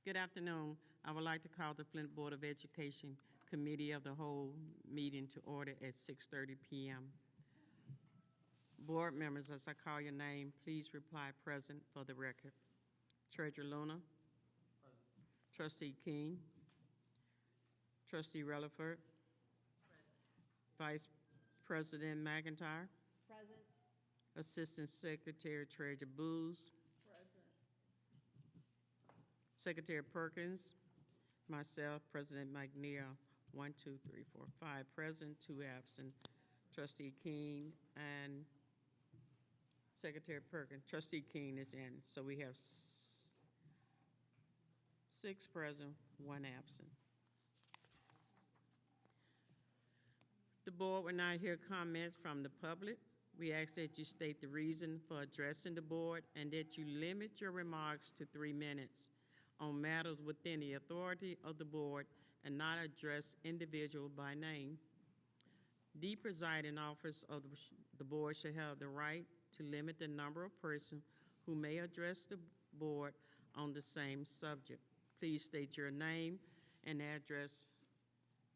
Good afternoon. I would like to call the Flint Board of Education Committee of the Whole meeting to order at 6:30 p.m. Board members, as I call your name, please reply present for the record. Treasurer Luna. Present. Trustee King. Trustee Relaford. Present. Vice President McIntyre. Present. Assistant Secretary Treasurer Booz. Present. Secretary Perkins. Myself, President McNeil. 1, 2, 3, 4, 5 present, 2 absent. Trustee King and Secretary Perkins. Trustee King is in, so we have 6 present, 1 absent. The board will now hear comments from the public. We ask that you state the reason for addressing the board and that you limit your remarks to 3 minutes on matters within the authority of the board and not address individual by name. The presiding officer of the board shall have the right to limit the number of persons who may address the board on the same subject. Please state your name and address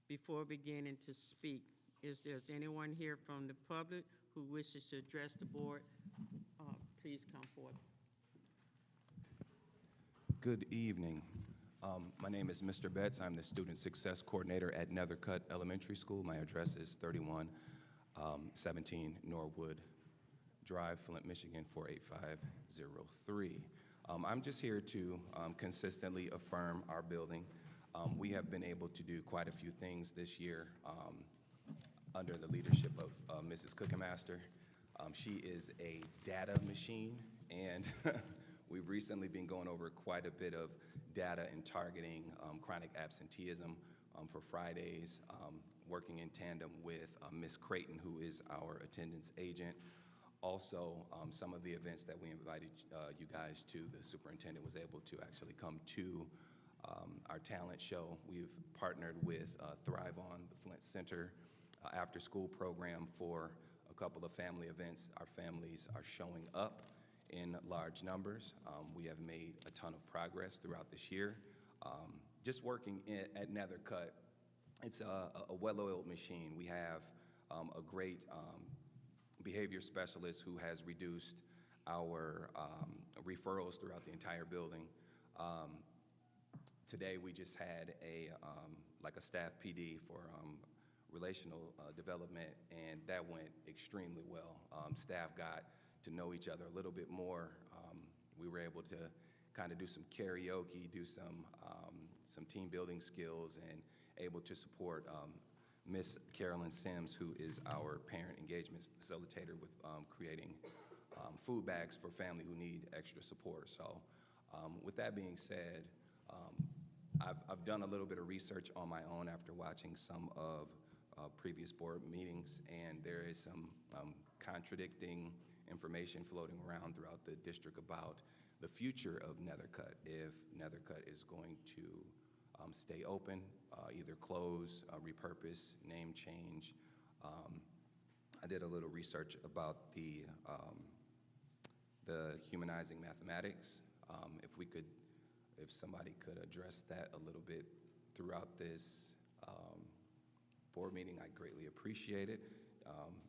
before beginning to speak. Is there anyone here from the public who wishes to address the board? Please come forward. Good evening. My name is Mr. Betts. I'm the Student Success Coordinator at Nethercutt Elementary School. My address is 3117 Norwood Drive, Flint, Michigan, 48503. I'm just here to consistently affirm our building. We have been able to do quite a few things this year under the leadership of Mrs. Cookemaster. She is a data machine, and we've recently been going over quite a bit of data and targeting chronic absenteeism for Fridays, working in tandem with Ms. Creighton, who is our attendance agent. Also, some of the events that we invited you guys to, the superintendent was able to actually come to our talent show. We've partnered with Thrive On, the Flint Center after-school program for a couple of family events. Our families are showing up in large numbers. We have made a ton of progress throughout this year. Just working at Nethercutt, it's a well-oiled machine. We have a great behavior specialist who has reduced our referrals throughout the entire building. Today we just had like a staff PD for relational development, and that went extremely well. Staff got to know each other a little bit more. We were able to kind of do some karaoke, do some team building skills, and able to support Miss Carolyn Sims, who is our parent engagement facilitator, with creating food bags for family who need extra support. So with that being said, I've done a little bit of research on my own after watching some of previous board meetings, and there is some contradicting information floating around throughout the district about the future of Nethercutt, if Nethercutt is going to stay open, either close, repurpose, name change. I did a little research about the humanizing mathematics. If somebody could address that a little bit throughout this board meeting, I greatly appreciate it.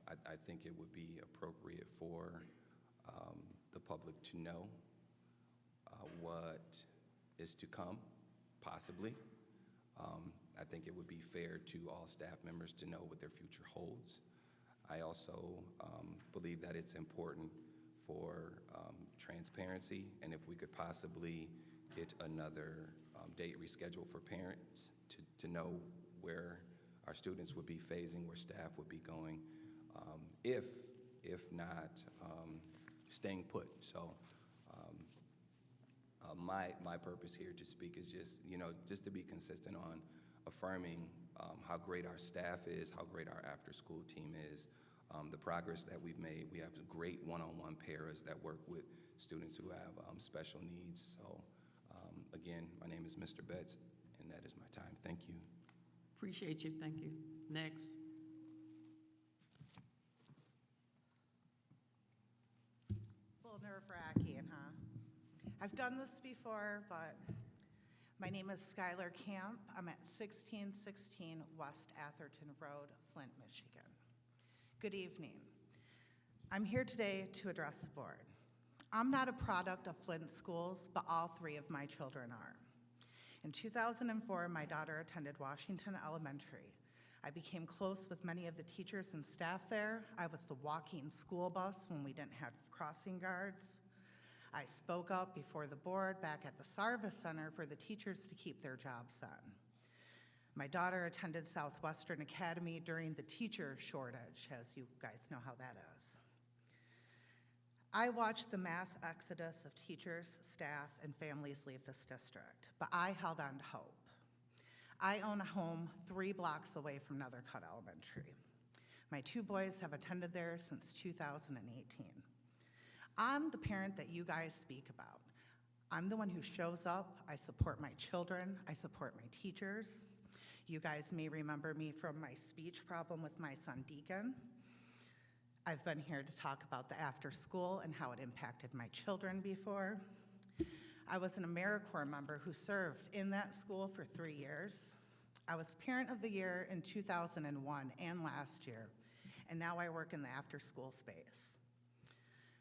I think it would be appropriate for the public to know what is to come, possibly. I think it would be fair to all staff members to know what their future holds. I also believe that it's important for transparency, and if we could possibly get another date rescheduled for parents to know where our students would be phasing, where staff would be going, if not staying put. So my purpose here to speak is just to be consistent on affirming how great our staff is, how great our after-school team is, the progress that we've made. We have great one-on-one paras that work with students who have special needs. So again, my name is Mr. Betts, and that is my time. Thank you. Appreciate you. Thank you. Next. A little nerve-wracking, huh? I've done this before, but My name is Skylar Camp. I'm at 1616 West Atherton Road, Flint, Michigan. Good evening. I'm here today to address the board. I'm not a product of Flint schools, but all three of my children are. In 2004, my daughter attended Washington Elementary. I became close with many of the teachers and staff there. I was the walking school bus when we didn't have crossing guards. I spoke up before the board back at the Sarvis Center for the teachers to keep their jobs done. My daughter attended Southwestern Academy during the teacher shortage, as you guys know how that is. I watched the mass exodus of teachers, staff, and families leave this district, but I held on to hope. I own a home 3 blocks away from Nethercutt Elementary. My 2 boys have attended there since 2018. I'm the parent that you guys speak about. I'm the one who shows up. I support my children. I support my teachers. You guys may remember me from my speech problem with my son Deacon. I've been here to talk about the after school and how it impacted my children before. I was an AmeriCorps member who served in that school for 3 years. I was Parent of the Year in 2001 and last year, and now I work in the after school space.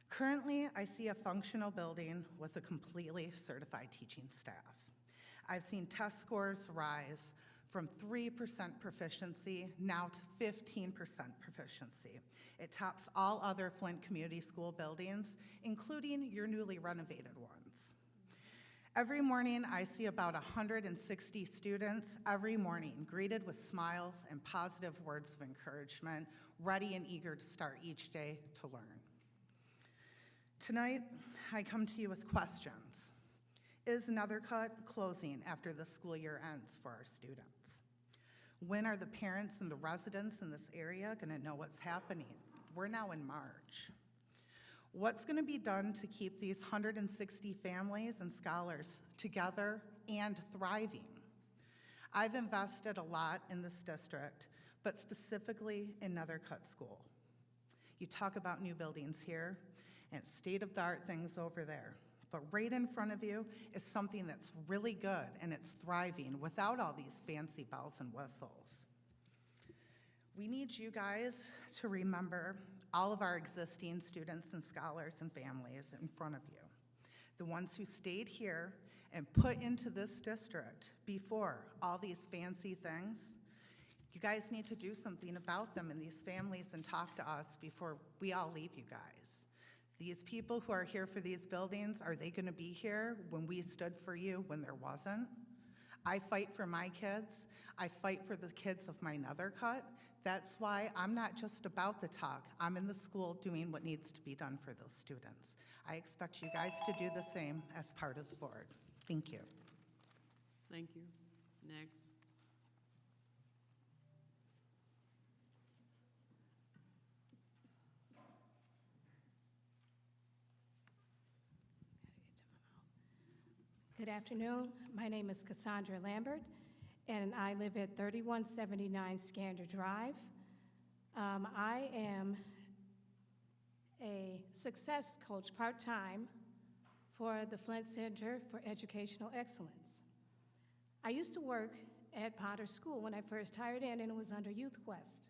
Currently, I see a functional building with a completely certified teaching staff. I've seen test scores rise from 3% proficiency now to 15% proficiency. It tops all other Flint Community School buildings, including your newly renovated ones. Every morning, I see about 160 students every morning greeted with smiles and positive words of encouragement, ready and eager to start each day to learn. Tonight, I come to you with questions. Is Nethercutt closing after the school year ends for our students? When are the parents and the residents in this area going to know what's happening? We're now in March. What's going to be done to keep these 160 families and scholars together and thriving? I've invested a lot in this district, but specifically in Nethercutt School. You talk about new buildings here and state-of-the-art things over there. But right in front of you is something that's really good and it's thriving without all these fancy bells and whistles. We need you guys to remember all of our existing students and scholars and families in front of you. The ones who stayed here and put into this district before all these fancy things. You guys need to do something about them and these families and talk to us before we all leave you guys. These people who are here for these buildings, are they going to be here when we stood for you when there wasn't? I fight for my kids. I fight for the kids of my Nethercutt. That's why I'm not just about the talk. I'm in the school doing what needs to be done for those students. I expect you guys to do the same as part of the board. Thank you. Thank you. Next. Good afternoon. My name is Cassandra Lambert, and I live at 3179 Scander Drive. I am a success coach part-time for the Flint Center for Educational Excellence. I used to work at Potter School when I first hired in, and it was under Youth Quest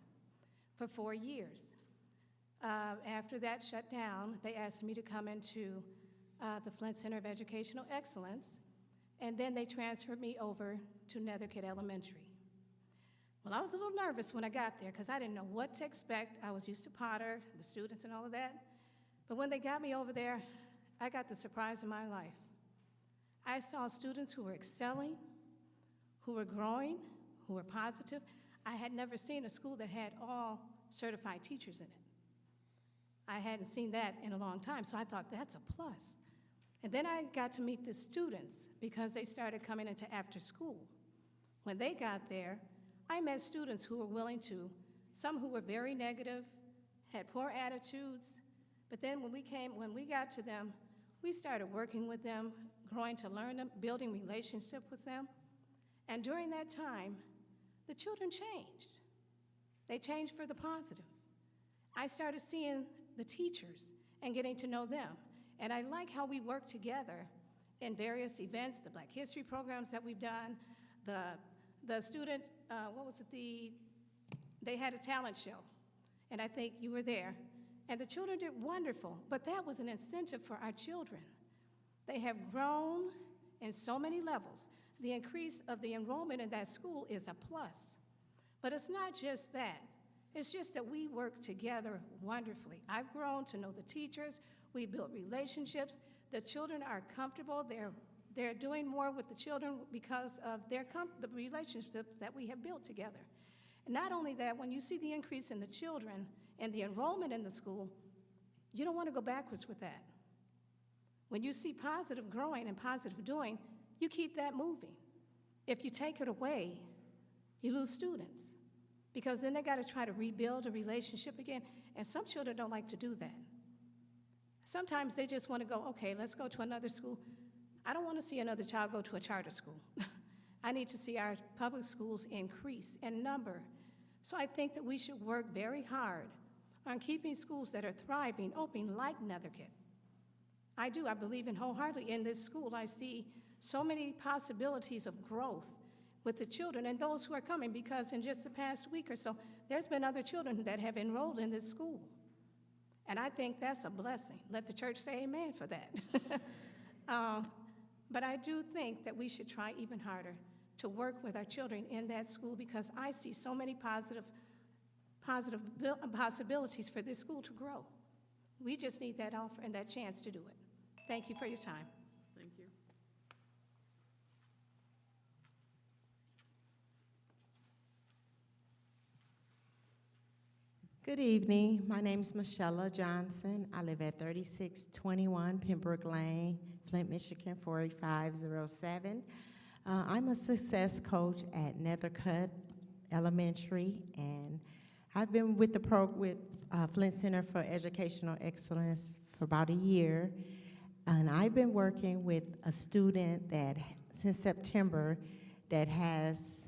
for 4 years. After that shut down, they asked me to come into the Flint Center of Educational Excellence, and then they transferred me over to Nethercutt Elementary. Well, I was a little nervous when I got there because I didn't know what to expect. I was used to Potter, the students and all of that. But when they got me over there, I got the surprise of my life. I saw students who were excelling, who were growing, who were positive. I had never seen a school that had all certified teachers in it. I hadn't seen that in a long time, so I thought that's a plus. And then I got to meet the students because they started coming into after school. When they got there, I met students who were willing to, some who were very negative, had poor attitudes, but then when we got to them, we started working with them, growing to learn them, building relationship with them. And during that time, the children changed. They changed for the positive. I started seeing the teachers and getting to know them. And I like how we work together in various events, the Black History programs that we've done, the student, what was it, they had a talent show, and I think you were there. And the children did wonderful, but that was an incentive for our children. They have grown in so many levels. The increase of the enrollment in that school is a plus. But it's not just that. It's just that we work together wonderfully. I've grown to know the teachers. We built relationships. The children are comfortable. They're doing more with the children because of the relationships that we have built together. And not only that, when you see the increase in the children and the enrollment in the school, you don't want to go backwards with that. When you see positive growing and positive doing, you keep that moving. If you take it away, you lose students, because then they got to try to rebuild a relationship again, and some children don't like to do that. Sometimes they just want to go, okay, let's go to another school. I don't want to see another child go to a charter school. I need to see our public schools increase in number. So I think that we should work very hard on keeping schools that are thriving open like Nethercourt. I do. I believe in wholeheartedly. In this school, I see so many possibilities of growth with the children and those who are coming, because in just the past week or so, there's been other children that have enrolled in this school. And I think that's a blessing. Let the church say amen for that. But I do think that we should try even harder to work with our children in that school, because I see so many positive possibilities for this school to grow. We just need that offer and that chance to do it. Thank you for your time. Thank you. Good evening. My name is Michelle Johnson. I live at 3621 Pembroke Lane, Flint, Michigan, 48507. I'm a success coach at Nethercourt Elementary, and I've been with the Flint Center for Educational Excellence for about a year. And I've been working with a student that, since September, that has,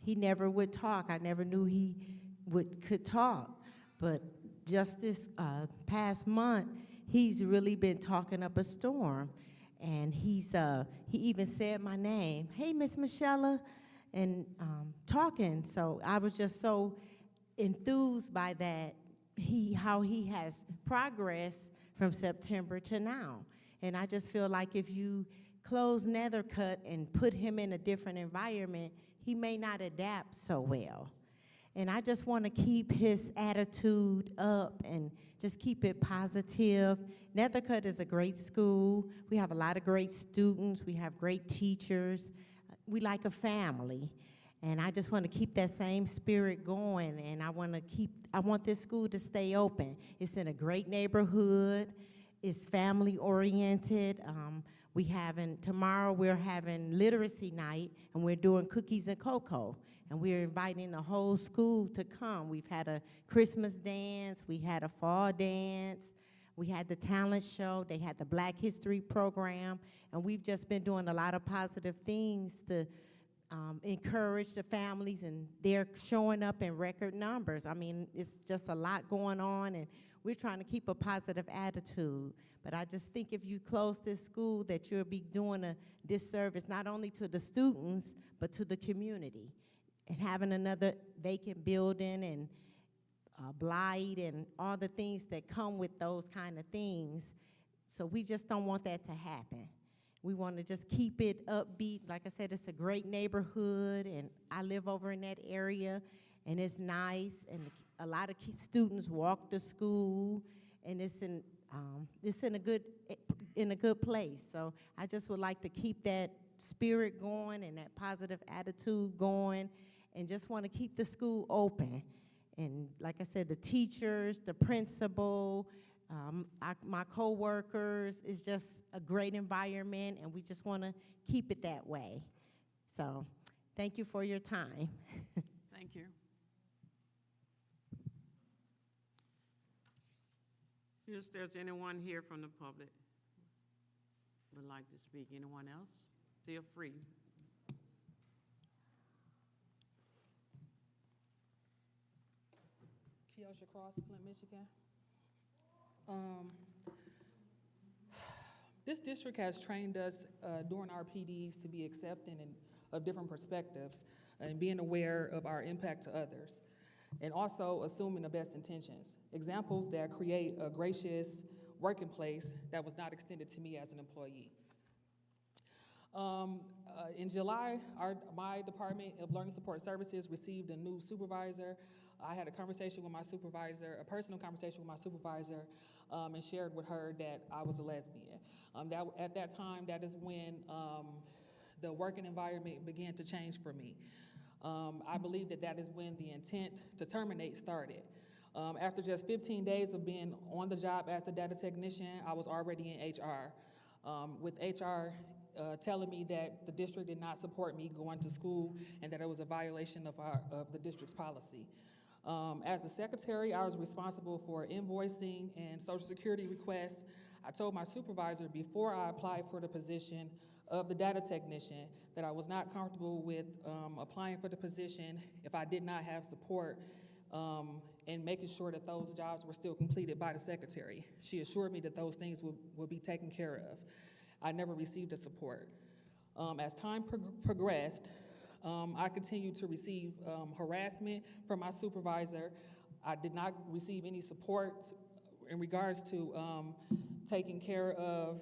he never would talk. I never knew he could talk. But just this past month, he's really been talking up a storm. And he even said my name, hey, Miss Michelle, and talking. So I was just so enthused by that, how he has progressed from September to now. And I just feel like if you close Nethercourt and put him in a different environment, he may not adapt so well. And I just want to keep his attitude up and just keep it positive. Nethercourt is a great school. We have a lot of great students. We have great teachers. We like a family. And I just want to keep that same spirit going. And I want this school to stay open. It's in a great neighborhood. It's family oriented. Tomorrow we're having literacy night, and we're doing cookies and cocoa. And we're inviting the whole school to come. We've had a Christmas dance, we had a fall dance, we had the talent show, they had the Black History program, and we've just been doing a lot of positive things to encourage the families, and they're showing up in record numbers. I mean, it's just a lot going on, and we're trying to keep a positive attitude. But I just think if you close this school, that you'll be doing a disservice not only to the students, but to the community. And having another vacant building and blight and all the things that come with those kind of things. So we just don't want that to happen. We want to just keep it upbeat. Like I said, it's a great neighborhood, and I live over in that area, and it's nice, and a lot of students walk to school, and it's in a good place. So I just would like to keep that spirit going and that positive attitude going, and just want to keep the school open. And like I said, the teachers, the principal, my co-workers, it's just a great environment, and we just want to keep it that way. So thank you for your time. Thank you. If there's anyone here from the public would like to speak, anyone else? Feel free. Keosha Cross, Flint, Michigan. This district has trained us during our PDs to be accepting of different perspectives and being aware of our impact to others, and also assuming the best intentions. Examples that create a gracious working place that was not extended to me as an employee. In July, my Department of Learning Support Services received a new supervisor. I had a conversation with my supervisor, a personal conversation with my supervisor, and shared with her that I was a lesbian. At that time, that is when the working environment began to change for me. I believe that is when the intent to terminate started. After just 15 days of being on the job as the data technician, I was already in HR, with HR telling me that the district did not support me going to school and that it was a violation of the district's policy. As the secretary, I was responsible for invoicing and Social Security requests. I told my supervisor before I applied for the position of the data technician that I was not comfortable with applying for the position if I did not have support and making sure that those jobs were still completed by the secretary. She assured me that those things would be taken care of. I never received the support. As time progressed, I continued to receive harassment from my supervisor. I did not receive any support in regards to taking care of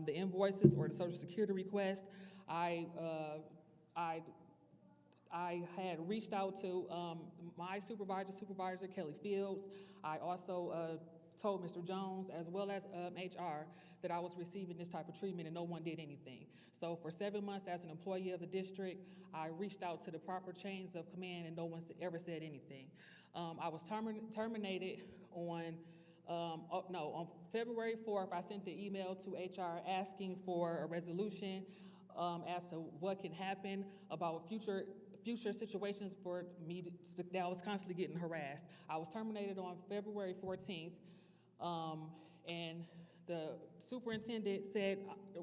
the invoices or the Social Security request. I had reached out to my supervisor, Kelly Fields. I also told Mr. Jones, as well as HR, that I was receiving this type of treatment and no one did anything. So for 7 months as an employee of the district, I reached out to the proper chains of command and no one ever said anything. I was terminated on February 4th, I sent the email to HR asking for a resolution as to what can happen about future situations for me that I was constantly getting harassed. I was terminated on February 14th, and the superintendent said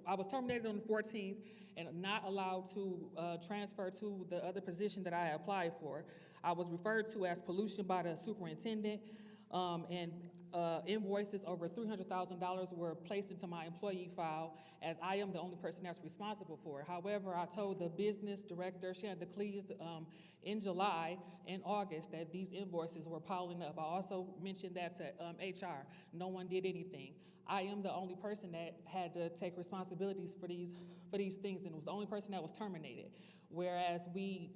I was terminated on the 14th and not allowed to transfer to the other position that I applied for. I was referred to as pollution by the superintendent, and invoices over $300,000 were placed into my employee file, as I am the only person that's responsible for it. However, I told the business director, Shannon DeCleese, in July and August that these invoices were piling up. I also mentioned that to HR. No one did anything. I am the only person that had to take responsibilities for these things, and was the only person that was terminated. Whereas we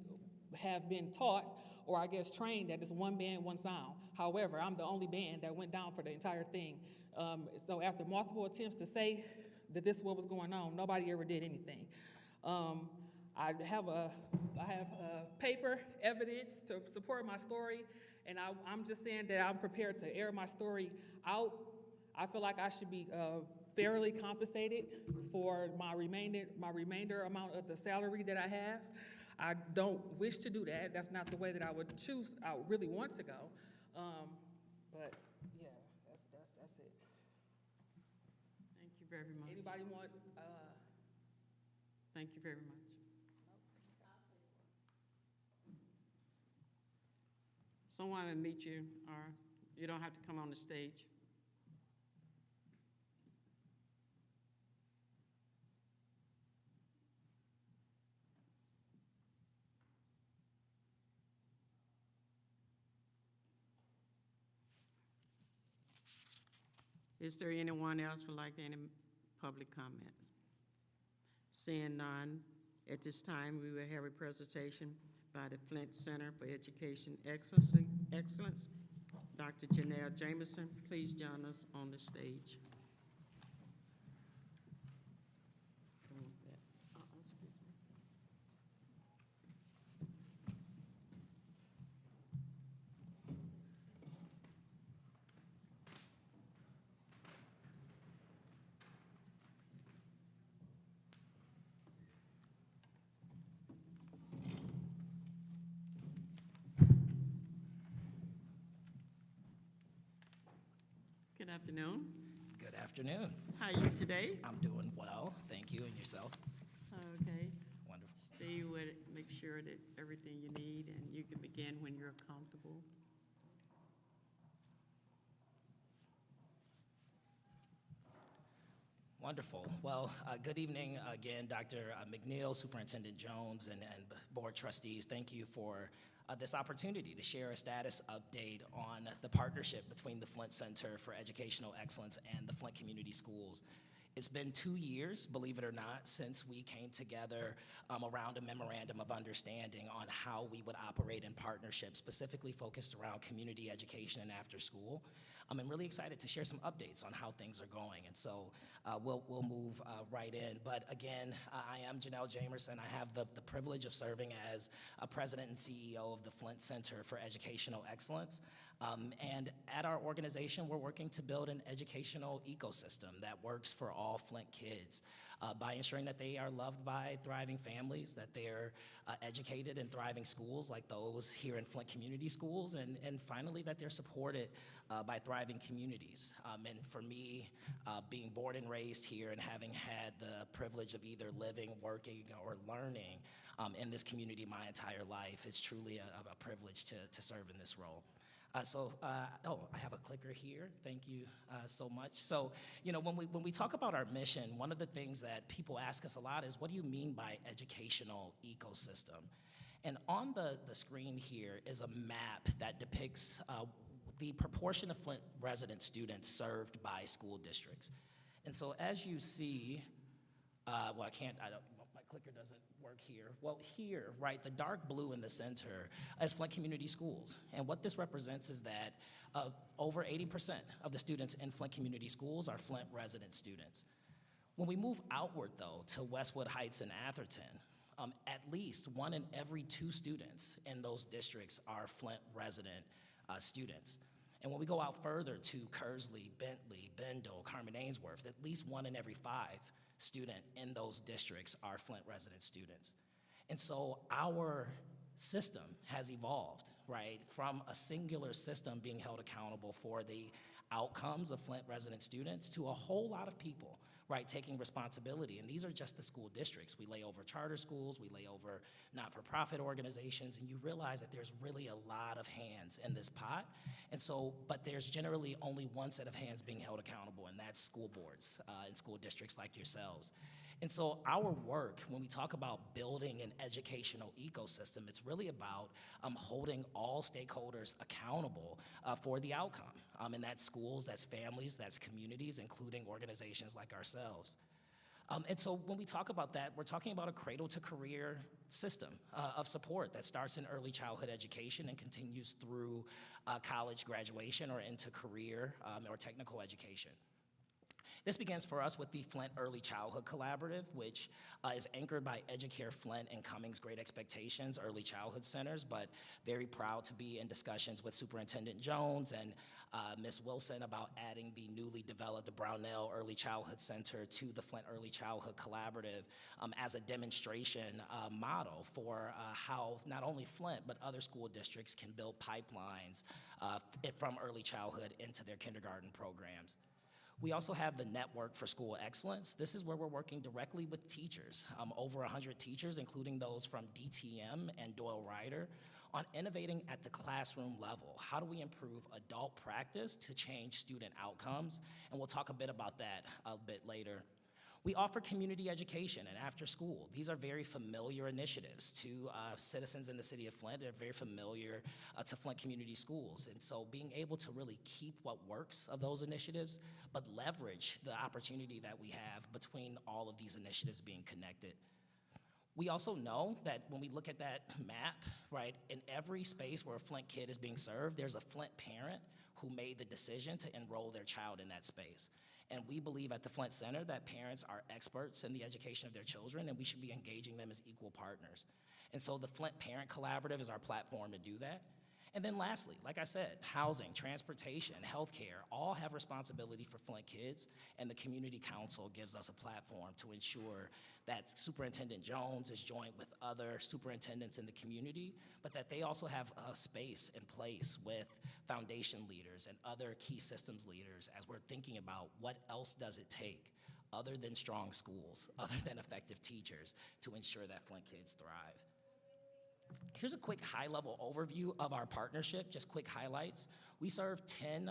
have been taught, or I guess trained, that it's one band, one sound. However, I'm the only band that went down for the entire thing. So after multiple attempts to say that this is what was going on, nobody ever did anything. I have paper evidence to support my story, and I'm just saying that I'm prepared to air my story out. I feel like I should be fairly compensated for my remainder amount of the salary that I have. I don't wish to do that. That's not the way that I would choose. I would really want to go, but yeah, that's it. Thank you very much. Anybody want? Thank you very much. Someone will meet you, or you don't have to come on the stage. Is there anyone else would like any public comment? Seeing none, at this time, we will have a presentation by the Flint Center for Education Excellence. Dr. Janelle Jamerson, please join us on the stage. Excuse me. Good afternoon. Good afternoon. How are you today? I'm doing well, thank you, and yourself? Okay. Wonderful. Stay with it, make sure that everything you need, and you can begin when you're comfortable. Wonderful. Well, good evening again, Dr. McNeil, Superintendent Jones, and board trustees. Thank you for this opportunity to share a status update on the partnership between the Flint Center for Educational Excellence and the Flint Community Schools. It's been 2 years, believe it or not, since we came together around a memorandum of understanding on how we would operate in partnership, specifically focused around community education and after school. I'm really excited to share some updates on how things are going, and so we'll move right in. But again, I am Janelle Jamerson. I have the privilege of serving as a president and CEO of the Flint Center for Educational Excellence. And at our organization, we're working to build an educational ecosystem that works for all Flint kids by ensuring that they are loved by thriving families, that they're educated in thriving schools like those here in Flint Community Schools, and finally that they're supported by thriving communities. And for me, being born and raised here and having had the privilege of either living, working, or learning in this community my entire life, it's truly a privilege to serve in this role. I have a clicker here. Thank you so much. So, when we talk about our mission, one of the things that people ask us a lot is, what do you mean by educational ecosystem? And on the screen here is a map that depicts the proportion of Flint resident students served by school districts. And so as you see, my clicker doesn't work here. Well, here, right, the dark blue in the center is Flint Community Schools. And what this represents is that over 80% of the students in Flint Community Schools are Flint resident students. When we move outward, though, to Westwood Heights and Atherton, at least 1 in every 2 students in those districts are Flint resident students. And when we go out further to Kearsley, Bentley, Bendel, Carmen Ainsworth, at least 1 in every 5 student in those districts are Flint resident students. And so our system has evolved, right, from a singular system being held accountable for the outcomes of Flint resident students to a whole lot of people, right, taking responsibility. And these are just the school districts. We lay over charter schools, we lay over not-for-profit organizations, and you realize that there's really a lot of hands in this pot. And so, but there's generally only one set of hands being held accountable, and that's school boards and school districts like yourselves. And so our work, when we talk about building an educational ecosystem, it's really about holding all stakeholders accountable for the outcome. And that's schools, that's families, that's communities, including organizations like ourselves. And so when we talk about that, we're talking about a cradle-to-career system of support that starts in early childhood education and continues through college graduation or into career or technical education. This begins for us with the Flint Early Childhood Collaborative, which is anchored by Educare Flint and Cummings Great Expectations Early Childhood Centers, but very proud to be in discussions with Superintendent Jones and Ms. Wilson about adding the newly developed Brownell Early Childhood Center to the Flint Early Childhood Collaborative as a demonstration model for how not only Flint, but other school districts can build pipelines from early childhood into their kindergarten programs. We also have the Network for School Excellence. This is where we're working directly with teachers, over 100 teachers, including those from DTM and Doyle Ryder, on innovating at the classroom level. How do we improve adult practice to change student outcomes? And we'll talk a bit about that a bit later. We offer community education and after school. These are very familiar initiatives to citizens in the city of Flint. They're very familiar to Flint Community Schools. And so being able to really keep what works of those initiatives, but leverage the opportunity that we have between all of these initiatives being connected. We also know that when we look at that map, right, in every space where a Flint kid is being served, there's a Flint parent who made the decision to enroll their child in that space. And we believe at the Flint Center that parents are experts in the education of their children, and we should be engaging them as equal partners. And so the Flint Parent Collaborative is our platform to do that. And then lastly, like I said, housing, transportation, healthcare, all have responsibility for Flint kids, and the Community Council gives us a platform to ensure that Superintendent Jones is joined with other superintendents in the community, but that they also have a space in place with foundation leaders and other key systems leaders as we're thinking about what else does it take other than strong schools, other than effective teachers, to ensure that Flint kids thrive. Here's a quick high-level overview of our partnership, just quick highlights. We serve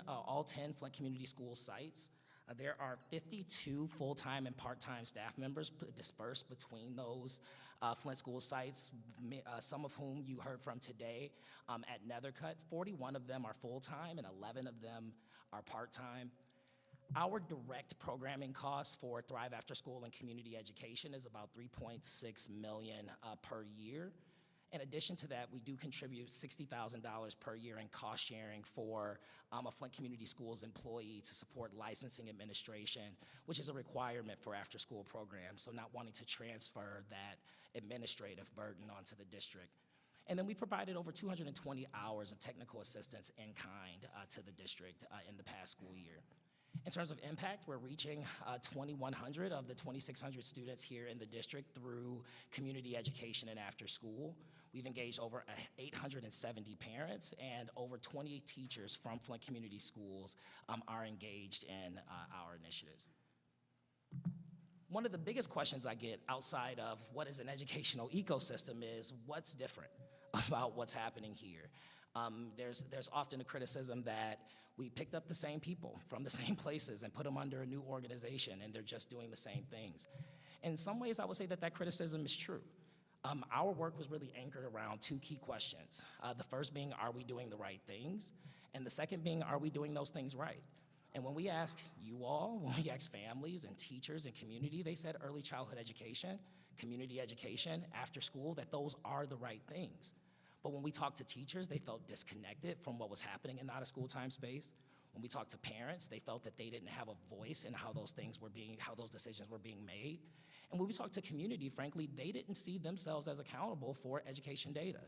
all 10 Flint Community School sites. There are 52 full-time and part-time staff members dispersed between those Flint school sites, some of whom you heard from today at Nethercutt. 41 of them are full-time and 11 of them are part-time. Our direct programming costs for Thrive After School and community education is about $3.6 million per year. In addition to that, we do contribute $60,000 per year in cost sharing for a Flint Community Schools employee to support licensing administration, which is a requirement for after-school programs, so not wanting to transfer that administrative burden onto the district. And then we provided over 220 hours of technical assistance in kind to the district in the past school year. In terms of impact, we're reaching 2,100 of the 2,600 students here in the district through community education and after school. We've engaged over 870 parents, and over 20 teachers from Flint Community Schools are engaged in our initiatives. One of the biggest questions I get outside of what is an educational ecosystem is what's different about what's happening here. There's often a criticism that we picked up the same people from the same places and put them under a new organization, and they're just doing the same things. In some ways, I would say that that criticism is true. Our work was really anchored around two key questions. The first being, are we doing the right things? And the second being, are we doing those things right? And when we ask you all, when we ask families and teachers and community, they said early childhood education, community education, after school, that those are the right things. But when we talked to teachers, they felt disconnected from what was happening in out-of-school time space. When we talked to parents, they felt that they didn't have a voice in how those decisions were being made. And when we talked to community, frankly, they didn't see themselves as accountable for education data.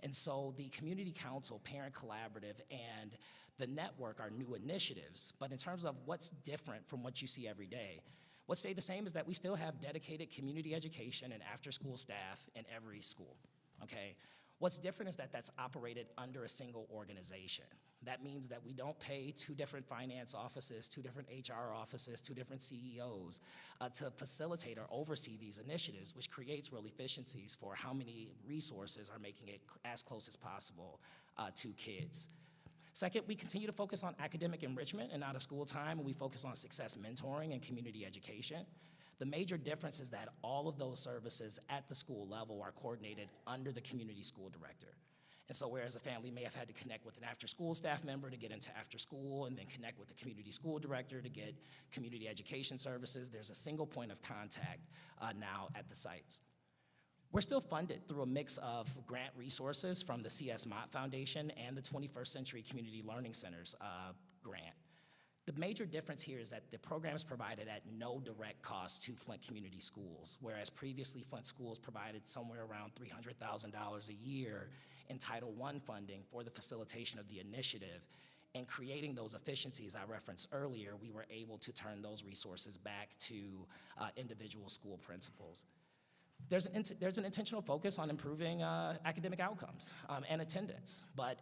And so the Community Council, Parent Collaborative, and the network are new initiatives. But in terms of what's different from what you see every day, what stayed the same is that we still have dedicated community education and after-school staff in every school, okay? What's different is that that's operated under a single organization. That means that we don't pay two different finance offices, two different HR offices, two different CEOs to facilitate or oversee these initiatives, which creates real efficiencies for how many resources are making it as close as possible to kids. Second, we continue to focus on academic enrichment and out-of-school time, and we focus on success mentoring and community education. The major difference is that all of those services at the school level are coordinated under the community school director. And so whereas a family may have had to connect with an after-school staff member to get into after school and then connect with the community school director to get community education services, there's a single point of contact now at the sites. We're still funded through a mix of grant resources from the C.S. Mott Foundation and the 21st Century Community Learning Centers grant. The major difference here is that the program is provided at no direct cost to Flint Community Schools, whereas previously Flint Schools provided somewhere around $300,000 a year in Title I funding for the facilitation of the initiative. And creating those efficiencies I referenced earlier, we were able to turn those resources back to individual school principals. There's an intentional focus on improving academic outcomes and attendance, but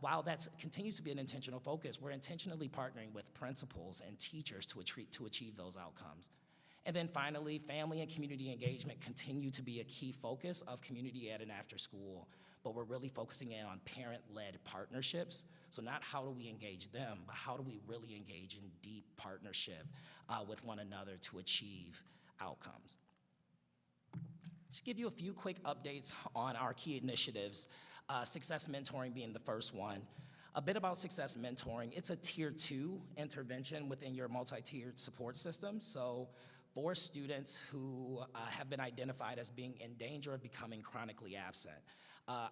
while that continues to be an intentional focus, we're intentionally partnering with principals and teachers to achieve those outcomes. And then finally, family and community engagement continue to be a key focus of community ed and after school, but we're really focusing in on parent-led partnerships. So not how do we engage them, but how do we really engage in deep partnership with one another to achieve outcomes. Just give you a few quick updates on our key initiatives. Success mentoring being the first one. A bit about success mentoring. It's a tier 2 intervention within your multi-tiered support system. So for students who have been identified as being in danger of becoming chronically absent,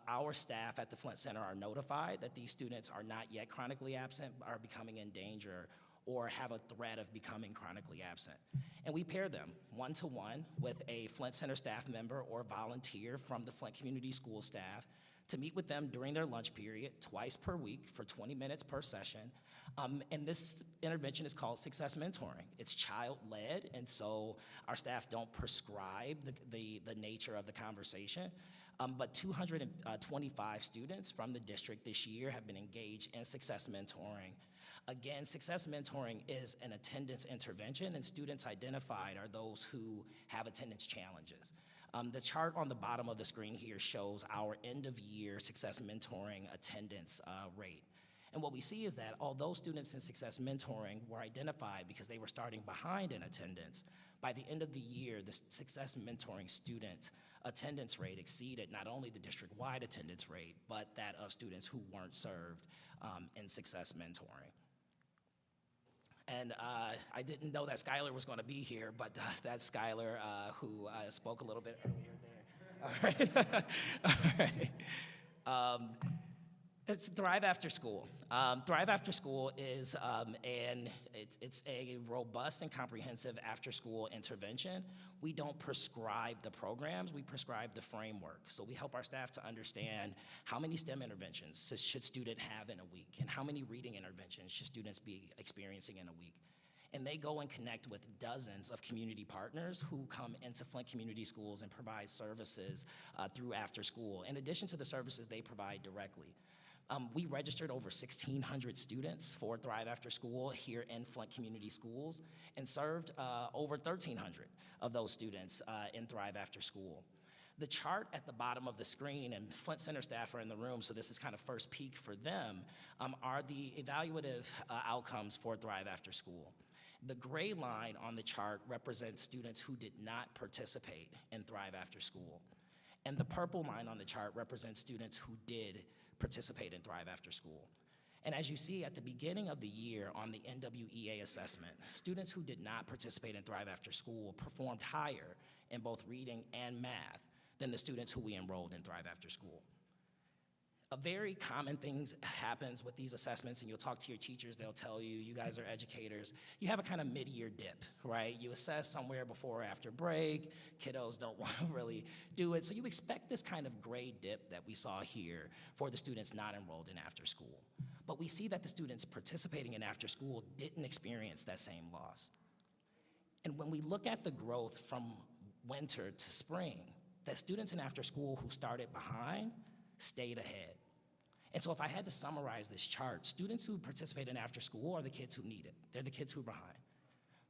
our staff at the Flint Center are notified that these students are not yet chronically absent, are becoming in danger, or have a threat of becoming chronically absent. And we pair them one-to-one with a Flint Center staff member or volunteer from the Flint Community School staff to meet with them during their lunch period twice per week for 20 minutes per session. And this intervention is called Success Mentoring. It's child-led, and so our staff don't prescribe the nature of the conversation. But 225 students from the district this year have been engaged in Success Mentoring. Again, Success Mentoring is an attendance intervention, and students identified are those who have attendance challenges. The chart on the bottom of the screen here shows our end-of-year Success Mentoring attendance rate. And what we see is that although students in success mentoring were identified because they were starting behind in attendance, by the end of the year, the success mentoring student attendance rate exceeded not only the district-wide attendance rate, but that of students who weren't served in success mentoring. And I didn't know that Skylar was going to be here, but that's Skylar who spoke a little bit earlier there. All right. All right. It's Thrive After School. Thrive After School is it's a robust and comprehensive after-school intervention. We don't prescribe the programs, we prescribe the framework. So we help our staff to understand how many STEM interventions should student have in a week, and how many reading interventions should students be experiencing in a week. And they go and connect with dozens of community partners who come into Flint Community Schools and provide services through after school, in addition to the services they provide directly. We registered over 1,600 students for Thrive After School here in Flint Community Schools, and served over 1,300 of those students in Thrive After School. The chart at the bottom of the screen, and Flint Center staff are in the room, so this is kind of first peek for them, are the evaluative outcomes for Thrive After School. The gray line on the chart represents students who did not participate in Thrive After School. And the purple line on the chart represents students who did participate in Thrive After School. And as you see at the beginning of the year on the NWEA assessment, students who did not participate in Thrive After School performed higher in both reading and math than the students who we enrolled in Thrive After School. A very common thing happens with these assessments, and you'll talk to your teachers, they'll tell you, you guys are educators, you have a kind of mid-year dip, right? You assess somewhere before or after break, kiddos don't want to really do it, so you expect this kind of grade dip that we saw here for the students not enrolled in after school. But we see that the students participating in after school didn't experience that same loss. And when we look at the growth from winter to spring, the students in after school who started behind stayed ahead. And so if I had to summarize this chart, students who participate in after school are the kids who need it. They're the kids who are behind.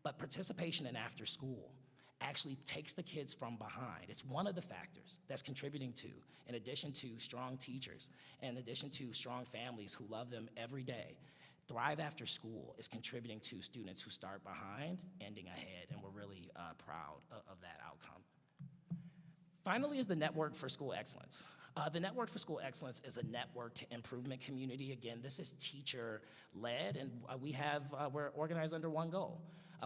But participation in after school actually takes the kids from behind. It's one of the factors that's contributing to, in addition to strong teachers, in addition to strong families who love them every day, Thrive After School is contributing to students who start behind ending ahead, and we're really proud of that outcome. Finally is the Network for School Excellence. The Network for School Excellence is a network to improvement community. Again, this is teacher-led, and we're organized under one goal.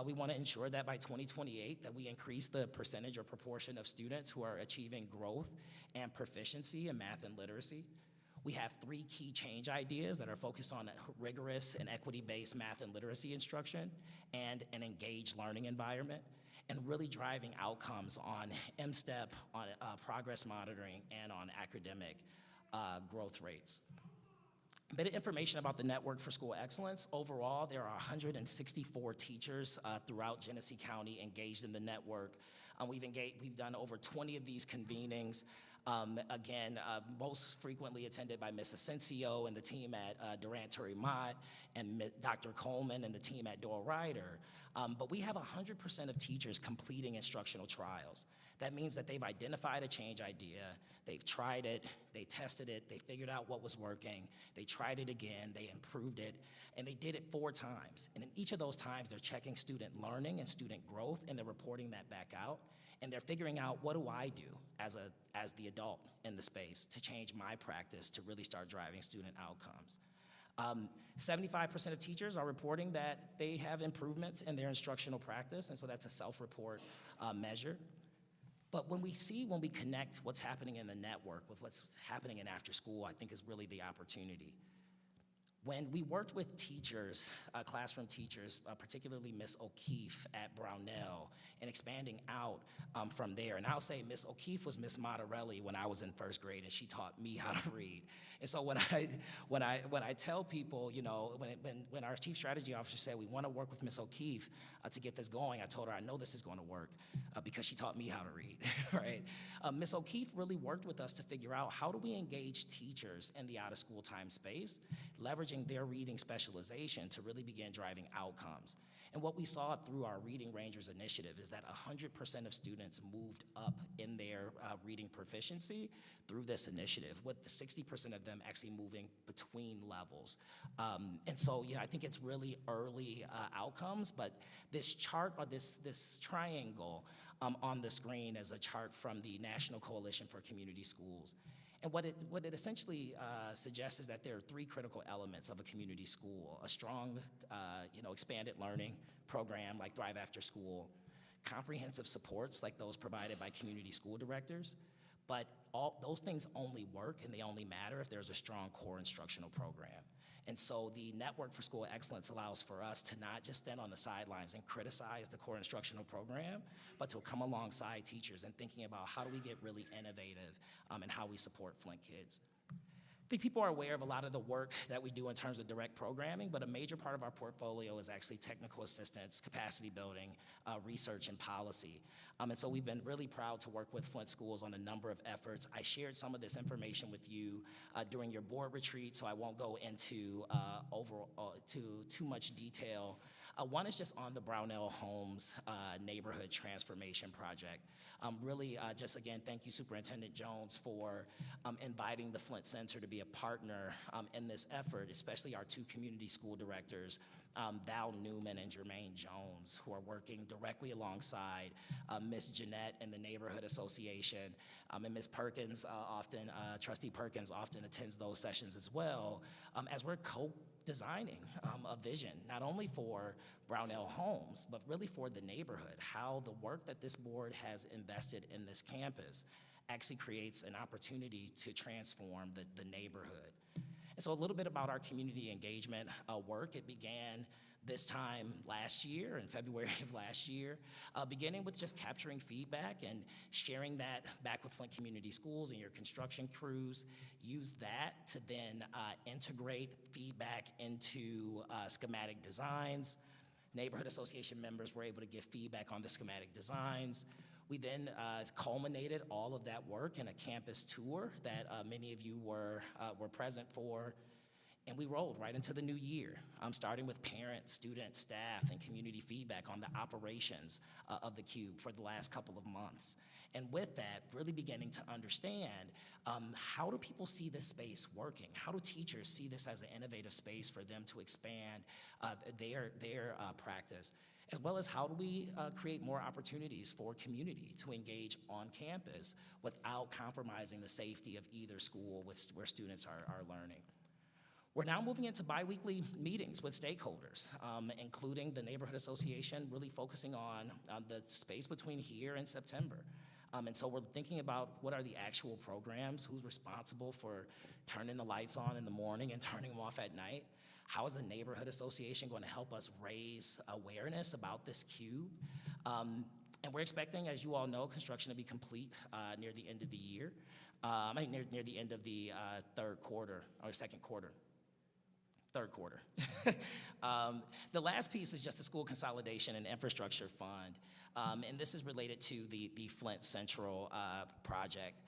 We want to ensure that by 2028 that we increase the percentage or proportion of students who are achieving growth and proficiency in math and literacy. We have 3 key change ideas that are focused on rigorous and equity-based math and literacy instruction and an engaged learning environment, and really driving outcomes on M-STEP, on progress monitoring, and on academic growth rates. A bit of information about the Network for School Excellence. Overall, there are 164 teachers throughout Genesee County engaged in the network. We've done over 20 of these convenings. Most frequently attended by Ms. Asensio and the team at Durant-Turry-Mott, and Dr. Coleman and the team at Doyle Ryder. But we have 100% of teachers completing instructional trials. That means that they've identified a change idea, they've tried it, they tested it, they figured out what was working, they tried it again, they improved it, and they did it 4 times. And in each of those times, they're checking student learning and student growth, and they're reporting that back out. And they're figuring out, what do I do as the adult in the space to change my practice to really start driving student outcomes. 75% of teachers are reporting that they have improvements in their instructional practice, and so that's a self-report measure. But when we connect what's happening in the network with what's happening in after school, I think is really the opportunity. When we worked with teachers, classroom teachers, particularly Ms. O'Keefe at Brownell, and expanding out from there, and I'll say Ms. O'Keefe was Ms. Monterelli when I was in 1st grade, and she taught me how to read. And so when I tell people, you know, when our chief strategy officer said we want to work with Ms. O'Keefe to get this going, I told her I know this is going to work because she taught me how to read, right? Ms. O'Keefe really worked with us to figure out how do we engage teachers in the out-of-school time space, leveraging their reading specialization to really begin driving outcomes. And what we saw through our Reading Rangers initiative is that 100% of students moved up in their reading proficiency through this initiative, with 60% of them actually moving between levels. And so, I think it's really early outcomes, but this chart, or this triangle on the screen, is a chart from the National Coalition for Community Schools. And what it essentially suggests is that there are three critical elements of a community school: a strong, expanded learning program like Thrive After School, comprehensive supports like those provided by community school directors, but all those things only work and they only matter if there's a strong core instructional program. And so the Network for School Excellence allows for us to not just stand on the sidelines and criticize the core instructional program, but to come alongside teachers and thinking about how do we get really innovative in how we support Flint kids. I think people are aware of a lot of the work that we do in terms of direct programming, but a major part of our portfolio is actually technical assistance, capacity building, research, and policy. And so we've been really proud to work with Flint schools on a number of efforts. I shared some of this information with you during your board retreat, so I won't go into too much detail. One is just on the Brownell Homes Neighborhood Transformation Project. Really, just again, thank you, Superintendent Jones, for inviting the Flint Center to be a partner in this effort, especially our two community school directors, Val Newman and Jermaine Jones, who are working directly alongside Ms. Jeanette and the Neighborhood Association. And Ms. Perkins Trustee Perkins often attends those sessions as well, as we're co-designing a vision, not only for Brownell Homes, but really for the neighborhood, how the work that this board has invested in this campus actually creates an opportunity to transform the neighborhood. And so a little bit about our community engagement work. It began this time last year, in February of last year, beginning with just capturing feedback and sharing that back with Flint Community Schools and your construction crews. Use that to then integrate feedback into schematic designs. Neighborhood association members were able to give feedback on the schematic designs. We then culminated all of that work in a campus tour that many of you were present for. And we rolled right into the new year, starting with parents, students, staff, and community feedback on the operations of the Cube for the last couple of months. And with that, really beginning to understand how do people see this space working? How do teachers see this as an innovative space for them to expand their practice? As well as how do we create more opportunities for community to engage on campus without compromising the safety of either school where students are learning. We're now moving into biweekly meetings with stakeholders, including the Neighborhood Association, really focusing on the space between here and September. And so we're thinking about what are the actual programs, who's responsible for turning the lights on in the morning and turning them off at night. How is the Neighborhood Association going to help us raise awareness about this cube? And we're expecting, as you all know, construction to be complete near the end of the year, near the end of the third quarter, or second quarter. Third quarter. The last piece is just the School Consolidation and Infrastructure Fund. And this is related to the Flint Central project.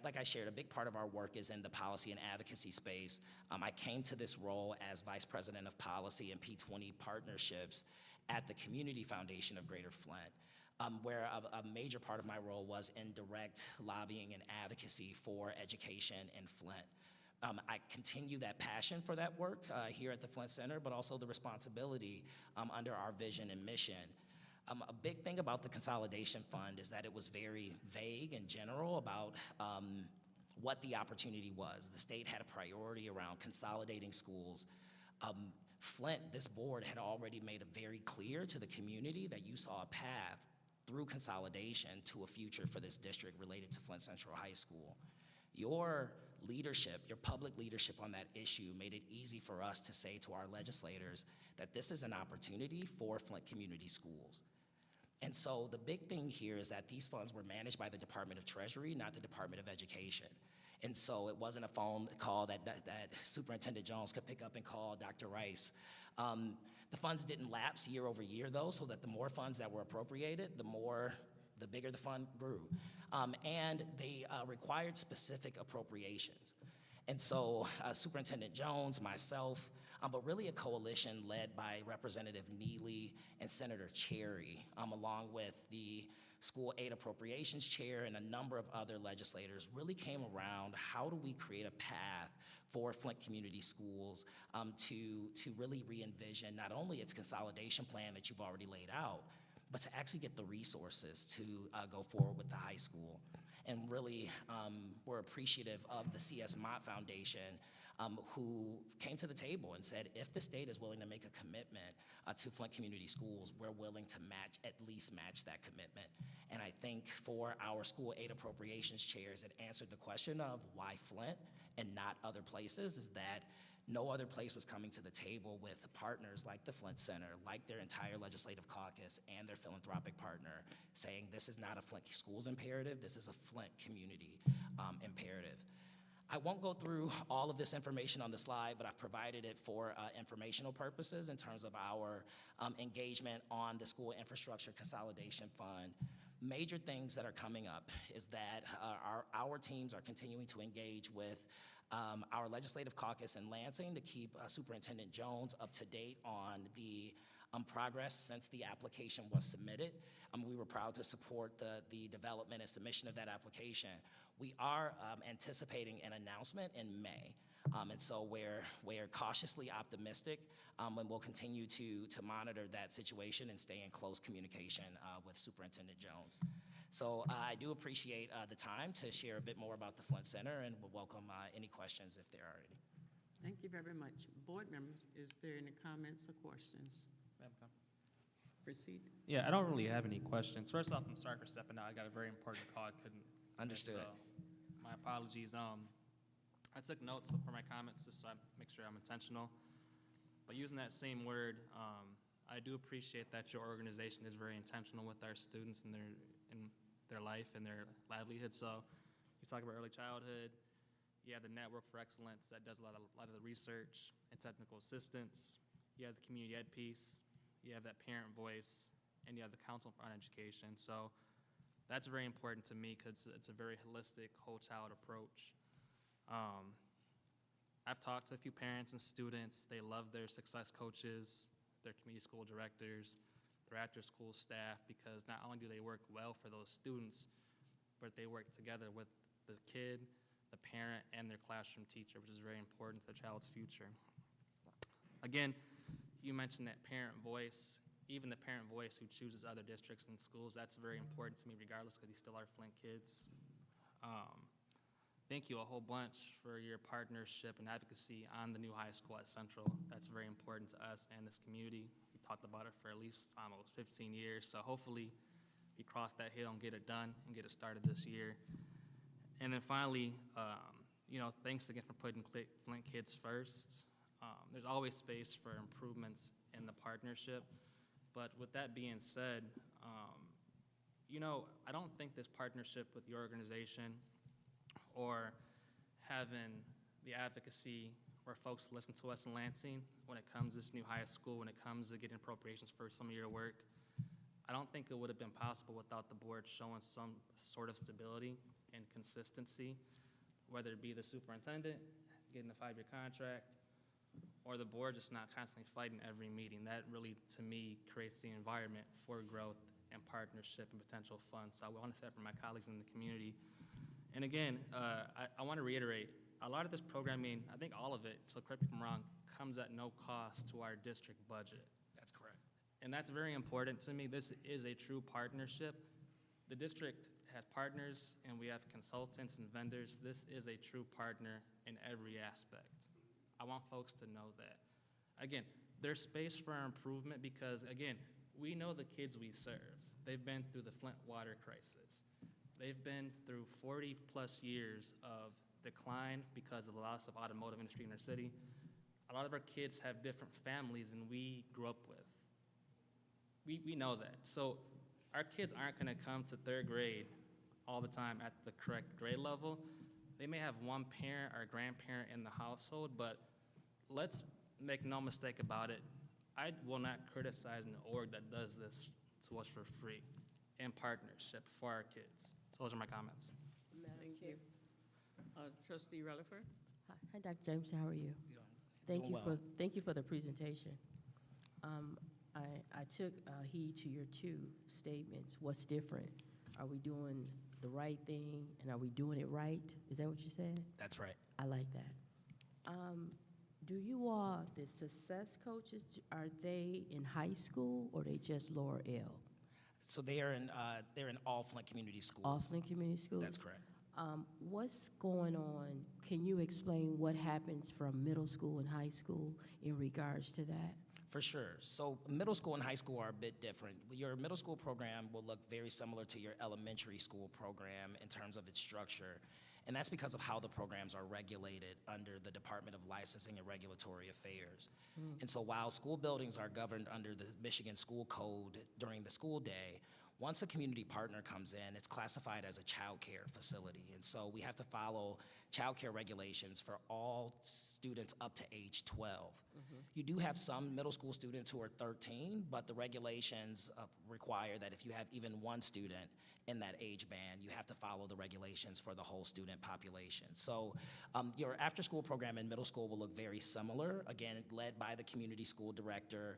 Like I shared, a big part of our work is in the policy and advocacy space. I came to this role as Vice President of Policy and P20 Partnerships at the Community Foundation of Greater Flint, where a major part of my role was in direct lobbying and advocacy for education in Flint. I continue that passion for that work here at the Flint Center, but also the responsibility under our vision and mission. A big thing about the Consolidation Fund is that it was very vague and general about what the opportunity was. The state had a priority around consolidating schools. Flint, this board, had already made it very clear to the community that you saw a path through consolidation to a future for this district related to Flint Central High School. Your leadership, your public leadership on that issue made it easy for us to say to our legislators that this is an opportunity for Flint Community Schools. And so the big thing here is that these funds were managed by the Department of Treasury, not the Department of Education. And so it wasn't a phone call that Superintendent Jones could pick up and call Dr. Rice. The funds didn't lapse year over year, though, so that the more funds that were appropriated, the bigger the fund grew. And they required specific appropriations. And so Superintendent Jones, myself, but really a coalition led by Representative Neely and Senator Cherry, along with the School Aid Appropriations Chair and a number of other legislators, really came around how do we create a path for Flint Community Schools to really re-envision not only its consolidation plan that you've already laid out, but to actually get the resources to go forward with the high school. And really, we're appreciative of the C.S. Mott Foundation, who came to the table and said, if the state is willing to make a commitment to Flint Community Schools, we're willing to at least match that commitment. And I think for our school aid appropriations chairs, it answered the question of why Flint and not other places, is that no other place was coming to the table with partners like the Flint Center, like their entire legislative caucus and their philanthropic partner, saying this is not a Flint schools imperative, this is a Flint community imperative. I won't go through all of this information on the slide, but I've provided it for informational purposes in terms of our engagement on the School Infrastructure Consolidation Fund. Major things that are coming up is that our teams are continuing to engage with our legislative caucus in Lansing to keep Superintendent Jones up to date on the progress since the application was submitted. We were proud to support the development and submission of that application. We are anticipating an announcement in May. And so we're cautiously optimistic, and we'll continue to monitor that situation and stay in close communication with Superintendent Jones. So I do appreciate the time to share a bit more about the Flint Center, and we'll welcome any questions if there are any. Thank you very much. Board members, is there any comments or questions? Proceed. Yeah, I don't really have any questions. First off, I'm sorry for stepping out. I got a very important call. I couldn't. Understood. So my apologies. I took notes for my comments just so I make sure I'm intentional. But using that same word, I do appreciate that your organization is very intentional with our students and their life and their livelihood. So you talk about early childhood. You have the Network for Excellence that does a lot of the research and technical assistance. You have the community ed piece. You have that parent voice, and you have the Council on Education. So that's very important to me because it's a very holistic, whole child approach. I've talked to a few parents and students. They love their success coaches, their community school directors, their after-school staff, because not only do they work well for those students, but they work together with the kid, the parent, and their classroom teacher, which is very important to the child's future. Again, you mentioned that parent voice, even the parent voice who chooses other districts and schools, that's very important to me regardless because these still are Flint kids. Thank you a whole bunch for your partnership and advocacy on the new high school at Central. That's very important to us and this community. We talked about it for at least almost 15 years, so hopefully we cross that hill and get it done and get it started this year. And then finally, thanks again for putting Flint kids first. There's always space for improvements in the partnership, but with that being said, I don't think this partnership with the organization or having the advocacy where folks listen to us in Lansing when it comes to this new high school, when it comes to getting appropriations for some of your work, I don't think it would have been possible without the board showing some sort of stability and consistency, whether it be the superintendent getting the 5-year contract, or the board just not constantly fighting every meeting. That really, to me, creates the environment for growth and partnership and potential fun. So I want to say that for my colleagues in the community. And again, I want to reiterate, a lot of this programming, I think all of it, so correct me if I'm wrong, comes at no cost to our district budget. That's correct. And that's very important to me. This is a true partnership. The district has partners, and we have consultants and vendors. This is a true partner in every aspect. I want folks to know that. Again, there's space for improvement because, again, we know the kids we serve. They've been through the Flint water crisis. They've been through 40-plus years of decline because of the loss of automotive industry in our city. A lot of our kids have different families than we grew up with. We know that. So our kids aren't going to come to 3rd grade all the time at the correct grade level. They may have one parent or grandparent in the household, but let's make no mistake about it. I will not criticize an org that does this to us for free in partnership for our kids. So those are my comments. Thank you. Trustee Relaford? Hi, Dr. Jamerson, how are you? Thank Doing you well. thank you for the presentation. I took heed to your two statements. What's different? Are we doing the right thing, and are we doing it right? Is that what you said? That's right. I like that. Do you all, the success coaches, are they in high school, or they just lower L? So they're in all Flint community schools. All Flint Community Schools? That's correct. What's going on? Can you explain what happens from middle school and high school in regards to that? For sure. So middle school and high school are a bit different. Your middle school program will look very similar to your elementary school program in terms of its structure. And that's because of how the programs are regulated under the Department of Licensing and Regulatory Affairs. And so while school buildings are governed under the Michigan School Code during the school day, once a community partner comes in, it's classified as a child care facility. And so we have to follow child care regulations for all students up to age 12. You do have some middle school students who are 13, but the regulations require that if you have even one student in that age band, you have to follow the regulations for the whole student population. So your after-school program in middle school will look very similar, again, led by the community school director.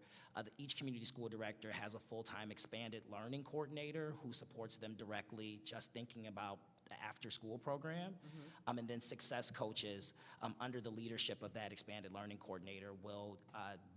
Each community school director has a full-time expanded learning coordinator who supports them directly, just thinking about the after-school program. And then success coaches, under the leadership of that expanded learning coordinator, will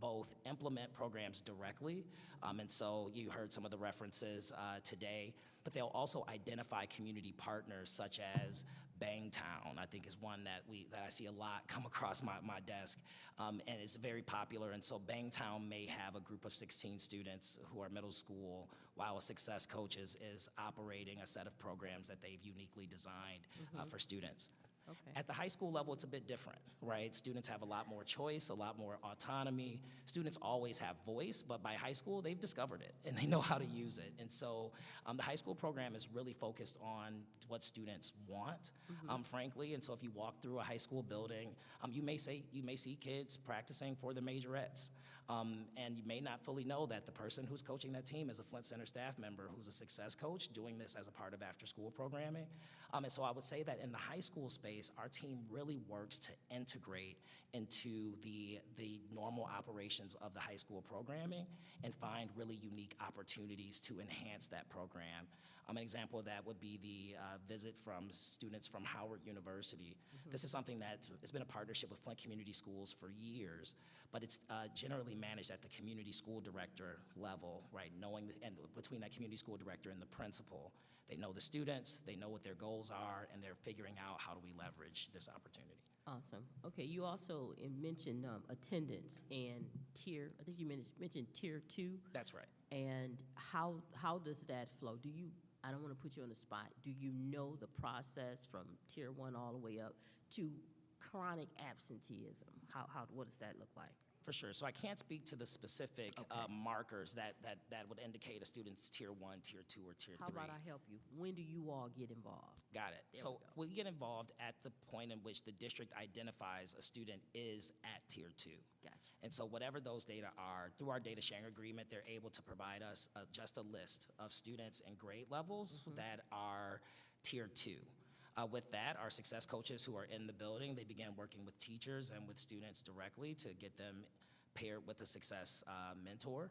both implement programs directly. And so you heard some of the references today, but they'll also identify community partners such as Bangtown, I think is one that I see a lot come across my desk, and it's very popular. And so Bangtown may have a group of 16 students who are middle school, while a success coach is operating a set of programs that they've uniquely designed for students. Okay. At the high school level, it's a bit different, right? Students have a lot more choice, a lot more autonomy. Students always have voice, but by high school, they've discovered it, and they know how to use it. And so the high school program is really focused on what students want, frankly. And so if you walk through a high school building, you may see kids practicing for the majorettes. And you may not fully know that the person who's coaching that team is a Flint Center staff member who's a success coach doing this as a part of after-school programming. And so I would say that in the high school space, our team really works to integrate into the normal operations of the high school programming and find really unique opportunities to enhance that program. An example of that would be the visit from students from Howard University. This is something that it's been a partnership with Flint Community Schools for years, but it's generally managed at the community school director level, right? And between that community school director and the principal, they know the students, they know what their goals are, and they're figuring out how do we leverage this opportunity. Awesome. Okay, you also mentioned attendance and tier, I think you mentioned tier 2. That's right. And how does that flow? I don't want to put you on the spot. Do you know the process from tier 1 all the way up to chronic absenteeism? What does that look like? For sure. So I can't speak to the specific markers that would indicate a student's tier 1, tier 2, or tier 3. How about I help you? When do you all get involved? Got it. There So we we get involved at the point in which the district identifies a student is at tier 2. Gotcha. And so whatever those data are, through our data sharing agreement, they're able to provide us just a list of students and grade levels that are tier 2. With that, our success coaches who are in the building, they begin working with teachers and with students directly to get them paired with a success mentor,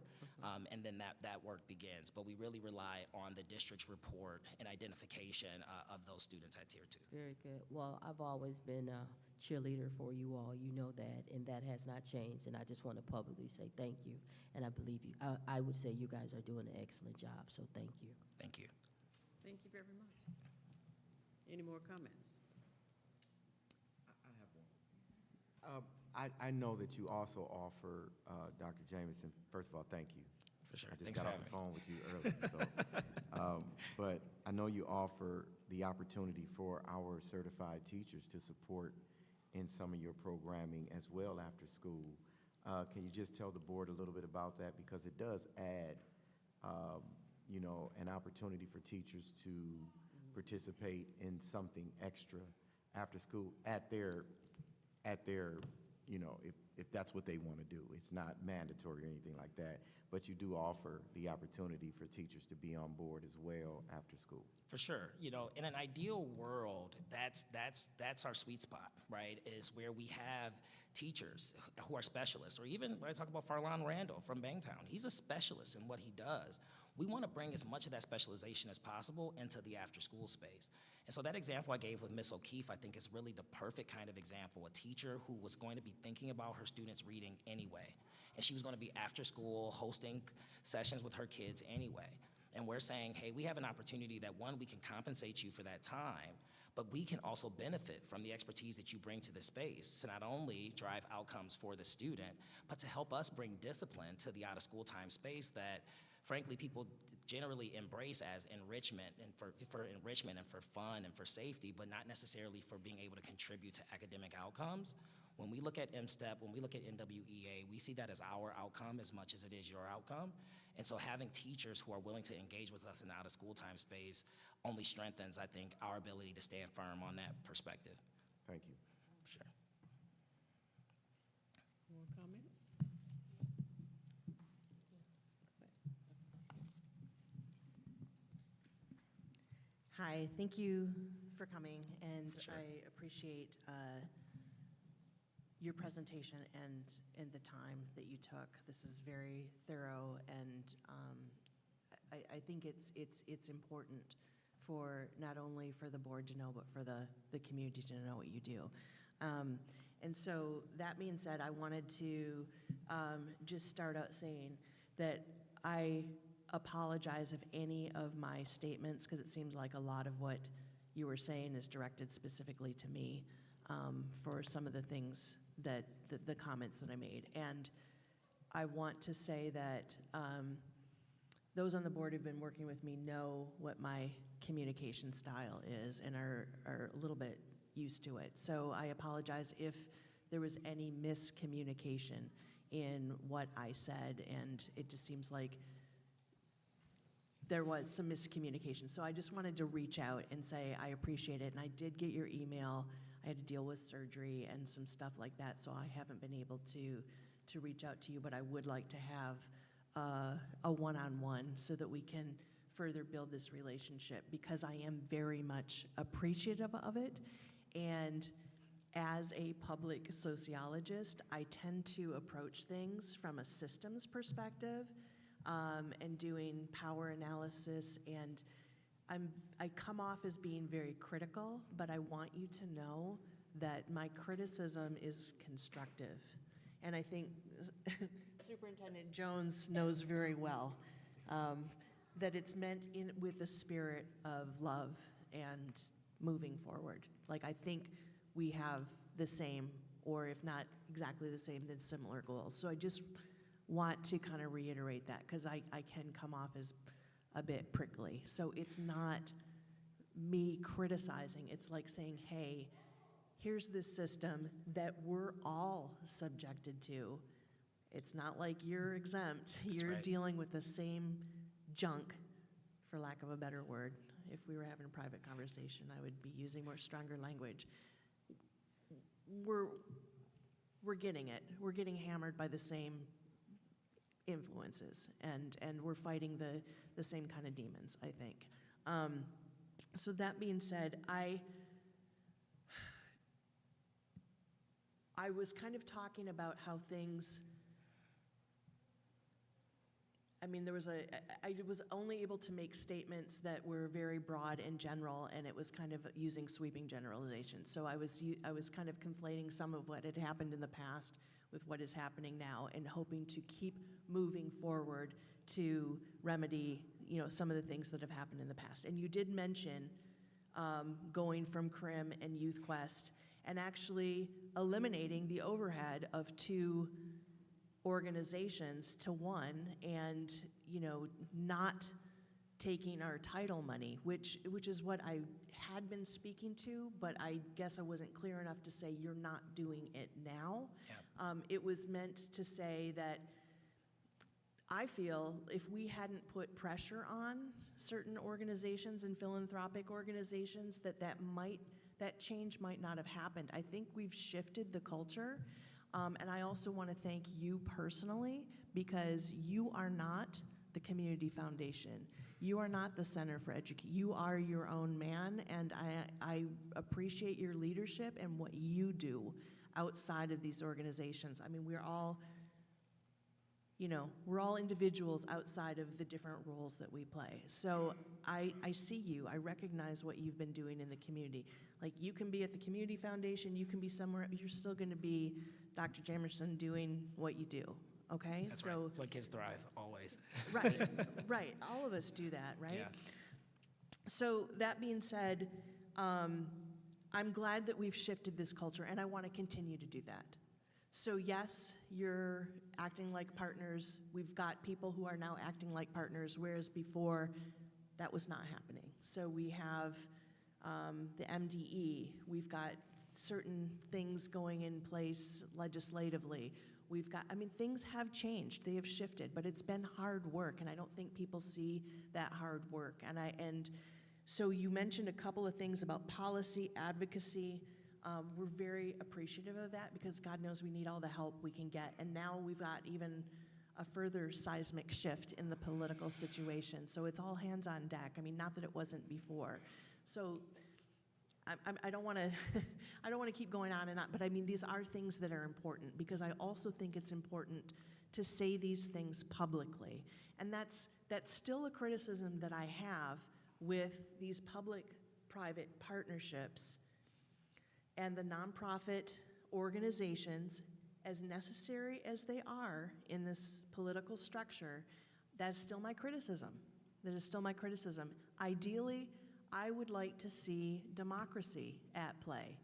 and then that work begins. But we really rely on the district's report and identification of those students at tier 2. Very good. Well, I've always been a cheerleader for you all. You know that, and that has not changed. And I just want to publicly say thank you, and I believe you. I would say you guys are doing an excellent job, so thank you. Thank you. Thank you very much. Any more comments? I have one. I know that you also offer, Dr. Jamerson, first of all, thank you. For sure. I just Thanks got for off having the me. phone with you earlier, so. But I know you offer the opportunity for our certified teachers to support in some of your programming as well after school. Can you just tell the board a little bit about that? Because it does add, an opportunity for teachers to participate in something extra after school at their, if that's what they want to do. It's not mandatory or anything like that, but you do offer the opportunity for teachers to be on board as well after school. For sure. In an ideal world, that's our sweet spot, right? Is where we have teachers who are specialists, or even when I talk about Farlon Randall from Bangtown, he's a specialist in what he does. We want to bring as much of that specialization as possible into the after-school space. And so that example I gave with Miss O'Keefe, I think, is really the perfect kind of example, a teacher who was going to be thinking about her students reading anyway. And she was going to be after school hosting sessions with her kids anyway. And we're saying, hey, we have an opportunity that, one, we can compensate you for that time, but we can also benefit from the expertise that you bring to the space to not only drive outcomes for the student, but to help us bring discipline to the out-of-school time space that, frankly, people generally embrace as enrichment and for enrichment and for fun and for safety, but not necessarily for being able to contribute to academic outcomes. When we look at MSTEP, when we look at NWEA, we see that as our outcome as much as it is your outcome. And so having teachers who are willing to engage with us in the out-of-school time space only strengthens, I think, our ability to stand firm on that perspective. Thank you. Sure. More comments? Hi, thank you for coming, and Sure. I appreciate your presentation and the time that you took. This is very thorough, and I think it's important for not only for the board to know, but for the community to know what you do. And so that being said, I wanted to just start out saying that I apologize if any of my statements, because it seems like a lot of what you were saying is directed specifically to me for some of the things that the comments that I made. And I want to say that those on the board who've been working with me know what my communication style is and are a little bit used to it. So I apologize if there was any miscommunication in what I said, and it just seems like there was some miscommunication. So I just wanted to reach out and say I appreciate it, and I did get your email. I had to deal with surgery and some stuff like that, so I haven't been able to reach out to you, but I would like to have a one-on-one so that we can further build this relationship, because I am very much appreciative of it. And as a public sociologist, I tend to approach things from a systems perspective and doing power analysis, and I come off as being very critical, but I want you to know that my criticism is constructive. And I think Superintendent Jones knows very well that it's meant with the spirit of love and moving forward. Like, I think we have the same, or if not exactly the same, then similar goals. So I just want to kind of reiterate that, because I can come off as a bit prickly. So it's not me criticizing. It's like saying, hey, here's this system that we're all subjected to. It's not like you're exempt. You're right. dealing with the same junk, for lack of a better word. If we were having a private conversation, I would be using more stronger language. We're getting it. We're getting hammered by the same influences, and we're fighting the same kind of demons, I think. So that being said, I was kind of talking about how things, I mean, I was only able to make statements that were very broad and general, and it was kind of using sweeping generalizations. So I was kind of conflating some of what had happened in the past with what is happening now, and hoping to keep moving forward to remedy, some of the things that have happened in the past. And you did mention going from CRIM and Youth Quest and actually eliminating the overhead of 2 organizations to 1, and not taking our title money, which is what I had been speaking to, but I guess I wasn't clear enough to say you're not doing it now. Yeah. It was meant to say that I feel if we hadn't put pressure on certain organizations and philanthropic organizations, that change might not have happened. I think we've shifted the culture. And I also want to thank you personally, because you are not the community foundation. You are not the Center for Education. You are your own man, and I appreciate your leadership and what you do. outside of these organizations. I mean, we're all individuals outside of the different roles that we play. So I see you, I recognize what you've been doing in the community. Like, you can be at the Community Foundation, you can be somewhere, you're still gonna be Dr. Jamerson doing what you do, okay? That's right. Flint kids thrive, always. Right, right, all of us do that, right? Yeah. So that being said, I'm glad that we've shifted this culture, and I wanna continue to do that. So yes, you're acting like partners. We've got people who are now acting like partners, whereas before, that was not happening. So we have the MDE. We've got certain things going in place legislatively. We've got, I mean, things have changed. They have shifted, but it's been hard work, and I don't think people see that hard work. And so you mentioned a couple of things about policy, advocacy. We're very appreciative of that because God knows we need all the help we can get. And now we've got even a further seismic shift in the political situation. So it's all hands on deck. I mean, not that it wasn't before. So I don't want to I don't want to keep going on and on, but I mean, these are things that are important because I also think it's important to say these things publicly. And that's still a criticism that I have with these public-private partnerships and the nonprofit organizations, as necessary as they are in this political structure. That's still my criticism. That is still my criticism. Ideally, I would like to see democracy at play.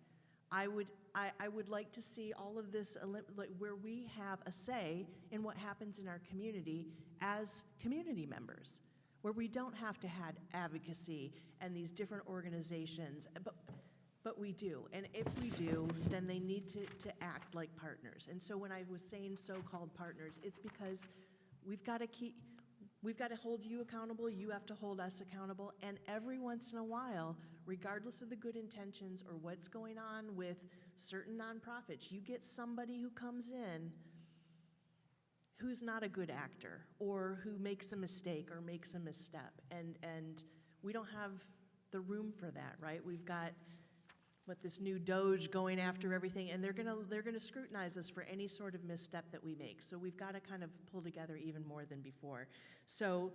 I would like to see all of this, like, where we have a say in what happens in our community as community members, where we don't have to have advocacy and these different organizations, but we do. And if we do, then they need to act like partners. And so when I was saying so-called partners, it's because we've got to hold you accountable, you have to hold us accountable, and every once in a while, regardless of the good intentions or what's going on with certain nonprofits, you get somebody who comes in who's not a good actor or who makes a mistake or makes a misstep. And we don't have the room for that, right? We've got this new Doge going after everything, and they're gonna scrutinize us for any sort of misstep that we make. So we've got to kind of pull together even more than before. So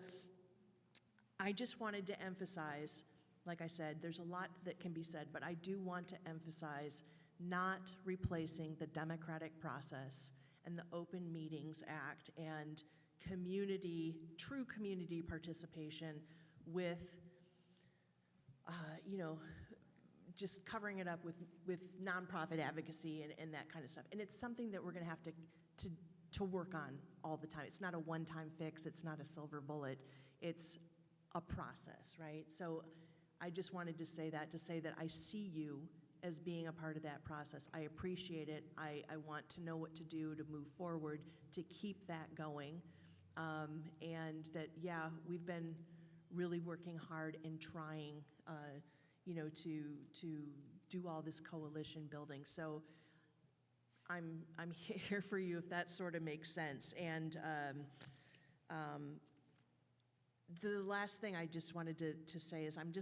I just wanted to emphasize, like I said, there's a lot that can be said, but I do want to emphasize not replacing the democratic process and the Open Meetings Act and true community participation with, just covering it up with nonprofit advocacy and that kind of stuff. And it's something that we're going to have to work on all the time. It's not a one-time fix. It's not a silver bullet. It's a process, right? So I just wanted to say that I see you as being a part of that process. I appreciate it. I want to know what to do to move forward, to keep that going. And that, yeah, we've been really working hard and trying to do all this coalition building. So I'm here for you if that sort of makes sense. And the last thing I just wanted to say is I'm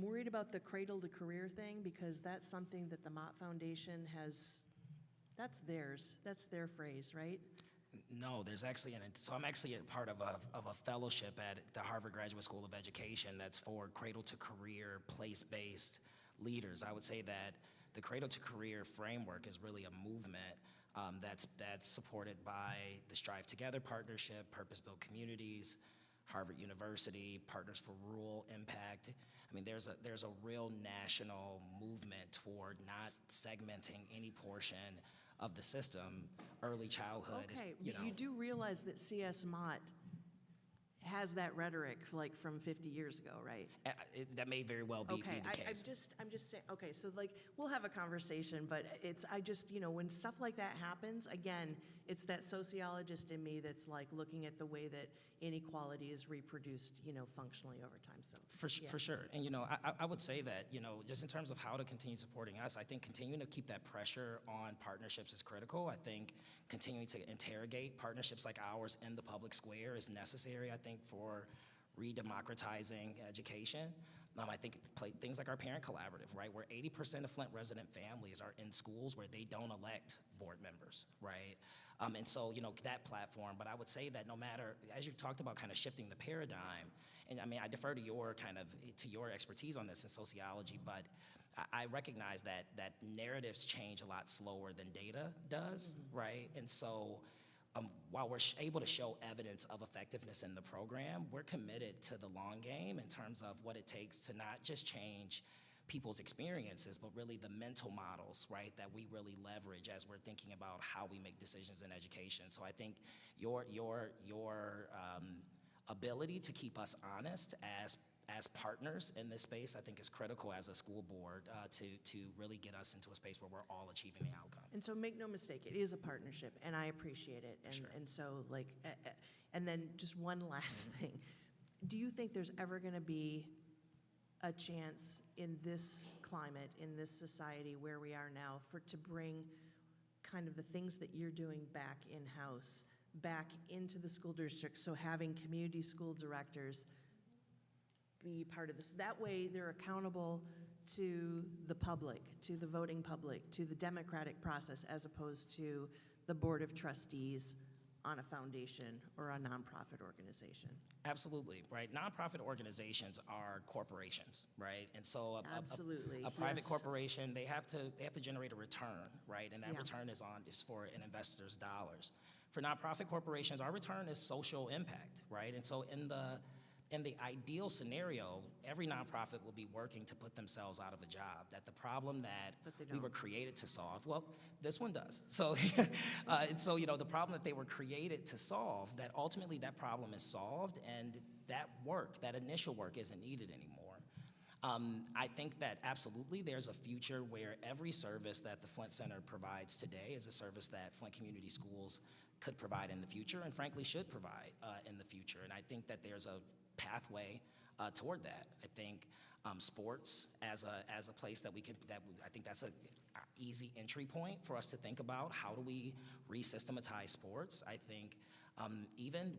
worried about the cradle to career thing because that's something that the Mott Foundation that's theirs. That's their phrase, right? No, there's actually so I'm actually a part of a fellowship at the Harvard Graduate School of Education that's for cradle to career, place-based leaders. I would say that the cradle to career framework is really a movement that's supported by the Strive Together Partnership, Purpose-Built Communities, Harvard University, Partners for Rural Impact. I mean, there's a real national movement toward not segmenting any portion of the system. Early childhood Okay, is, you do realize that C.S. Mott has that rhetoric like from 50 years ago, right? That may very well be Okay, the case. I'm just saying, okay, so like, we'll have a conversation, but when stuff like that happens, again, it's that sociologist in me that's like looking at the way that inequality is reproduced, functionally over time, so. For sure, and I would say that, just in terms of how to continue supporting us, I think continuing to keep that pressure on partnerships is critical. I think continuing to interrogate partnerships like ours in the public square is necessary, I think, for redemocratizing education. I think things like our parent collaborative, right, where 80% of Flint resident families are in schools where they don't elect board members, right? And so, that platform, but I would say that no matter, as you talked about kind of shifting the paradigm, and I mean, I defer to your expertise on this in sociology, but I recognize that narratives change a lot slower than data does, right? And so, while we're able to show evidence of effectiveness in the program, we're committed to the long game in terms of what it takes to not just change people's experiences, but really the mental models, right, that we really leverage as we're thinking about how we make decisions in education. So I think your ability to keep us honest as partners in this space, I think, is critical as a school board to really get us into a space where we're all achieving the outcome. And so make no mistake, it is a partnership, and I appreciate it. And, Sure. and so, and then just one last thing. Do you think there's ever going to be a chance in this climate, in this society where we are now, to bring kind of the things that you're doing back in-house, back into the school district, so having community school directors be part of this? That way they're accountable to the public, to the voting public, to the democratic process, as opposed to the Board of Trustees on a foundation or a nonprofit organization. Absolutely, right? Nonprofit organizations are corporations, right? And so Absolutely, a private yes. corporation, they have to generate a return, right? And that Yeah. return is for an investor's dollars. For nonprofit corporations, our return is social impact, right? And so in the ideal scenario, every nonprofit will be working to put themselves out of a job. That the problem that But they we were don't. created to solve, well, this one does. So, and so, the problem that they were created to solve, that ultimately that problem is solved, and that work, that initial work, isn't needed anymore. I think that absolutely there's a future where every service that the Flint Center provides today is a service that Flint Community Schools could provide in the future, and frankly should provide in the future. And I think that there's a pathway toward that. I think sports as a place that I think that's a easy entry point for us to think about how do we re-systematize sports. I think even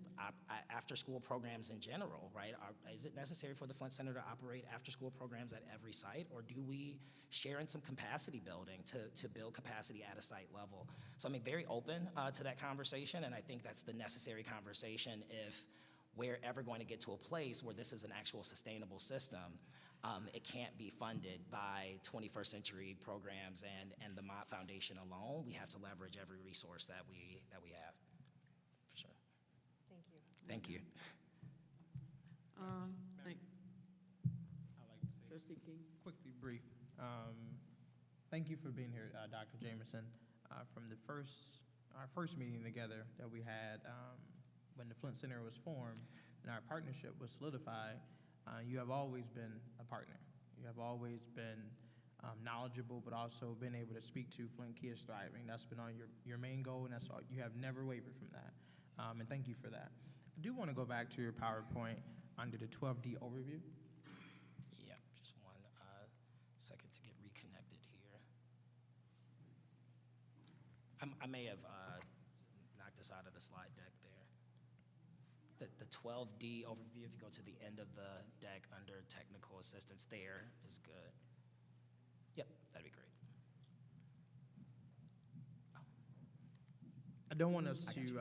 after-school programs in general, right? Is it necessary for the Flint Center to operate after-school programs at every site, or do we share in some capacity building to build capacity at a site level? So I'm very open to that conversation, and I think that's the necessary conversation if we're ever going to get to a place where this is an actual sustainable system. It can't be funded by 21st century programs and the Mott Foundation alone. We have to leverage every resource that we have, for sure. Thank you. Thank you. Thank I'd like to say, Trustee King. quickly brief. Thank you for being here, Dr. Jamerson. From our first meeting together that we had when the Flint Center was formed and our partnership was solidified, you have always been a partner. You have always been knowledgeable, but also been able to speak to Flint Kids Thriving. That's been on your main goal, and that's all. You have never wavered from that, and thank you for that. I do want to go back to your PowerPoint under the 12D overview. Yeah, just one second to get reconnected here. I may have knocked this out of the slide deck there. The 12D overview, if you go to the end of the deck under technical assistance, there is good. Yep, that'd be great. I don't want us I got to you.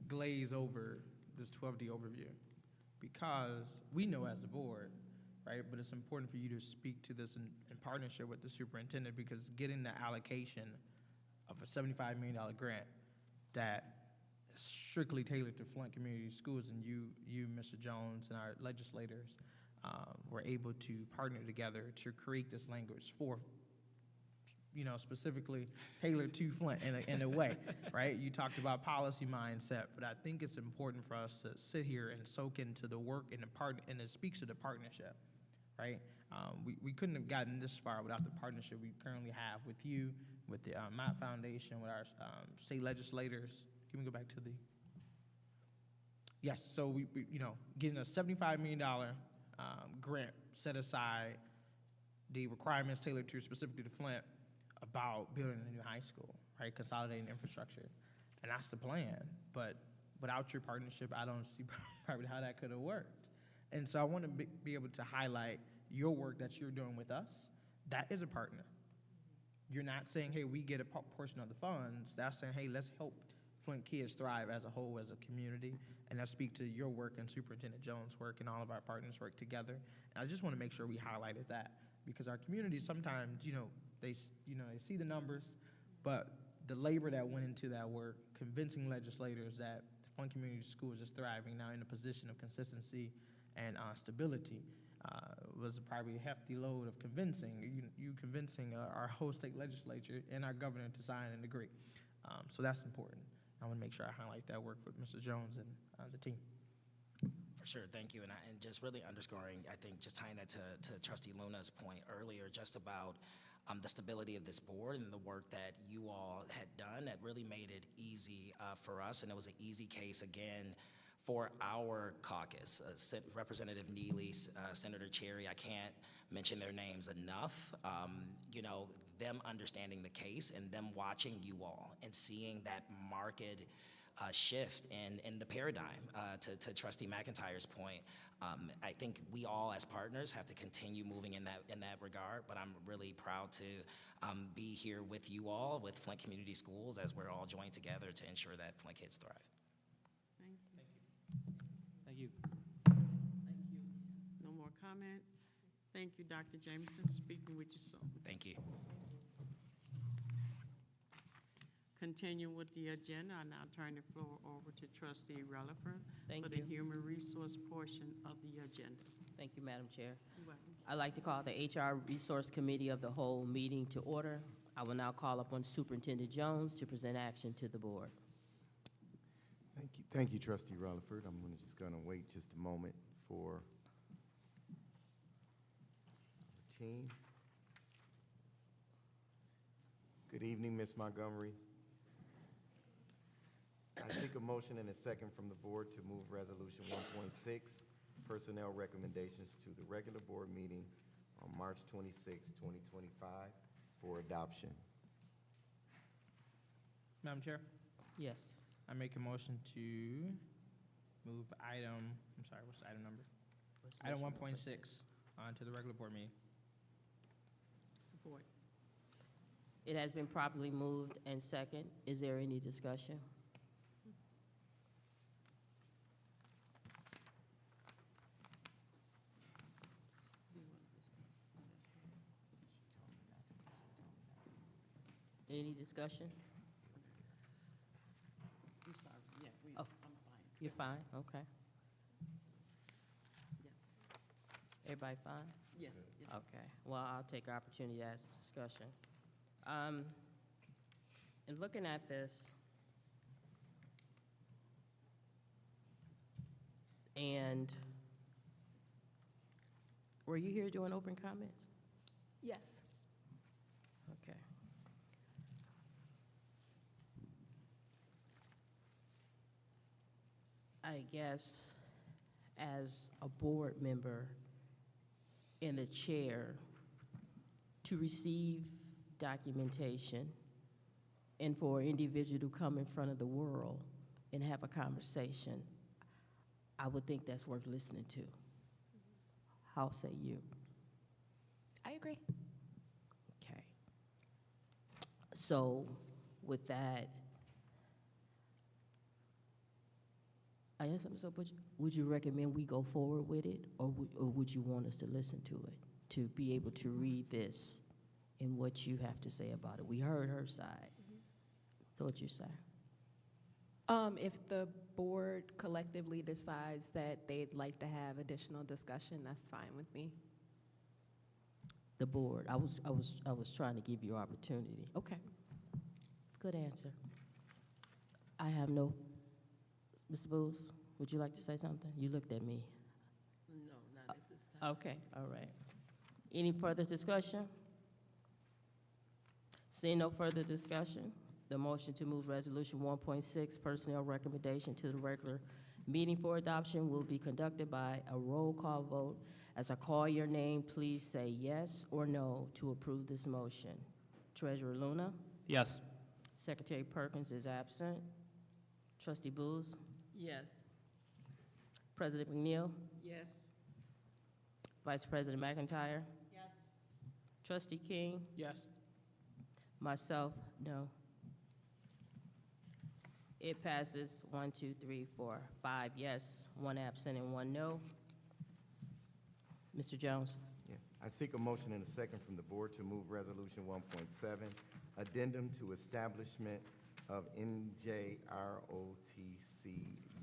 glaze over this 12D overview because we know as the board, right, but it's important for you to speak to this in partnership with the superintendent, because getting the allocation of a $75 million grant that is strictly tailored to Flint Community Schools, and you, Mr. Jones, and our legislators were able to partner together to create this language for, specifically tailored to Flint in a way, right? You talked about policy mindset, but I think it's important for us to sit here and soak into the work and it speaks to the partnership, right? We couldn't have gotten this far without the partnership we currently have with you, with the Mott Foundation, with our state legislators. Can we go back to the? Yes, so we getting a $75 million grant set aside, the requirements tailored to specifically to Flint about building a new high school, right? Consolidating infrastructure, and that's the plan. But Without your partnership, I don't see probably how that could have worked. And so I want to be able to highlight your work that you're doing with us. That is a partner. You're not saying, hey, we get a portion of the funds. That's saying, hey, let's help Flint kids thrive as a whole, as a community. And I speak to your work and Superintendent Jones' work and all of our partners work together. And I just want to make sure we highlighted that, because our community sometimes, they see the numbers, but the labor that went into that work, convincing legislators that Flint Community Schools is thriving now in a position of consistency and stability, was probably a hefty load of convincing, you convincing our whole state legislature and our governor to sign and agree. So that's important. I want to make sure I highlight that work with Mr. Jones and the team. For sure, thank you. And just really underscoring, I think, just tying that to Trustee Luna's point earlier, just about the stability of this board and the work that you all had done that really made it easy for us. And it was an easy case, again, for our caucus. Representative Neely, Senator Cherry, I can't mention their names enough. Them understanding the case and them watching you all and seeing that market shift in the paradigm. To Trustee McIntyre's point, I think we all as partners have to continue moving in that regard, but I'm really proud to be here with you all, with Flint Community Schools, as we're all joined together to ensure that Flint kids thrive. Thank you. No more comments? Thank you, Dr. Jamerson, speaking with your soul. Thank you. Continue with the agenda, I now turn the floor over to Trustee Relaford Thank for the you. human resource portion of the agenda. Thank you, Madam Chair. You're welcome. I'd like to call the HR Resource Committee of the whole meeting to order. I will now call upon Superintendent Jones to present action to the board. Thank you, Trustee Rutherford. I'm just going to wait just a moment for the team. Good evening, Ms. Montgomery. I seek a motion and a second from the board to move Resolution 1.6, personnel recommendations, to the regular board meeting on March 26, 2025 for adoption. Madam Chair, Yes. I make a motion to move what's the item number? Item 1.6 to the regular board meeting. Support. It has been properly moved and second. Is there any discussion? Any discussion? I'm sorry, yeah, Oh. I'm fine. You're fine, okay. Yeah. Everybody fine? Yes, yes. Okay, well, I'll take opportunity to ask discussion. In looking at this, and were you here doing open comments? Yes. Okay. I guess as a board member and a chair, to receive documentation and for an individual to come in front of the world and have a conversation, I would think that's worth listening to. How say you? I agree. Okay. So with that, I guess would you recommend we go forward with it, or would you want us to listen to it, to be able to read this and what you have to say about it? We heard her side. So what you say? If the board collectively decides that they'd like to have additional discussion, that's fine with me. The board. I was trying to give you opportunity. Okay. Good answer. I have no. Mr. Booth, would you like to say something? You looked at me. No, not at this time. Okay, all right. Any further discussion? Seeing no further discussion, the motion to move Resolution 1.6, personnel recommendation, to the regular meeting for adoption will be conducted by a roll call vote. As I call your name, please say yes or no to approve this motion. Treasurer Luna? Yes. Secretary Perkins is absent. Trustee Booth? Yes. President McNeil, Yes. Vice President McIntyre, Yes. Trustee King, Yes. myself, no. It passes 1, 2, 3, 4, 5 yes, 1 absent, and 1 no. Mr. Jones? Yes, I seek a motion and a second from the board to move Resolution 1.7, Addendum to Establishment of NJROTC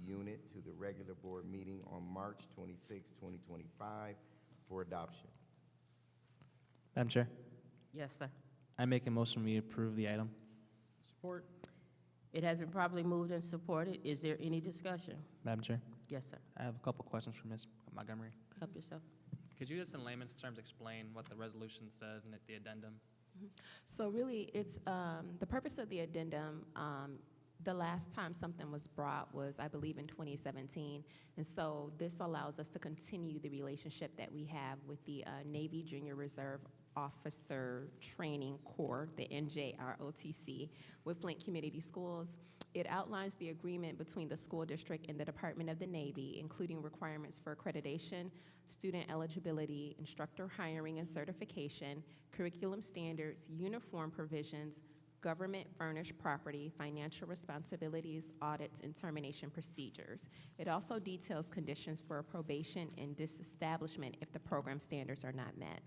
Unit to the regular board meeting on March 26, 2025 for adoption. Madam Chair, Yes, sir. I make a motion we approve the item. Support. It has been properly moved and supported. Is there any discussion? Madam Chair, Yes, sir. I have a couple questions for Ms. Montgomery. Help yourself. Could you just in layman's terms explain what the resolution says and the addendum? So really, it's, the purpose of the addendum, the last time something was brought was, I believe, in 2017. And so this allows us to continue the relationship that we have with the Navy Junior Reserve Officer Training Corps, the NJROTC, with Flint Community Schools. It outlines the agreement between the school district and the Department of the Navy, including requirements for accreditation, student eligibility, instructor hiring and certification, curriculum standards, uniform provisions, government-furnished property, financial responsibilities, audits, and termination procedures. It also details conditions for probation and disestablishment if the program standards are not met.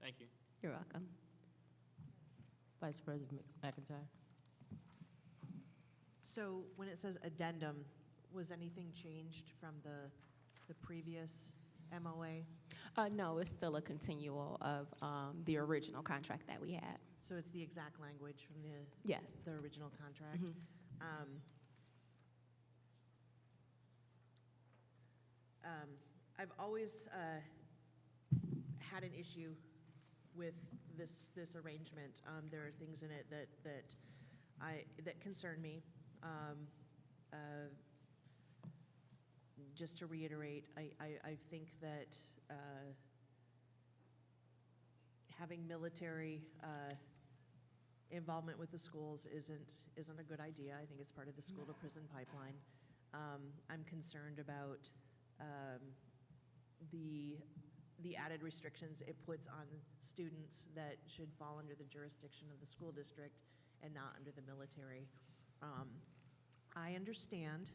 Thank you. You're welcome. Vice President McIntyre. So when it says addendum, was anything changed from the previous MOA? No, it's still a continual of the original contract that we had. So it's the exact language from Yes. the original contract? I've always had an issue with this arrangement. There are things in it that concern me. Just to reiterate, I think that having military involvement with the schools isn't a good idea. I think it's part of the school to prison pipeline. I'm concerned about the added restrictions it puts on students that should fall under the jurisdiction of the school district and not under the military. I understand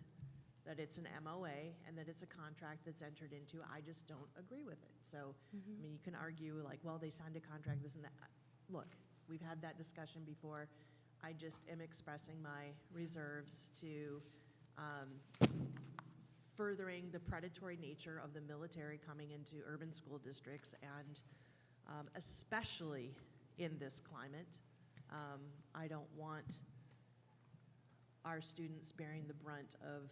that it's an MOA and that it's a contract that's entered into. I just don't agree with it. So, I mean, you can argue like, well, they signed a contract, this and that. Look, we've had that discussion before. I just am expressing my reserves to furthering the predatory nature of the military coming into urban school districts, and especially in this climate. I don't want our students bearing the brunt of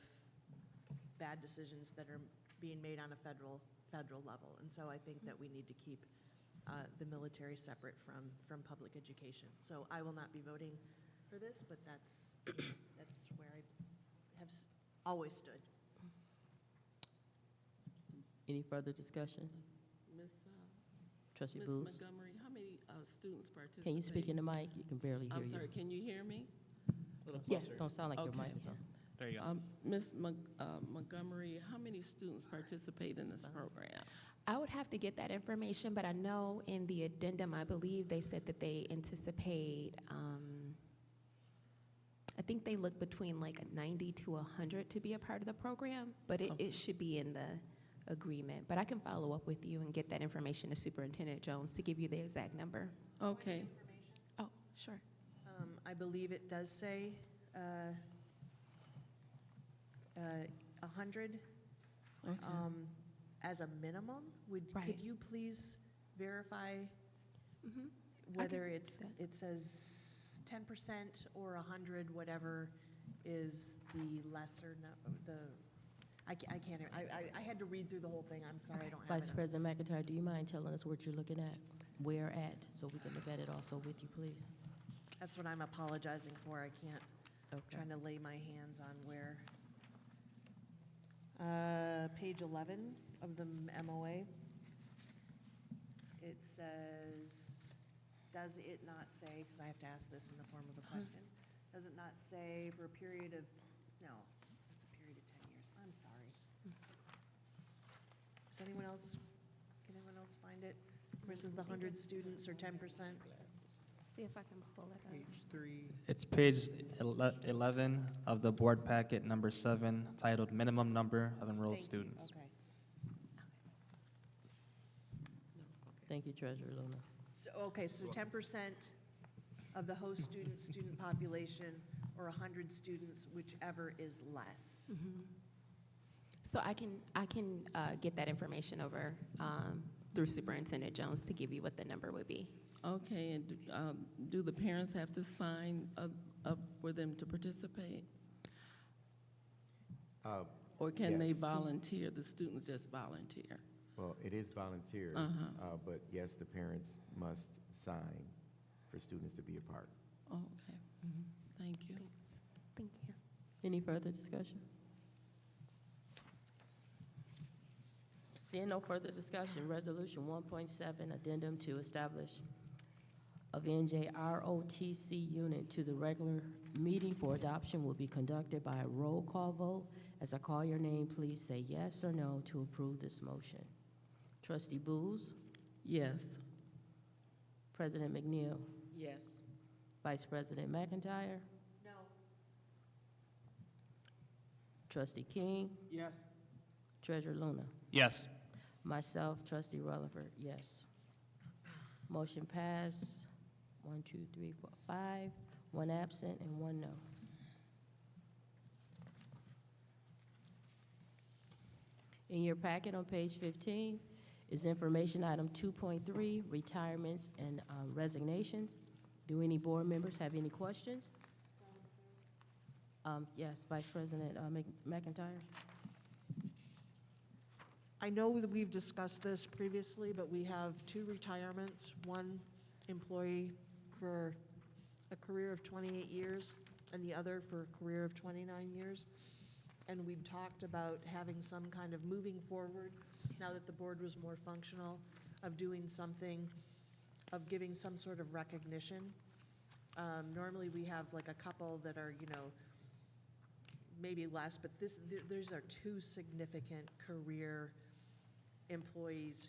bad decisions that are being made on a federal level. And so I think that we need to keep the military separate from public education. So I will not be voting for this, but that's where I have always stood. Any further discussion? Trustee Ms. Booth? Montgomery, how many students participate? Can you speak in the mic? You can barely hear I'm you. sorry, can you hear me? A little Yes, closer. don't sound like your Okay. mic is on. There you go. Ms. Montgomery, how many students participate in this program? I would have to get that information, but I know in the addendum, I believe they said that they anticipate, I think they look between like 90 to 100 to be a part of the program, but it should be in the agreement. But I can follow up with you and get that information to Superintendent Jones to give you the exact number. Okay. Oh, sure. I believe it does say 100 Okay. as a minimum. Could Right. you please verify whether it says 10% or 100, whatever is the lesser, I can't, I had to read through the whole thing. I'm sorry, I don't have Vice it. President McIntyre, do you mind telling us what you're looking at? Where at, so we can look at it also with you, please? That's what I'm apologizing for. I can't, Okay. trying to lay my hands on where. Page 11 of the MOA. It says, does it not say, because I have to ask this in the form of a question, Does it not say for a period of, no, it's a period of 10 years. I'm sorry. Does anyone else, can anyone else find it? Versus the 100 students or 10%? See if I can pull it up. Page 3. It's page 11 of the board packet, number 7, titled Minimum Number of Enrolled Thank you. Students. Okay. Thank you, Treasurer Luna. So, okay, so 10% of the host student population, or 100 students, whichever is less. So I can get that information over through Superintendent Jones to give you what the number would be. Okay, and do the parents have to sign up for them to participate? Or can they Yes. volunteer, the students just volunteer? Well, it is volunteer, but yes, the parents must sign for students to be a part. Oh, okay, thank you. Thank you. Any further discussion? Seeing no further discussion, Resolution 1.7, Addendum to establish of NJROTC unit to the regular meeting for adoption will be conducted by a roll call vote. As I call your name, please say yes or no to approve this motion. Trustee Booz, Yes. President McNeil, Yes. Vice President McIntyre, No. Trustee King, Yes. Treasurer Luna. Yes. Myself, Trustee Rutherford, yes. Motion passed, 1, 2, 3, 4, 5, 1 absent and 1 no. In your packet on page 15 is information item 2.3, retirements and resignations. Do any board members have any questions? Yes, Vice President McIntyre. I know that we've discussed this previously, but we have 2 retirements, one employee for a career of 28 years and the other for a career of 29 years. And we've talked about having some kind of moving forward, now that the board was more functional, of doing something, of giving some sort of recognition. Normally, we have like a couple that are, maybe less, but these are 2 significant career employees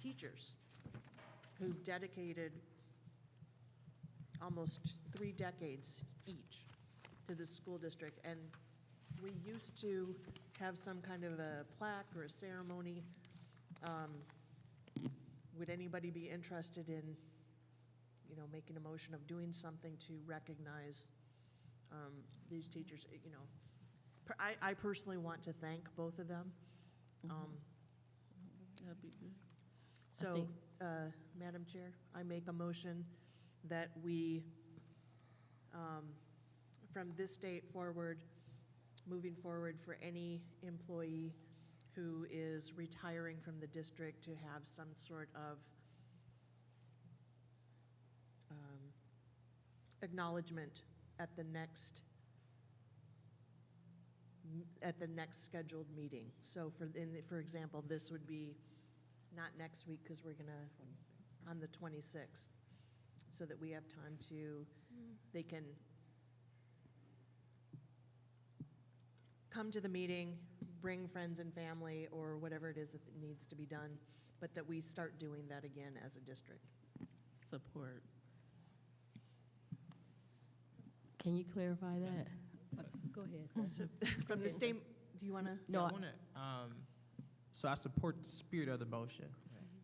teachers, who've dedicated almost 3 decades each to the school district. And we used to have some kind of a plaque or a ceremony. Would anybody be interested in, making a motion of doing something to recognize these teachers? I personally want to thank both of them. That'd be good. So, Madam Chair, I make a motion that we, from this date forward, moving forward, for any employee who is retiring from the district to have some sort of acknowledgement at the next scheduled meeting. So for example, this would be not next week, because we're gonna, on the 26th, so that we have time to, they can come to the meeting, bring friends and family, or whatever it is that needs to be done, but that we start doing that again as a district. Support. Can you clarify that? Go ahead. So, from the state, do you want to? No, I want to, so I support the spirit of the motion.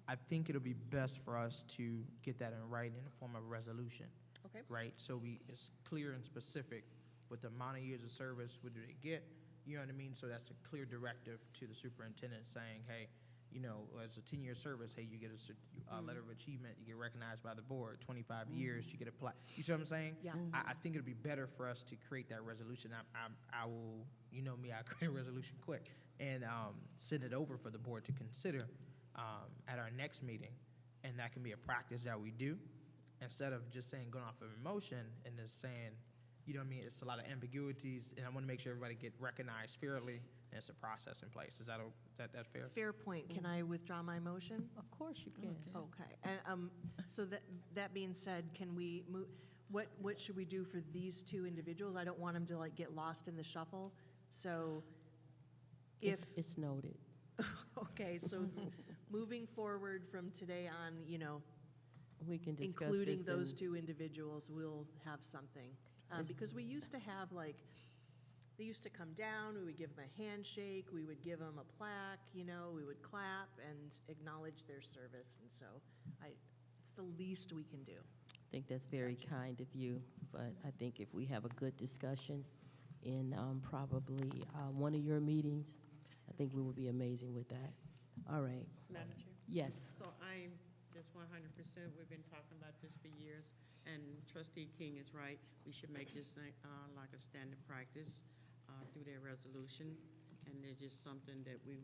I think it'll be best for us to get that in writing in the form of a resolution. Okay. Right, so it's clear and specific with the amount of years of service, what do they get, you know what I mean? So that's a clear directive to the superintendent saying, hey, as a 10-year service, hey, you get a letter of achievement, you get recognized by the board, 25 years, you get a plaque. You see what I'm saying? Yeah. I think it'd be better for us to create that resolution. I will, me, I create a resolution quick and send it over for the board to consider at our next meeting. And that can be a practice that we do, instead of just saying, going off of emotion and just saying, you know what I mean? It's a lot of ambiguities, and I want to make sure everybody get recognized fairly, and it's a process in place. Is that fair? Fair point. Can I withdraw my motion? of course you can. Okay. And so that being said, can we move, What should we do for these two individuals? I don't want them to like get lost in the shuffle, so if, It's noted. okay, so moving forward from today on, you know, We can discuss including this those in- two individuals, we'll have something. Because we used to have like, they used to come down, we would give them a handshake, we would give them a plaque, you know, we would clap and acknowledge their service, and so it's the least we can do. I think that's very kind of you, but I think if we have a good discussion in probably one of your meetings, I think we will be amazing with that. All right. Madam Chair? Yes. So I'm just 100%, we've been talking about this for years, and Trustee King is right. We should make this like a standard practice through their resolution, and it's just something that we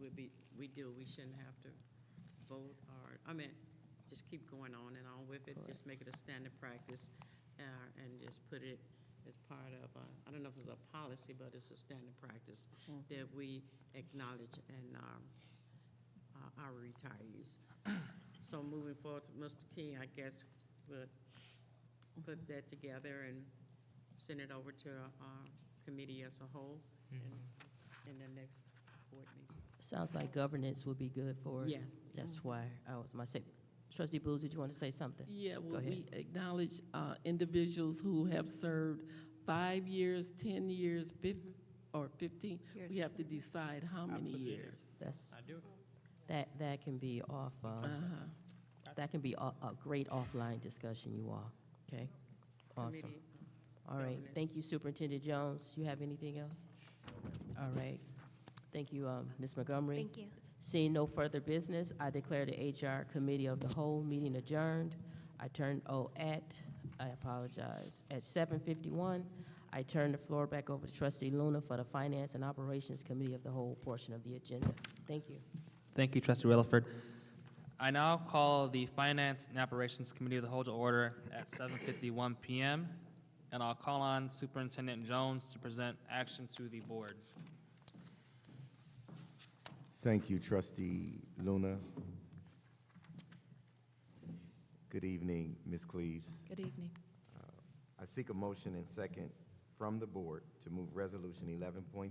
do. We shouldn't have to vote or, just keep going on and on with it. Just make it a standard practice and just put it as part of, I don't know if it's a policy, but it's a standard practice that we acknowledge and our retirees. So moving forward, Mr. King, I guess, would put that together and send it over to our committee as a whole in the next board meeting. Sounds like governance would be good for it. Yes. That's why I was, Trustee Booz, did you want to say something? Yeah, Go well, ahead. we acknowledge individuals who have served 5 years, 10 years, 15. We have to decide how many years. That's, I do. that can be off, that can be a great offline discussion, you all, okay? Awesome. Committee. All right, Governance. thank you, Superintendent Jones. You have anything else? All right. Thank you, Ms. Montgomery. Thank you. Seeing no further business, I declare the HR Committee of the Whole meeting adjourned. At 7:51, I turn the floor back over to Trustee Luna for the Finance and Operations Committee of the Whole portion of the agenda. Thank you. Thank you, Trustee Rutherford. I now call the Finance and Operations Committee of the Whole to order at 7:51 p.m., and I'll call on Superintendent Jones to present action to the board. Thank you, Trustee Luna. Good evening, Ms. Cleaves. Good evening. I seek a motion and second from the board to move Resolution 11.3,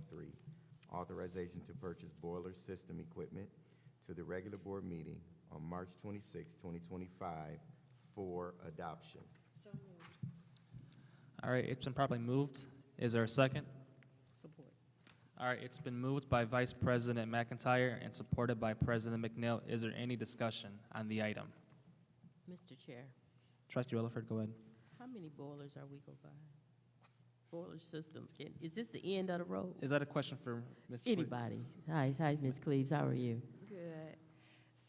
authorization to purchase boiler system equipment, to the regular board meeting on March 26, 2025 for adoption. So moved. All right, it's been properly moved. Is there a second? Support. All right, it's been moved by Vice President McIntyre and supported by President McNeil. Is there any discussion on the item? Mr. Chair, Trustee Rutherford, go ahead. how many boilers are we going to buy? Boiler systems, is this the end of the road? Is that a question for Ms. Cleaves? Anybody? Hi, Ms. Cleaves, how are you? Good.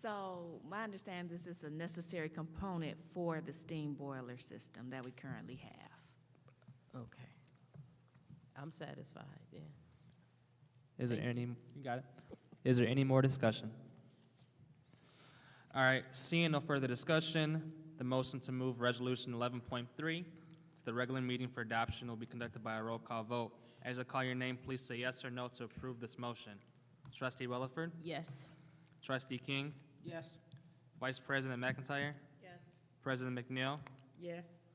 So my understanding, this is a necessary component for the steam boiler system that we currently have. Okay. I'm satisfied then. Is there Thank any, you got it? Is there any more discussion? All right, seeing no further discussion, the motion to move Resolution 11.3 to the regular meeting for adoption will be conducted by a roll call vote. As I call your name, please say yes or no to approve this motion. Trustee Rutherford, Yes. Trustee King, Yes. Vice President McIntyre, Yes. President McNeil, Yes.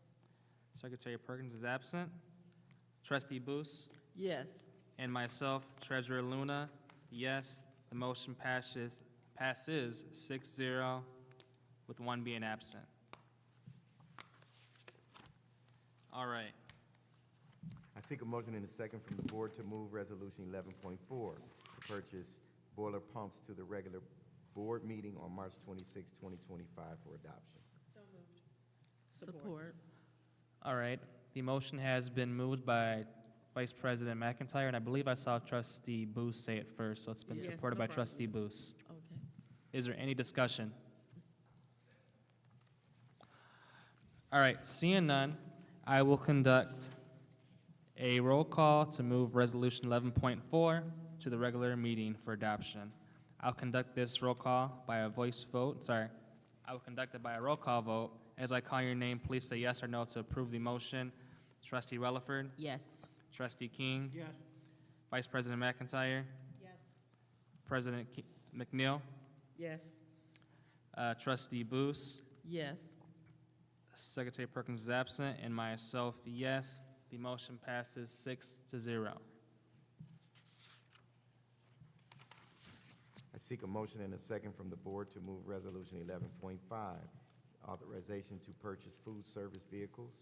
Secretary Perkins is absent, Trustee Booth, Yes. and myself, Treasurer Luna, yes. The motion passes 6-0 with one being absent. All right. I seek a motion and a second from the board to move Resolution 11.4 to purchase boiler pumps to the regular board meeting on March 26, 2025 for adoption. So moved. Support. All right. The motion has been moved by Vice President McIntyre, and I believe I saw Trustee Booth say it first, so it's been Yes, supported no by problem. Trustee Booth. Okay. Is there any discussion? All right, seeing none, I will conduct a roll call to move Resolution 11.4 to the regular meeting for adoption. I'll conduct this roll call by a voice vote, I will conduct it by a roll call vote. As I call your name, please say yes or no to approve the motion. Trustee Rutherford, Yes. Trustee King, Yes. Vice President McIntyre, Yes. President McNeil, Yes. Trustee Booth, Yes. Secretary Perkins is absent, and myself, yes. The motion passes 6-0. I seek a motion and a second from the board to move Resolution 11.5, authorization to purchase food service vehicles,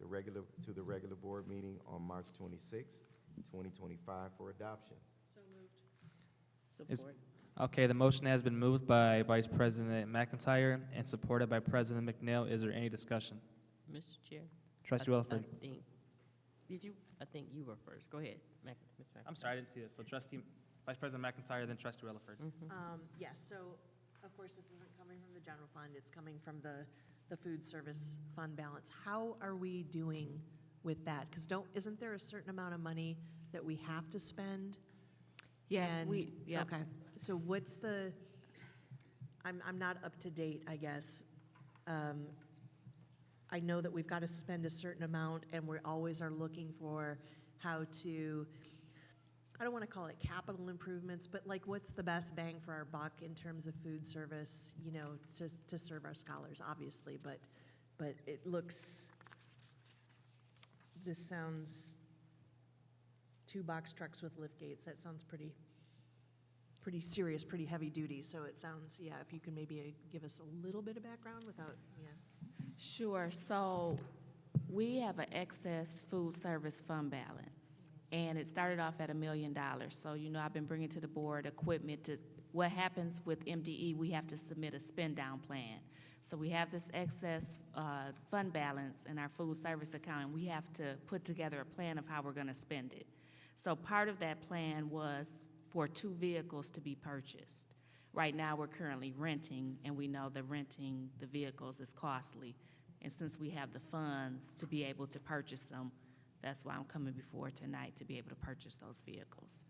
to the regular board meeting on March 26th, 2025 for adoption. Is- Support. Okay, the motion has been moved by Vice President McIntyre and supported by President McNeil. Is there any discussion? Mr. Chair. Trustee I Williford. think, did you? I think you were first. Go ahead, Mr. I'm sorry, I didn't see that. So Vice President McIntyre, then Trustee Williford. Yes, so of course, this isn't coming from the general fund, it's coming from the food service fund balance. How are we doing with that? Because isn't there a certain amount of money that we have to spend? Yes, And- yep. Okay, so what's I'm not up to date, I guess. I know that we've got to spend a certain amount, and we always are looking for how to, I don't want to call it capital improvements, but like what's the best bang for our buck in terms of food service, you know, to serve our scholars, obviously, but it looks, this sounds, 2 box trucks with lift gates, that sounds pretty serious, pretty heavy duty, so it sounds, yeah, if you can maybe give us a little bit of background without, yeah. Sure. So we have an excess food service fund balance, and it started off at $1 million. So, you know, I've been bringing to the board equipment to, what happens with MDE, we have to submit a spend down plan. So we have this excess fund balance in our food service account, and we have to put together a plan of how we're going to spend it. So part of that plan was for 2 vehicles to be purchased. Right now, we're currently renting, and we know that renting the vehicles is costly. And since we have the funds to be able to purchase them, that's why I'm coming before tonight, to be able to purchase those vehicles.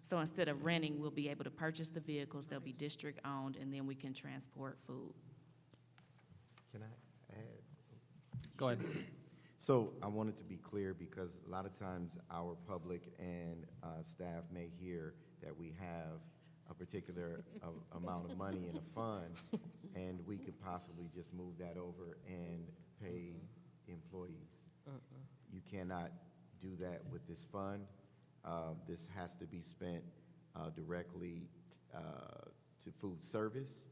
So instead of renting, we'll be able to purchase the vehicles, they'll be district-owned, and then we can transport food. Can I add? Go ahead. So I wanted to be clear because a lot of times our public and staff may hear that we have a particular amount of money in a fund, and we could possibly just move that over and pay employees. You cannot do that with this fund. This has to be spent directly to food service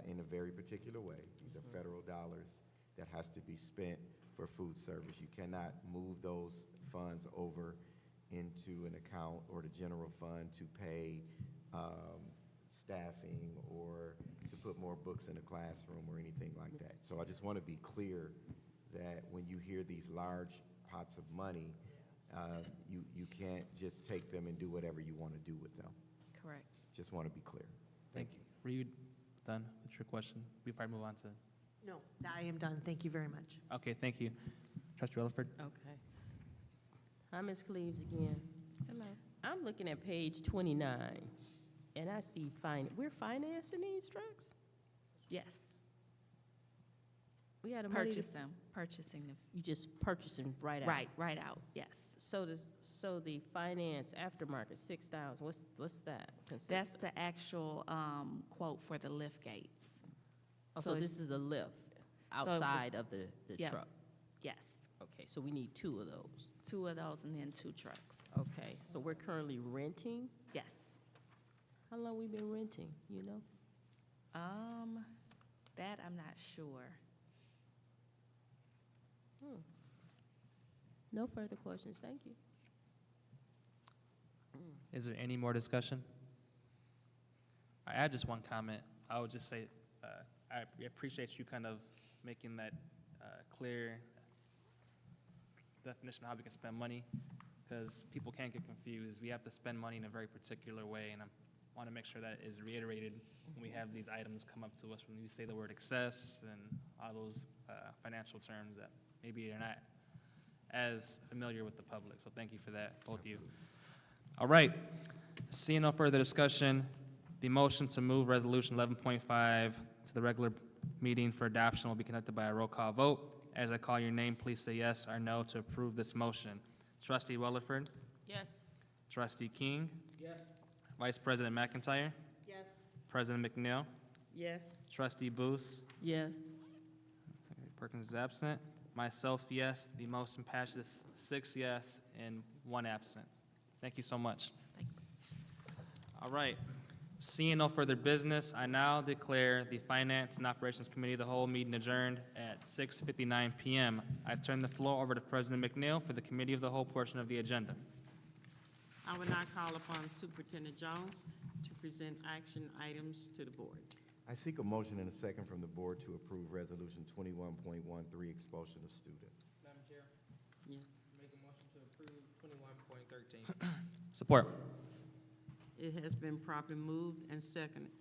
in a very particular way. These are federal dollars that has to be spent for food service. You cannot move those funds over into an account or the general fund to pay staffing or to put more books in the classroom or anything like that. So I just want to be clear that when you hear these large pots of money, you can't just take them and do whatever you want to do with them. Correct. Just want to be clear. Thank you. Were you done with your question before I move on to? No, I am done, thank you very much. Okay, thank you. Trustee Rutherford? Okay. Hi, Ms. Cleaves again. Hello. I'm looking at page 29, and I see we're financing these trucks? Yes. We had a money to- Purchasing them. You just purchasing right out? Right out, yes. So the finance aftermarket, 6,000, what's that consist That's of? the actual quote for the lift gates. Oh, so this is a lift it was- outside of the Yeah. truck? Yes. Okay, so we need 2 of those. 2 of those and then 2 trucks. Okay, so we're currently renting? Yes. How long we been renting, you know? That I'm not sure. No further questions, thank you. Is there any more discussion? I add just one comment. I would just say, I appreciate you kind of making that clear definition of how we can spend money, because people can get confused. We have to spend money in a very particular way, and I want to make sure that is reiterated when we have these items come up to us, when we say the word excess and all those financial terms that maybe they're not as familiar with the public. So thank you for that, both of you. All right, seeing no further discussion, the motion to move Resolution 11.5 to the regular meeting for adoption will be conducted by a roll call vote. As I call your name, please say yes or no to approve this motion. Trustee Williford? Yes. Trustee King? Yes. Vice President McIntyre? Yes. President McNeil? Yes. Trustee Booth? Yes. Perkins is absent. Myself, yes. The motion passes 6 yes and 1 absent. Thank you so much. All right. Seeing no further business, I now declare the Finance and Operations Committee of the whole meeting adjourned at 6:59 p.m. I turn the floor over to President McNeil for the Committee of the Whole portion of the agenda. I will now call upon Superintendent Jones to present action items to the board. I seek a motion and a second from the board to approve Resolution 21.13, Expulsion of Student. Madam Chair, Yes. make a motion to approve 21.13. Support. It has been properly moved and seconded.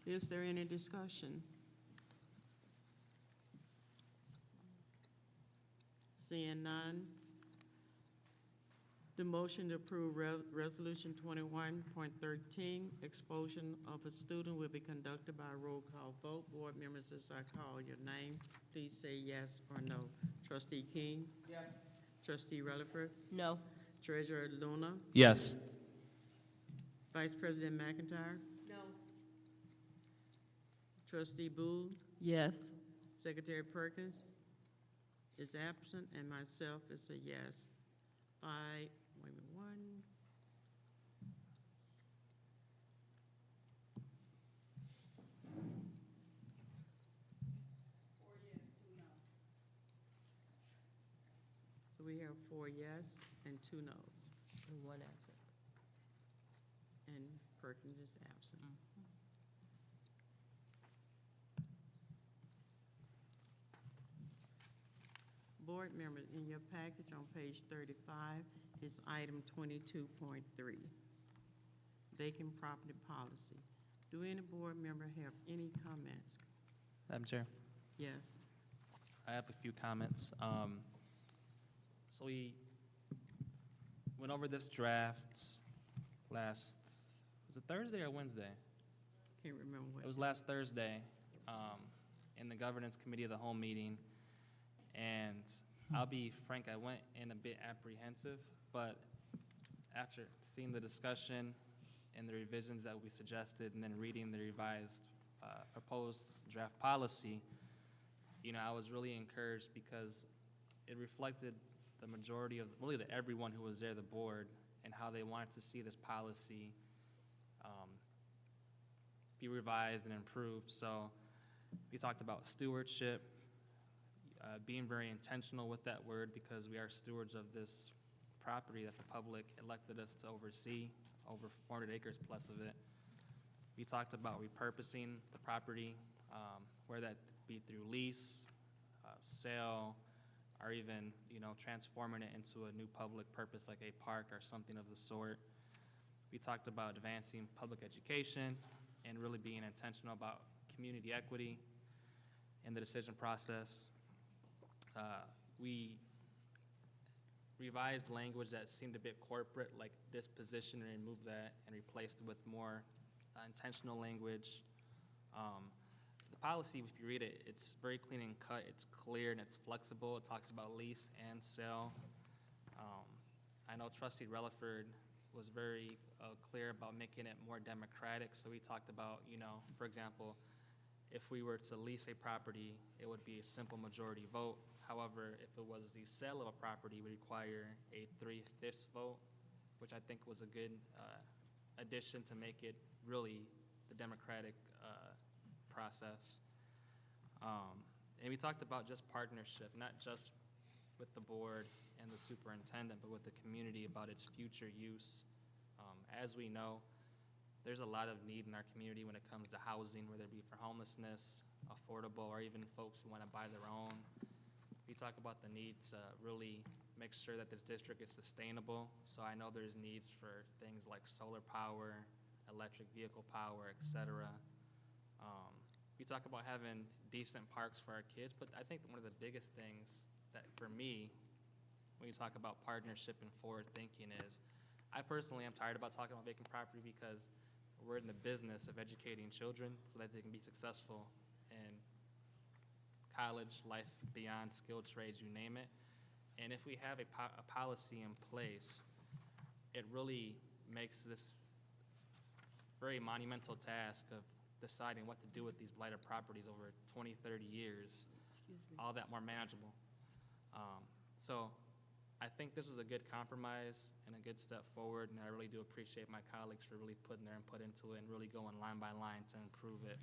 Is there any discussion? Seeing none, the motion to approve Resolution 21.13, expulsion of a student, will be conducted by a roll call vote. Board members, as I call your name, please say yes or no. Trustee King? Yes. Trustee Rutherford? No. Treasurer Luna? Yes. Vice President McIntyre? No. Trustee Booth? Yes. Secretary Perkins is absent, and myself is a yes. Wait a minute, 1. So we have 4 yes and 2 noes, And 1 absent. and Perkins is absent. Board members, in your package on page 35 is item 22.3, vacant property policy. Do any board member have any comments? Madam Chair, Yes. I have a few comments. So we went over this draft last, was it Thursday or Wednesday? Can't remember It what. was last Thursday in the Governance Committee of the whole meeting. And I'll be frank, I went in a bit apprehensive, but after seeing the discussion and the revisions that we suggested and then reading the revised proposed draft policy, I was really encouraged because it reflected the majority of, really everyone who was there, the board, and how they wanted to see this policy be revised and improved. So we talked about stewardship, being very intentional with that word because we are stewards of this property that the public elected us to oversee, over 400 acres plus of it. We talked about repurposing the property, where that be through lease, sale, or even, transforming it into a new public purpose like a park or something of the sort. We talked about advancing public education and really being intentional about community equity in the decision process. We revised language that seemed a bit corporate, like disposition, and removed that and replaced it with more intentional language. The policy, if you read it, it's very clean and cut, it's clear, and it's flexible. It talks about lease and sale. I know Trustee Rutherford was very clear about making it more democratic, so we talked about, for example, if we were to lease a property, it would be a simple majority vote. However, if it was the sale of a property, it would require a 3/5 vote, which I think was a good addition to make it really the democratic process. And we talked about just partnership, not just with the board and the superintendent, but with the community about its future use. As we know, there's a lot of need in our community when it comes to housing, whether it be for homelessness, affordable, or even folks who want to buy their own. We talk about the need to really make sure that this district is sustainable. So I know there's needs for things like solar power, electric vehicle power, et cetera. We talk about having decent parks for our kids, but I think one of the biggest things that for me, when you talk about partnership and forward thinking is, I personally am tired about talking about vacant property because we're in the business of educating children so that they can be successful in college, life beyond, skilled trades, you name it. And if we have a policy in place, it really makes this very monumental task of deciding what to do with these blighted properties over 20, 30 years all that more manageable. So I think this is a good compromise and a good step forward, and I really do appreciate my colleagues for really putting their input into it and really going line by line to improve it.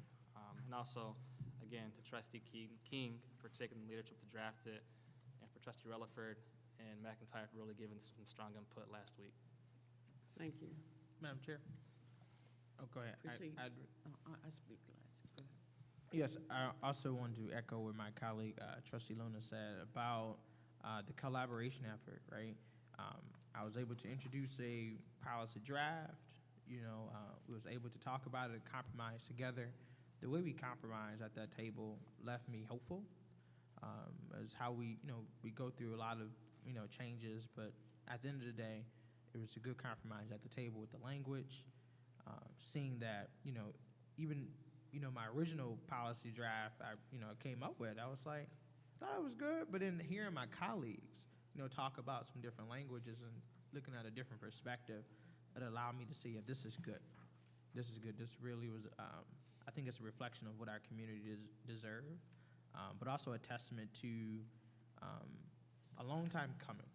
And also, again, to Trustee King for taking the leadership to draft it, and for Trustee Relaford and McIntyre for really giving some strong input last week. Thank you. Madam Chair? Oh, go ahead. Proceed. I speak last. Go ahead. Yes, I also want to echo what my colleague, Trustee Luna, said about the collaboration effort, right? I was able to introduce a policy draft. We was able to talk about it and compromise together. The way we compromised at that table left me hopeful, as how we go through a lot of, changes, but at the end of the day, it was a good compromise at the table with the language, seeing that, even, my original policy draft I came up with, I was like, thought it was good, but then hearing my colleagues, talk about some different languages and looking at a different perspective, it allowed me to see, yeah, this is good. This is good. This really was, I think it's a reflection of what our community deserve, but also a testament to a long time coming.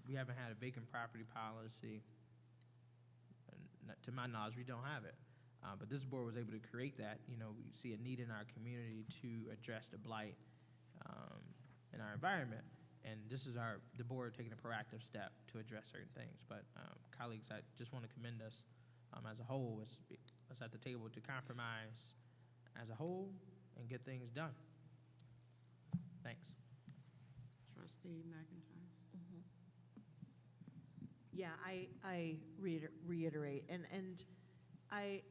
We haven't had a vacant property policy. To my knowledge, we don't have it. But this board was able to create that. We see a need in our community to address the blight in our environment. And this is the board taking a proactive step to address certain things. But colleagues, I just want to commend us as a whole. Us at the table to compromise as a whole and get things done. Thanks. Trustee McIntyre. Yeah, I reiterate, and I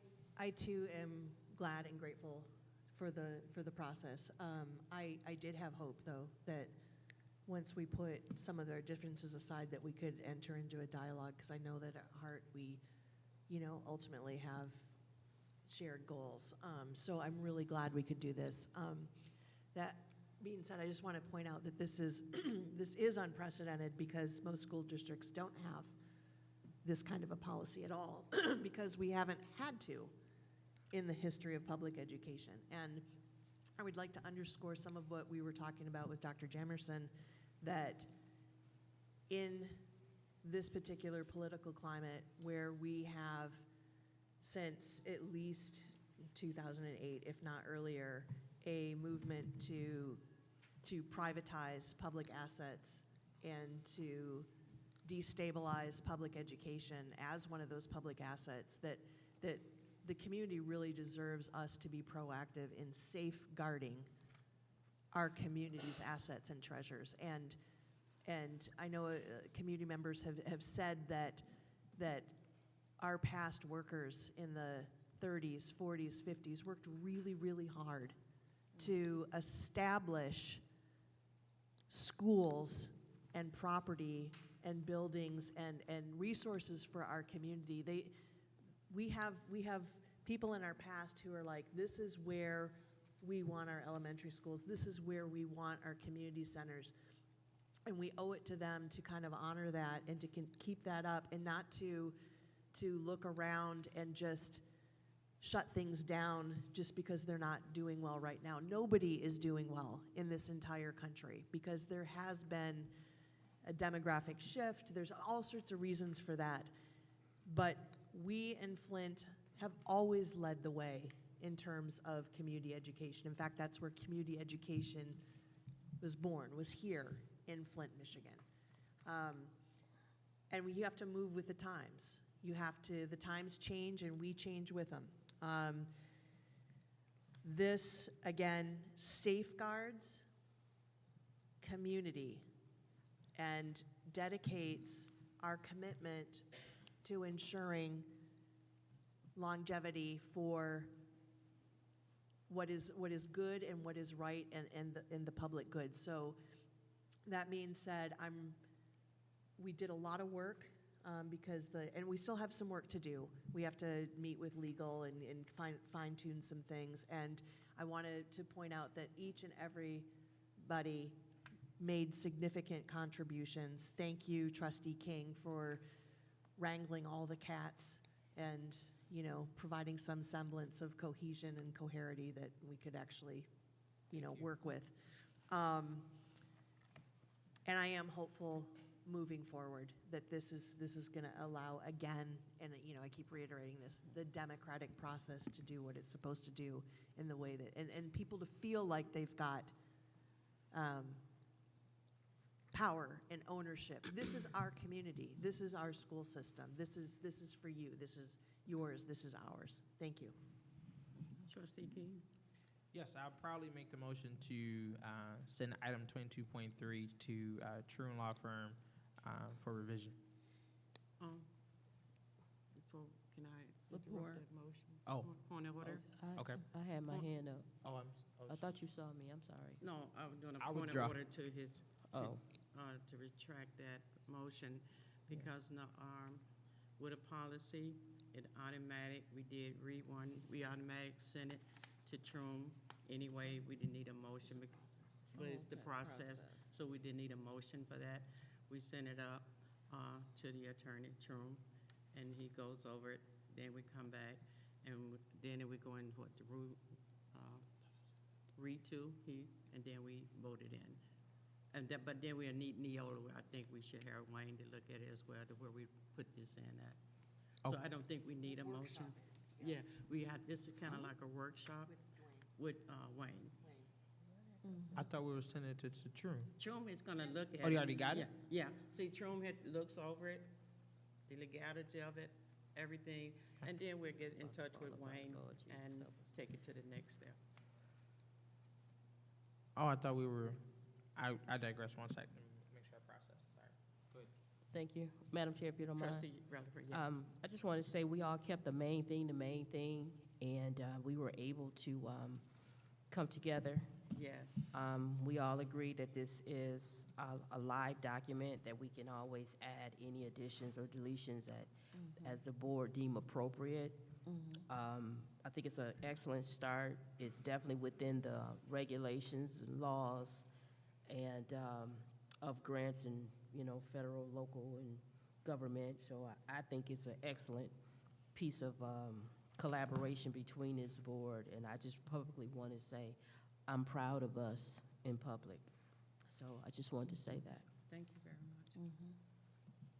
too am glad and grateful for the process. I did have hope, though, that once we put some of our differences aside, that we could enter into a dialogue, because I know that at heart we, ultimately have shared goals. So I'm really glad we could do this. That being said, I just want to point out that this is this is unprecedented, because most school districts don't have this kind of a policy at all, because we haven't had to in the history of public education. And I would like to underscore some of what we were talking about with Dr. Jamerson, that in this particular political climate, where we have, since at least 2008, if not earlier, a movement to privatize public assets and to destabilize public education as one of those public assets, that the community really deserves us to be proactive in safeguarding our community's assets and treasures. And I know community members have said that our past workers in the 30s, 40s, 50s worked really, really hard to establish schools and property and buildings and resources for our community. We have people in our past who are like, this is where we want our elementary schools, this is where we want our community centers. And we owe it to them to kind of honor that and to keep that up, and not to look around and just shut things down just because they're not doing well right now. Nobody is doing well in this entire country, because there has been a demographic shift. There's all sorts of reasons for that. But we in Flint have always led the way in terms of community education. In fact, that's where community education was born, was here in Flint, Michigan. And we have to move with the times. The times change and we change with them. This, again, safeguards community and dedicates our commitment to ensuring longevity for what is good and what is right and the public good. So that being said, we did a lot of work and we still have some work to do. We have to meet with legal and fine tune some things. And I wanted to point out that each and everybody made significant contributions. Thank you, Trustee King, for wrangling all the cats and providing some semblance of cohesion and coherity that we could actually work with. And I am hopeful moving forward that this is going to allow again, and you know, I keep reiterating this, the democratic process to do what it's supposed to do in the way that, and people to feel like they've got power and ownership. This is our community. This is our school system. This is for you. This is yours. This is ours. Thank you. Trustee King? Yes, I'll probably make the motion to send item 22.3 to True Law Firm for revision. Before, can I Support. interrupt that motion? Oh. Point of order? Okay. I had my hand up. Oh, I thought you saw me, I'm sorry. No, I was doing a I point of withdraw. order to his, Oh, to retract that motion, because no, with a policy, it automatic, we did read one, we automatic sent it to Troom. Anyway, we didn't need a motion, but it's the process, so we didn't need a motion for that. We sent it up to the attorney, Troom, and he goes over it, then we come back, and then we go in what the read to, and then we vote it in. And that, but then we'll need Neola, I think we should have Wayne to look at it as well, to where we put this in at. So I don't think we need a motion. Yeah, we had, this is kind of like a workshop with Wayne. I thought we were sending it to True. Troom is gonna look at it. Oh, you already got it? Yeah, see, Troom looks over it, the legality of it, everything, and then we'll get in touch with Wayne and take it to the next step. Oh, I thought we were, I digress 1 second. Make sure I process, sorry. Go ahead. thank you. Madam Chair, if you don't mind. Trustee Rutherford, yes. I just want to say we all kept the main thing, and we were able to come together. Yes, We all agree that this is a live document, that we can always add any additions or deletions as the board deem appropriate. I think it's an excellent start. It's definitely within the regulations and laws and of grants and, you know, federal, local, and government. So I think it's an excellent piece of collaboration between this board, and I just publicly want to say I'm proud of us in public. So I just wanted to say that. thank you very much.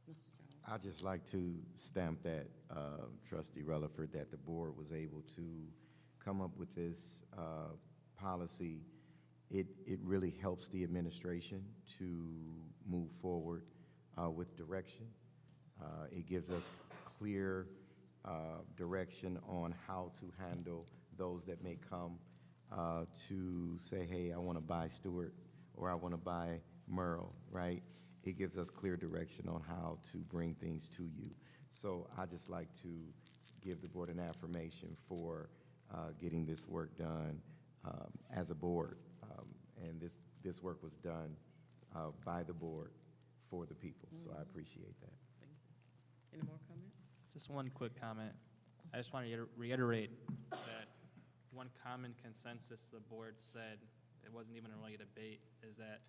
Mr. Jones? I'd just like to stamp that, Trustee Rutherford, that the board was able to come up with this policy. It really helps the administration to move forward with direction. It gives us clear direction on how to handle those that may come to say, hey, I want to buy Stewart, or I want to buy Merle, right? It gives us clear direction on how to bring things to you. So I just like to give the board an affirmation for getting this work done as a board. And this work was done by the board for the people, so I appreciate that. Thank you. Any more comments? Just one quick comment. I just want to reiterate that one common consensus the board said, it wasn't even really a debate, is that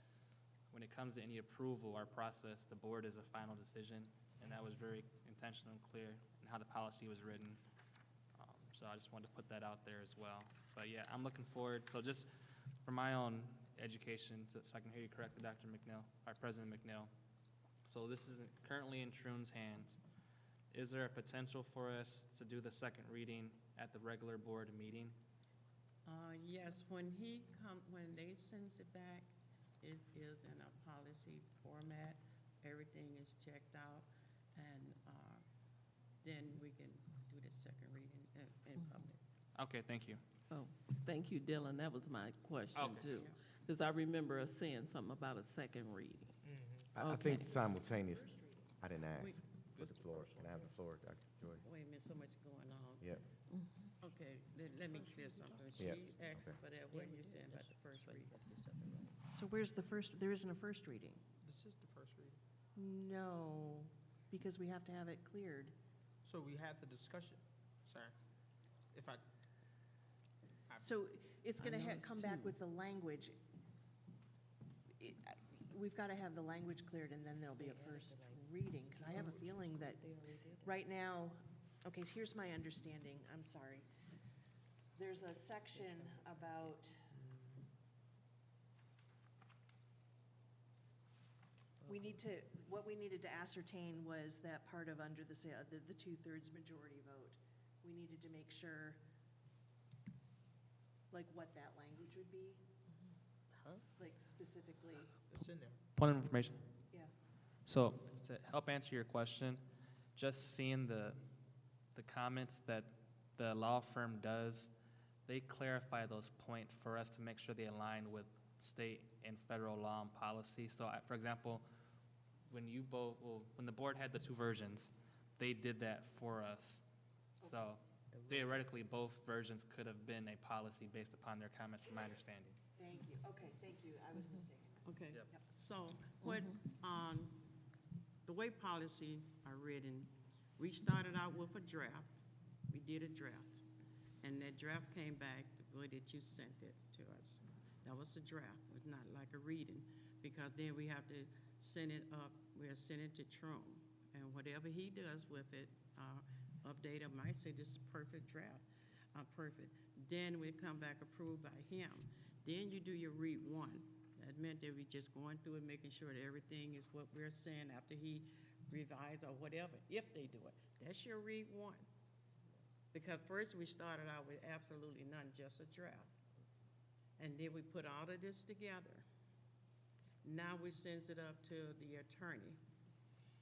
when it comes to any approval or process, the board is a final decision, and that was very intentional and clear in how the policy was written. So I just wanted to put that out there as well. But yeah, I'm looking forward, so just for my own education, so I can hear you correctly, Dr. McNeil, or President McNeil. So this is currently in Troon's hands. Is there a potential for us to do the second reading at the regular board meeting? Yes, when they sends it back, it is in a policy format. Everything is checked out, and then we can do the second reading in public. Okay, thank you. Oh, thank you, Dylan. That was my question, Okay. too. Because I remember us saying something about a second reading. I Okay. think simultaneous, I didn't ask for the floor. Can I have the floor, Dr. Joyce? Wait a minute, so much going on. Yep. Okay, let me clear something. She Yep. asked for that, what you saying about the first reading? So where's the first, there isn't a first reading? This is the first reading. No, because we have to have it cleared. So we had the discussion, sir. If I, So it's going to noticed come back too. with the language. We've got to have the language cleared, and then there'll be a first reading, because I have a feeling that right now, okay, here's my understanding, I'm sorry. There's a section about We need to, what we needed to ascertain was that part of under the two-thirds majority vote. We needed to make sure, like, what that language would be, like specifically, It's in there. Point of information. yeah. So to help answer your question, just seeing the comments that the law firm does, they clarify those points for us to make sure they align with state and federal law and policy. So for example, when the board had the two versions, they did that for us. So theoretically, both versions could have been a policy based upon their comments, from my understanding. Thank you, okay, thank you, I was mistaken. Okay, Yep. so what, the way policies are written, we started out with a draft. We did a draft. And that draft came back the way that you sent it to us. That was a draft. It was not like a reading, because then we have to send it up. We'll send it to Trump. And whatever he does with it, update, I might say this is a perfect draft, perfect. Then we come back approved by him. Then you do your read one. That meant that we just going through it, making sure that everything is what we're saying after he revised or whatever, if they do it. That's your read one. Because first we started out with absolutely none, just a draft. And then we put all of this together. Now we sends it up to the attorney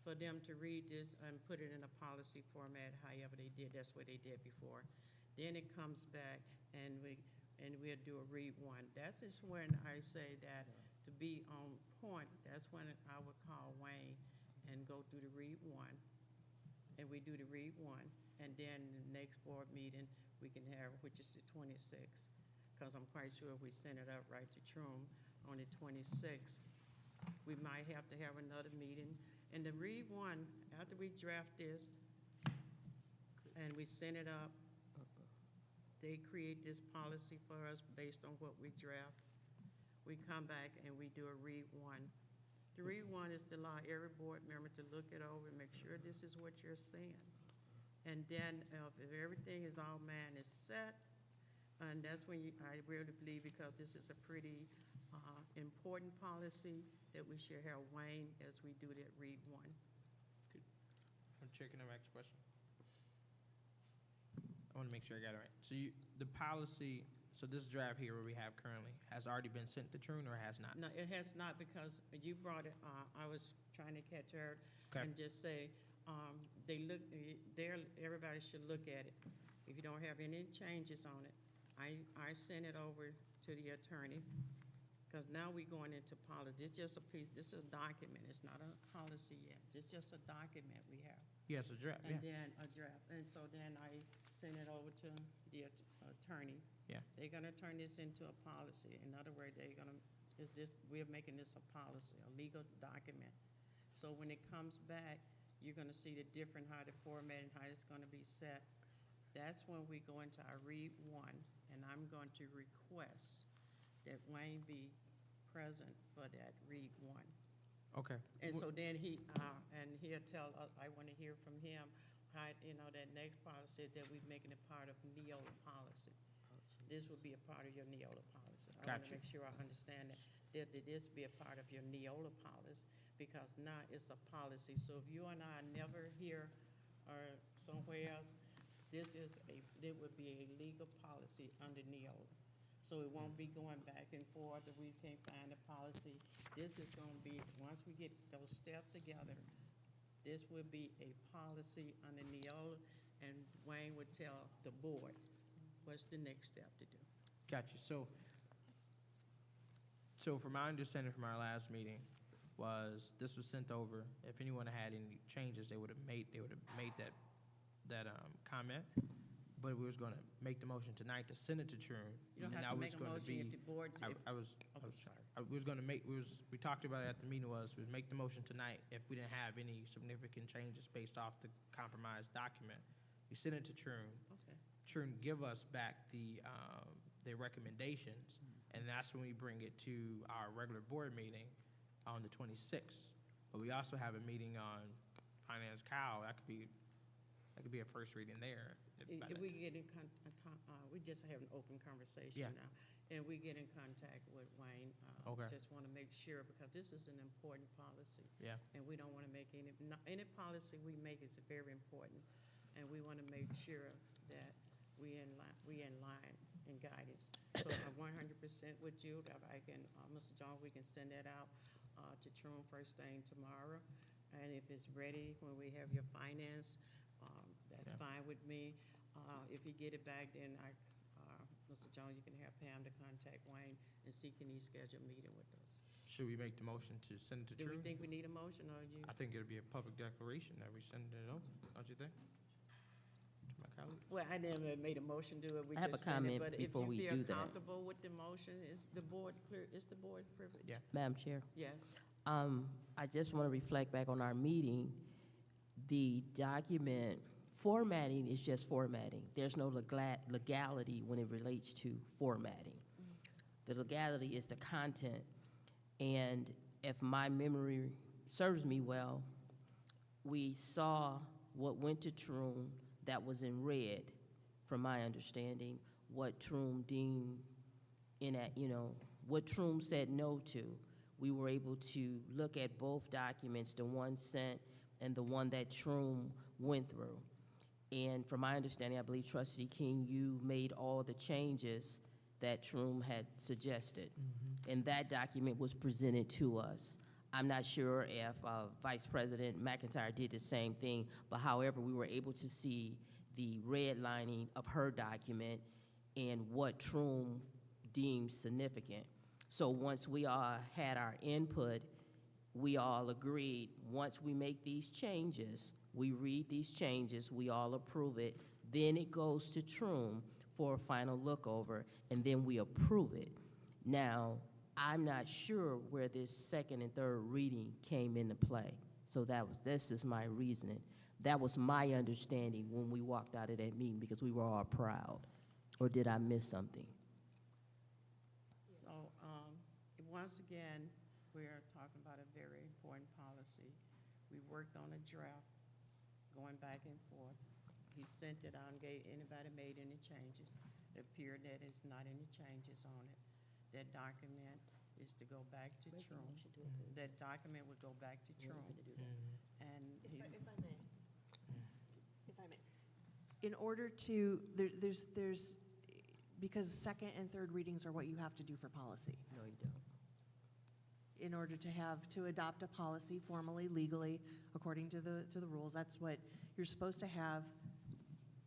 for them to read this and put it in a policy format, however they did. That's what they did before. Then it comes back and we'll do a read one. That's just when I say that to be on point, that's when I would call Wayne and go through the read one. And we do the read one. And then the next board meeting we can have, which is the 26th. Because I'm quite sure if we send it up right to Troom on the 26th, we might have to have another meeting. And the read one, after we draft this and we send it up, they create this policy for us based on what we draft. We come back and we do a read one. The read one is to allow every board member to look it over and make sure this is what you're saying. And then if everything is all is set, and that's when I really believe, because this is a pretty important policy, that we should have Wayne as we do that read one. I'm checking the next question. I want to make sure I got it right. So the policy, so this draft here where we have currently, has already been sent to Trune or has not? No, it has not, because you brought it, I was trying to catch her and just say, everybody should look at it. If you don't have any changes on it, I send it over to the attorney, because now we're going into policy. It's just a piece, this is a document, it's not a policy yet. It's just a document we have. Yes, a draft, And yeah. then a draft, and so then I send it over to the attorney. Yeah. They're gonna turn this into a policy. In other words, we're making this a policy, a legal document. So when it comes back, you're gonna see the different, how the format and how it's gonna be set. That's when we go into our read one, and I'm going to request that Wayne be present for that read one. Okay. And so then he'll tell us, I want to hear from him, how, that next policy that we're making it part of Neola policy. This will be a part of your Neola policy. I want to Gotcha. make sure I understand that this be a part of your Neola policy, because now it's a policy. So if you and I never hear or somewhere else, it would be a legal policy under Neola. So it won't be going back and forth if we can't find a policy. This is going to be, once we get those steps together, this will be a policy under Neola, and Wayne would tell the board what's the next step to do. Gotcha. So from my understanding from our last meeting was this was sent over. If anyone had any changes, they would have made that comment. But we was going to make the motion tonight to send it to Trune. You don't have to make a motion if the board. We talked about it at the meeting we would make the motion tonight if we didn't have any significant changes based off the compromise document. We send it to Trune. Okay. Trune give us back their recommendations, and that's when we bring it to our regular board meeting on the 26th. But we also have a meeting on Finance Cow. That could be That could be a first reading there. If we get in we just have an open conversation Yeah. now, and we get in contact with Wayne. Okay. Just want to make sure, because this is an important policy. Yeah. And we don't want to make any policy we make is very important, and we want to make sure that we in line and guidance. So I'm 100% with you. If I can, Mr. John, we can send that out to True first thing tomorrow. And if it's ready, when we have your finance, that's Yeah. fine with me. If you get it back, then Mr. Jones, you can have Pam to contact Wayne and see can he schedule a meeting with us. Should we make the motion to send it to Do True? we think we need a motion, or you? I think it'd be a public declaration that we send it over, don't you think? To my colleague? Well, I never made a motion to it. We I have just a sent it, comment but before we If do you that. feel comfortable with the motion, is the board clear? Is the board privileged? Yeah. Madam Chair, Yes. I just want to reflect back on our meeting. The document formatting is just formatting. There's no legality when it relates to formatting. The legality is the content. And if my memory serves me well, we saw what went to Troom that was in red, from my understanding, what Troom deemed what Troom said no to. We were able to look at both documents, the one sent and the one that Troom went through. And from my understanding, I believe Trustee King, you made all the changes that Troom had suggested. And that document was presented to us. I'm not sure if Vice President McIntyre did the same thing, but however, we were able to see the redlining of her document and what Troom deemed significant. So once we all had our input, we all agreed, once we make these changes, we read these changes, we all approve it, then it goes to Troom for a final look over, and then we approve it. Now, I'm not sure where this second and third reading came into play. So this is my reasoning. That was my understanding when we walked out of that meeting, because we were all proud. Or did I miss something? So, once again, we're talking about a very important policy. We worked on a draft, going back and forth. He sent it out and gave, anybody made any changes. It appeared that there's not any changes on it. That document is to go back to Troom. That document would go back to Troom. And he, If I may, in order to, there's, because second and third readings are what you have to do for policy. No, you don't. In order to adopt a policy formally, legally, according to the rules, that's what, you're supposed to have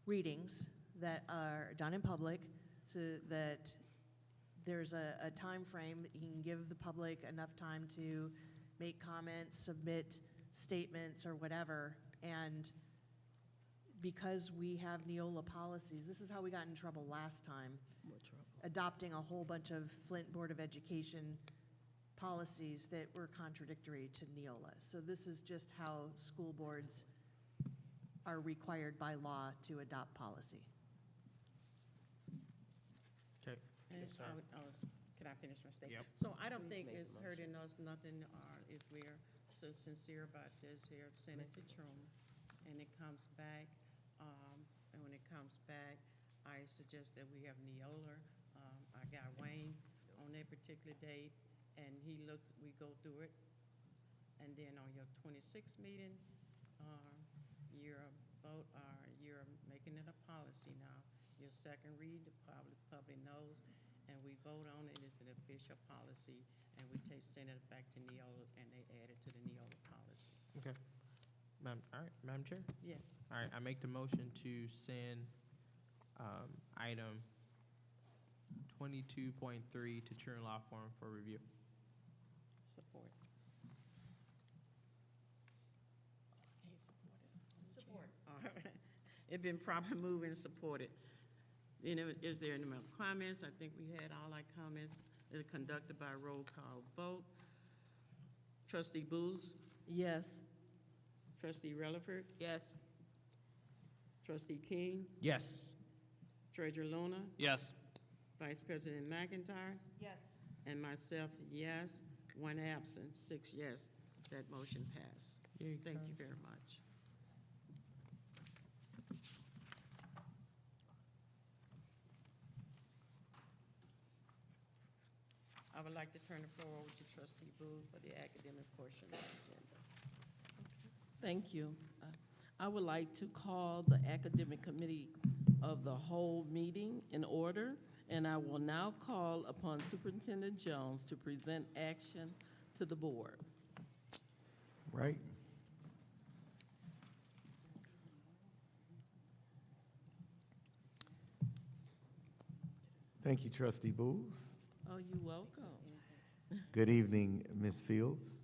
readings that are done in public, so that there's a time frame that you can give the public enough time to make comments, submit statements, or whatever. And because we have Neola policies, this is how we got in trouble last time, adopting a whole bunch of Flint Board of Education policies that were contradictory to Neola. So this is just how school boards are required by law to adopt policy. Okay. and Yes, sir. can I finish my statement? Yep. So I don't Please think make it's the hurting us nothing, if we're so sincere about this here, send it to Troom, and it comes back, and when it comes back, I suggest that we have Neola. I got Wayne on that particular date, and he looks, we go through it, and then on your 26th meeting, you're making it a policy now. Your second read, the public knows, and we vote on it, it's an official policy, and we send it back to Neola, and they add it to the Neola policy. Okay. All right, Madam Chair? Yes. All right, I make the motion to send item 22.3 to True Law Forum for review. Support. Support. It's been properly moved and supported. Is there any more comments? I think we had all our comments. It's conducted by roll call vote. Trustee Booth, Yes. Trustee Relaford, Yes. Trustee King, Yes. Treasurer Luna, Yes. Vice President McIntyre, Yes. and myself, yes. One absent, 6 yes. That motion passed. Yay, Thank Carl. you very much. I would like to turn the floor over to Trustee Booth for the academic portion of the agenda. Thank you. I would like to call the Academic Committee of the Whole meeting in order, and I will now call upon Superintendent Jones to present action to the board. Right. Thank you, Trustee Booth. Oh, you're welcome. Good evening, Ms. Fields.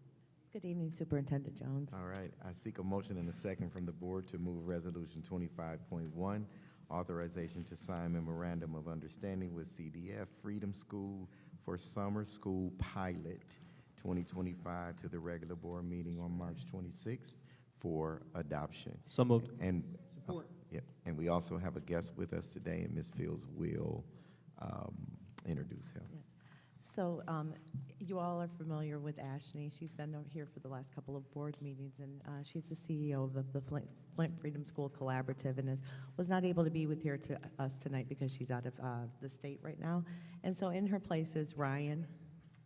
Good evening, Superintendent Jones. All right, I seek a motion and a second from the board to move Resolution 25.1, authorization to sign memorandum of understanding with CDF Freedom School for Summer School Pilot 2025 to the regular board meeting on March 26th for adoption. So moved. And yep, and we also have a guest with us today, and Ms. Fields will introduce him. Yes. So you all are familiar with Ashley. She's been here for the last couple of board meetings, and she's the CEO of the Flint Freedom School Collaborative, and was not able to be with here to us tonight because she's out of the state right now. And so in her place is Ryan.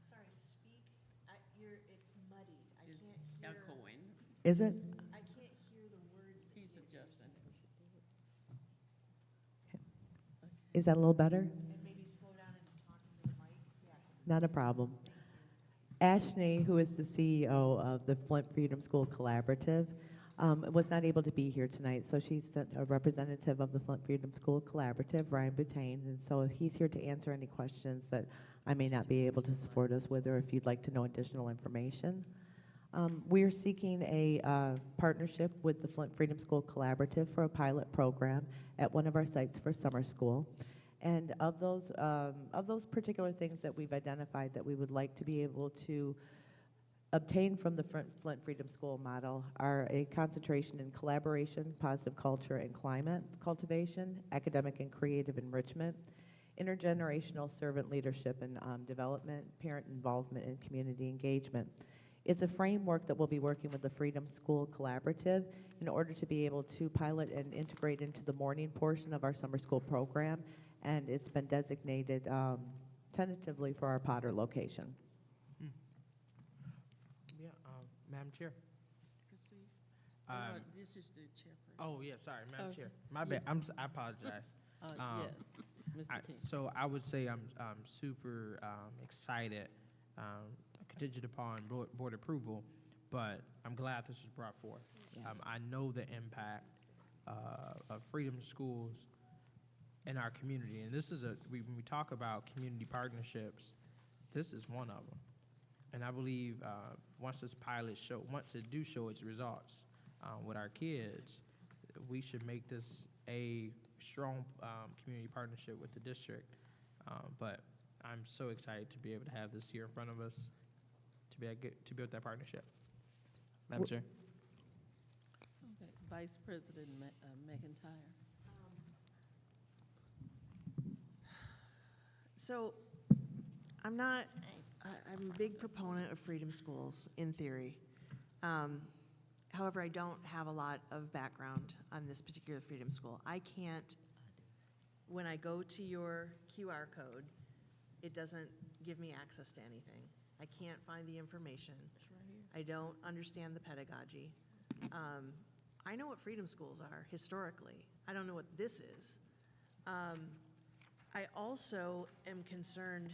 Sorry, speak, it's muddy. I can't hear. Echoing. Is it? I can't hear the words. He's adjusting. Is that a little better? And maybe slow down and talk into the mic. Yeah. Not a problem. Ashley, who is the CEO of the Flint Freedom School Collaborative, was not able to be here tonight, so she's a representative of the Flint Freedom School Collaborative, Ryan Butane, and so he's here to answer any questions that I may not be able to support us with, or if you'd like to know additional information. We are seeking a partnership with the Flint Freedom School Collaborative for a pilot program at one of our sites for summer school. And of those particular things that we've identified that we would like to be able to obtain from the Flint Freedom School model are a concentration in collaboration, positive culture and climate cultivation, academic and creative enrichment, intergenerational servant leadership and development, parent involvement and community engagement. It's a framework that we'll be working with the Freedom School Collaborative in order to be able to pilot and integrate into the morning portion of our summer school program, and it's been designated tentatively for our Potter location. Yeah, Madam Chair. This is the chairperson. Oh, yeah, sorry, Madam Okay. Chair. My bad, I apologize. Yes, Mr. King. So I would say I'm super excited, contingent upon board approval, but I'm glad this was brought forth. I know the impact of freedom schools in our community, and this is when we talk about community partnerships, this is one of them. And I believe once this pilot once it do show its results with our kids, we should make this a strong community partnership with the district. But I'm so excited to be able to have this here in front of us to build that partnership. Madam Chair. Okay, Vice President McIntyre. So I'm a big proponent of freedom schools in theory. However, I don't have a lot of background on this particular freedom school. I can't, when I go to your QR code, it doesn't give me access to anything. I can't find the information. I don't understand the pedagogy. I know what freedom schools are historically. I don't know what this is. I also am concerned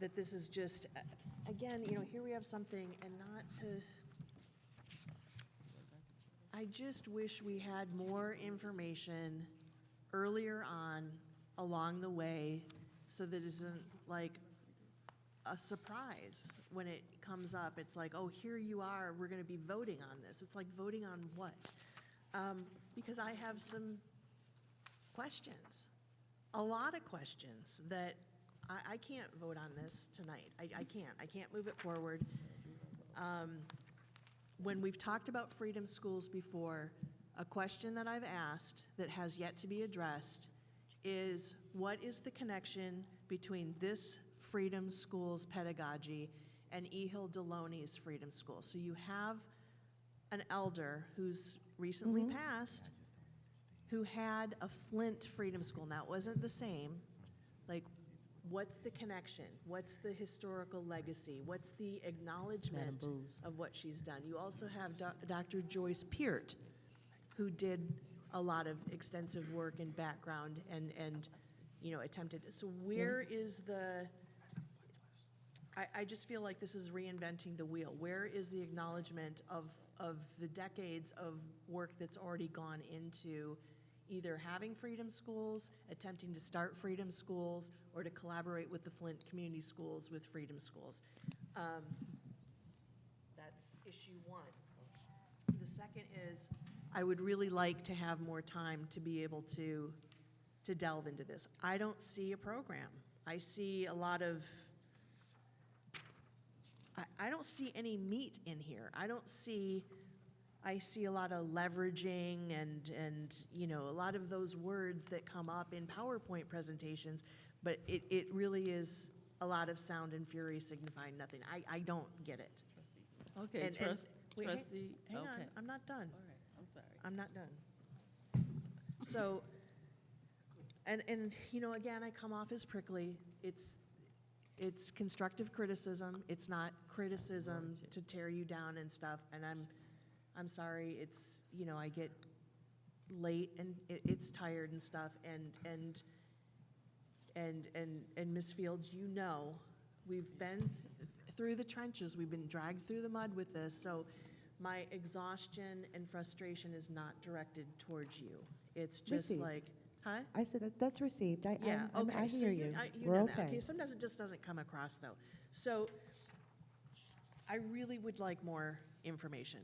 that this is just, again, here we have something and not to, I just wish we had more information earlier on along the way so that it isn't like a surprise when it comes up. It's like, oh, here you are, we're gonna be voting on this. It's like voting on what? Because I have some questions, a lot of questions that I can't vote on this tonight. I can't move it forward. When we've talked about freedom schools before, a question that I've asked that has yet to be addressed is, what is the connection between this freedom school's pedagogy and Ehil Deloney's freedom school? So you have an elder who's recently passed who had a Flint freedom school. Now, it wasn't the same. Like, What's the connection? What's the historical legacy? What's the acknowledgement Booz. of what she's done? You also have Dr. Joyce Peart, who did a lot of extensive work and background and attempted. So where is the, I just feel like this is reinventing the wheel. Where is the acknowledgement of the decades of work that's already gone into either having freedom schools, attempting to start freedom schools, or to collaborate with the Flint Community Schools with freedom schools? That's issue one. The second is, I would really like to have more time to be able to delve into this. I don't see a program. I see a lot of, I don't see any meat in here. I see a lot of leveraging and a lot of those words that come up in PowerPoint presentations, but it really is a lot of sound and fury signifying nothing. I don't get it. Okay, Wait, trustee, hang on, okay. I'm not done. All right, I'm sorry. I'm not done. So, and again, I come off as prickly. It's constructive criticism. It's not criticism to tear you down and stuff. And I'm sorry. It's I get late and it's tired and stuff. And Ms. Fields, we've been through the trenches. We've been dragged through the mud with this. So my exhaustion and frustration is not directed towards you. It's just Received. like, huh? I said that's received. I Okay. So hear you. you We're know okay. that. Okay, sometimes it just doesn't come across, though. So I really would like more information.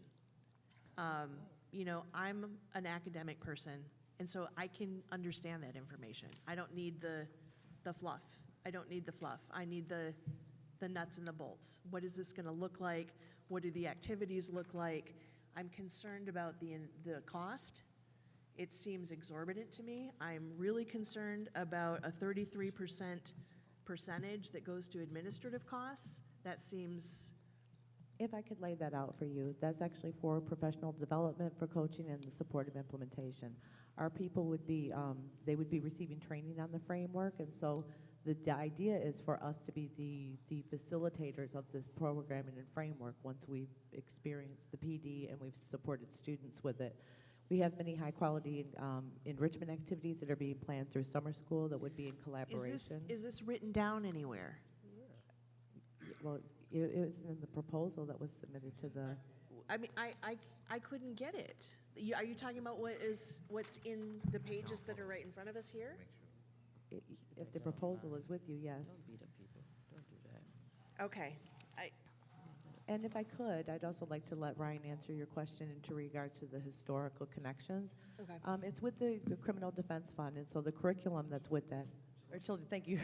I'm an academic person, and so I can understand that information. I don't need the fluff. I don't need the fluff. I need the nuts and the bolts. What is this going to look like? What do the activities look like? I'm concerned about the cost. It seems exorbitant to me. I'm really concerned about a 33% percentage that goes to administrative costs. That seems, If I could lay that out for you, that's actually for professional development, for coaching, and the supportive implementation. Our people would be, they would be receiving training on the framework, and so the idea is for us to be the facilitators of this programming and framework once we've experienced the PD and we've supported students with it. We have many high-quality enrichment activities that are being planned through summer school that would be in collaboration. is this written down anywhere? Well, it was in the proposal that was submitted to the, I mean, I couldn't get it. Are you talking about what's in the pages that are right in front of us here? if the proposal is with you, yes. Don't beat up people. Don't do that. Okay. And if I could, I'd also like to let Ryan answer your question into regards to the historical connections. Okay. It's with the Criminal Defense Fund, and so the curriculum that's with that, or children, thank you.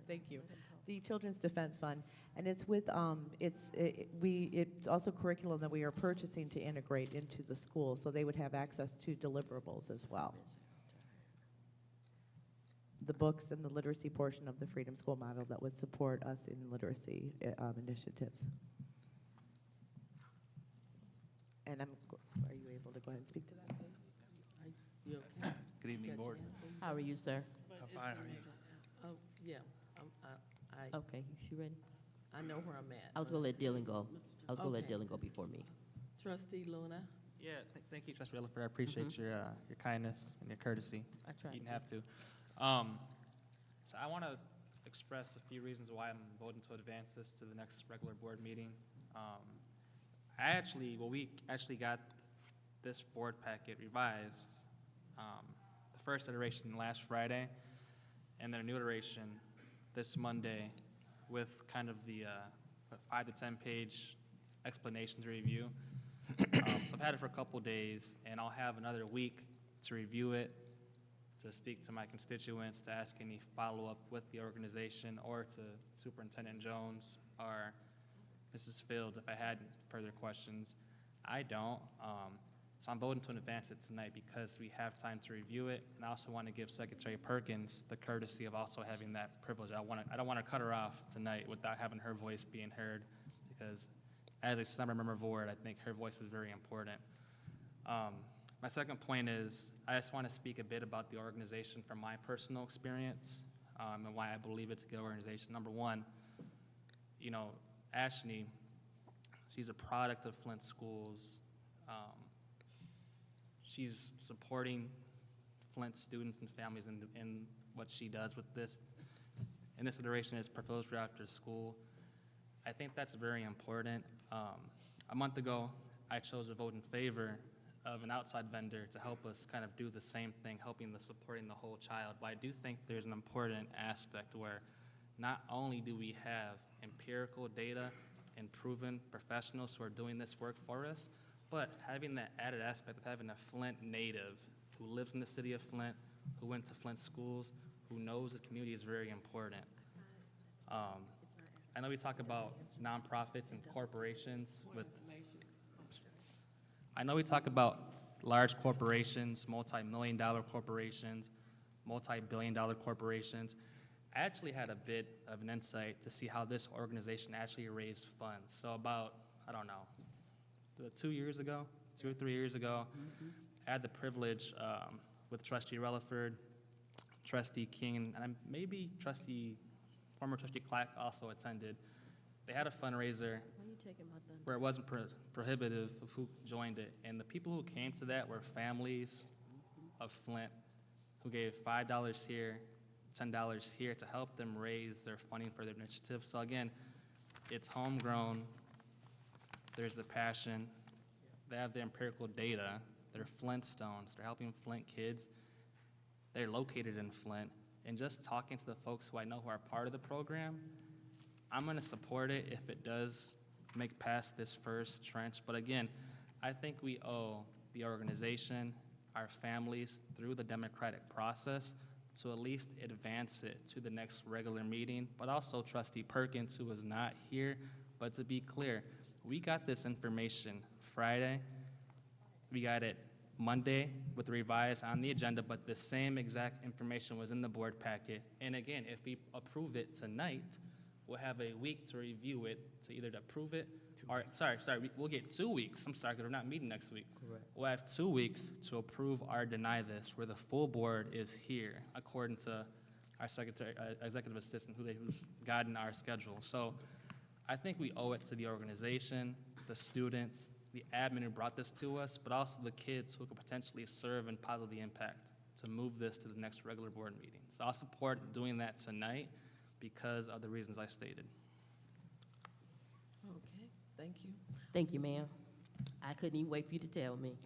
Thank you. The Children's Defense Fund, and it's with, it's also curriculum that we are purchasing to integrate into the school, so they would have access to deliverables as well. The books and the literacy portion of the Freedom School model that would support us in literacy initiatives. And are you able to go ahead and speak to that? You okay? Good evening, Got your Board. answer? How are you, sir? I'm fine, how are you? Oh, yeah, I Okay, you ready? I know where I'm at. I was gonna let Dylan go. I was gonna let Okay. Dylan go before me. Trustee Luna? Yeah, thank you, Trustee Rutherford. I appreciate your kindness and your courtesy. I tried. You didn't have to. So I want to express a few reasons why I'm voting to advance this to the next regular board meeting. We actually got this board packet revised, the first iteration last Friday, and then a new iteration this Monday with kind of the 5 to 10 page explanation to review. So I've had it for a couple days, and I'll have another week to review it, to speak to my constituents, to ask any follow-up with the organization, or to Superintendent Jones or Mrs. Fields if I had further questions. I don't. So I'm voting to advance it tonight because we have time to review it, and I also want to give Secretary Perkins the courtesy of also having that privilege. I don't want to cut her off tonight without having her voice being heard, because as a summer member of board, I think her voice is very important. My second point is I just want to speak a bit about the organization from my personal experience. and why I believe it's a good organization. Number one, you know, Ashley, she's a product of Flint schools. She's supporting Flint students and families in what she does with this. And this iteration is proposed for after school. I think that's very important. A month ago, I chose to vote in favor of an outside vendor to help us kind of do the same thing, supporting the whole child. But I do think there's an important aspect where not only do we have empirical data and proven professionals who are doing this work for us, but having that added aspect of having a Flint native who lives in the city of Flint, who went to Flint schools, who knows the community is very important. I know we talk about nonprofits and corporations I know we talk about large corporations, multi-million-dollar corporations, multi-billion-dollar corporations. I actually had a bit of an insight to see how this organization actually raised funds. So about, I don't know, 2 years ago, 2 or 3 years ago, I had the privilege with Trustee Relaford, Trustee King, and maybe former Trustee Clack also attended. They had a fundraiser where it wasn't prohibitive of who joined it. And the people who came to that were families of Flint who gave $5 here, $10 here to help them raise their funding for their initiative. So again, it's homegrown. There's the passion. They have the empirical data. They're Flintstones. They're helping Flint kids. They're located in Flint. And just talking to the folks who I know who are part of the program, I'm going to support it if it does make past this first trench. But again, I think we owe the organization, our families, through the democratic process to at least advance it to the next regular meeting. But also Trustee Perkins, who was not here. But to be clear, we got this information Friday. We got it Monday with the revised on the agenda, but the same exact information was in the board packet. And again, if we approve it tonight, we'll have a week to review it, to either approve it, we'll get 2 weeks. I'm sorry, because we're not meeting next week. Correct. We'll have 2 weeks to approve or deny this, where the full board is here, according to our secretary, executive assistant, who's guiding our schedule. So I think we owe it to the organization, the students, the admin who brought this to us, but also the kids who could potentially serve and positively impact to move this to the next regular board meeting. So I'll support doing that tonight because of the reasons I stated. Okay, thank you. Thank you, ma'am. I couldn't even wait for you to tell me.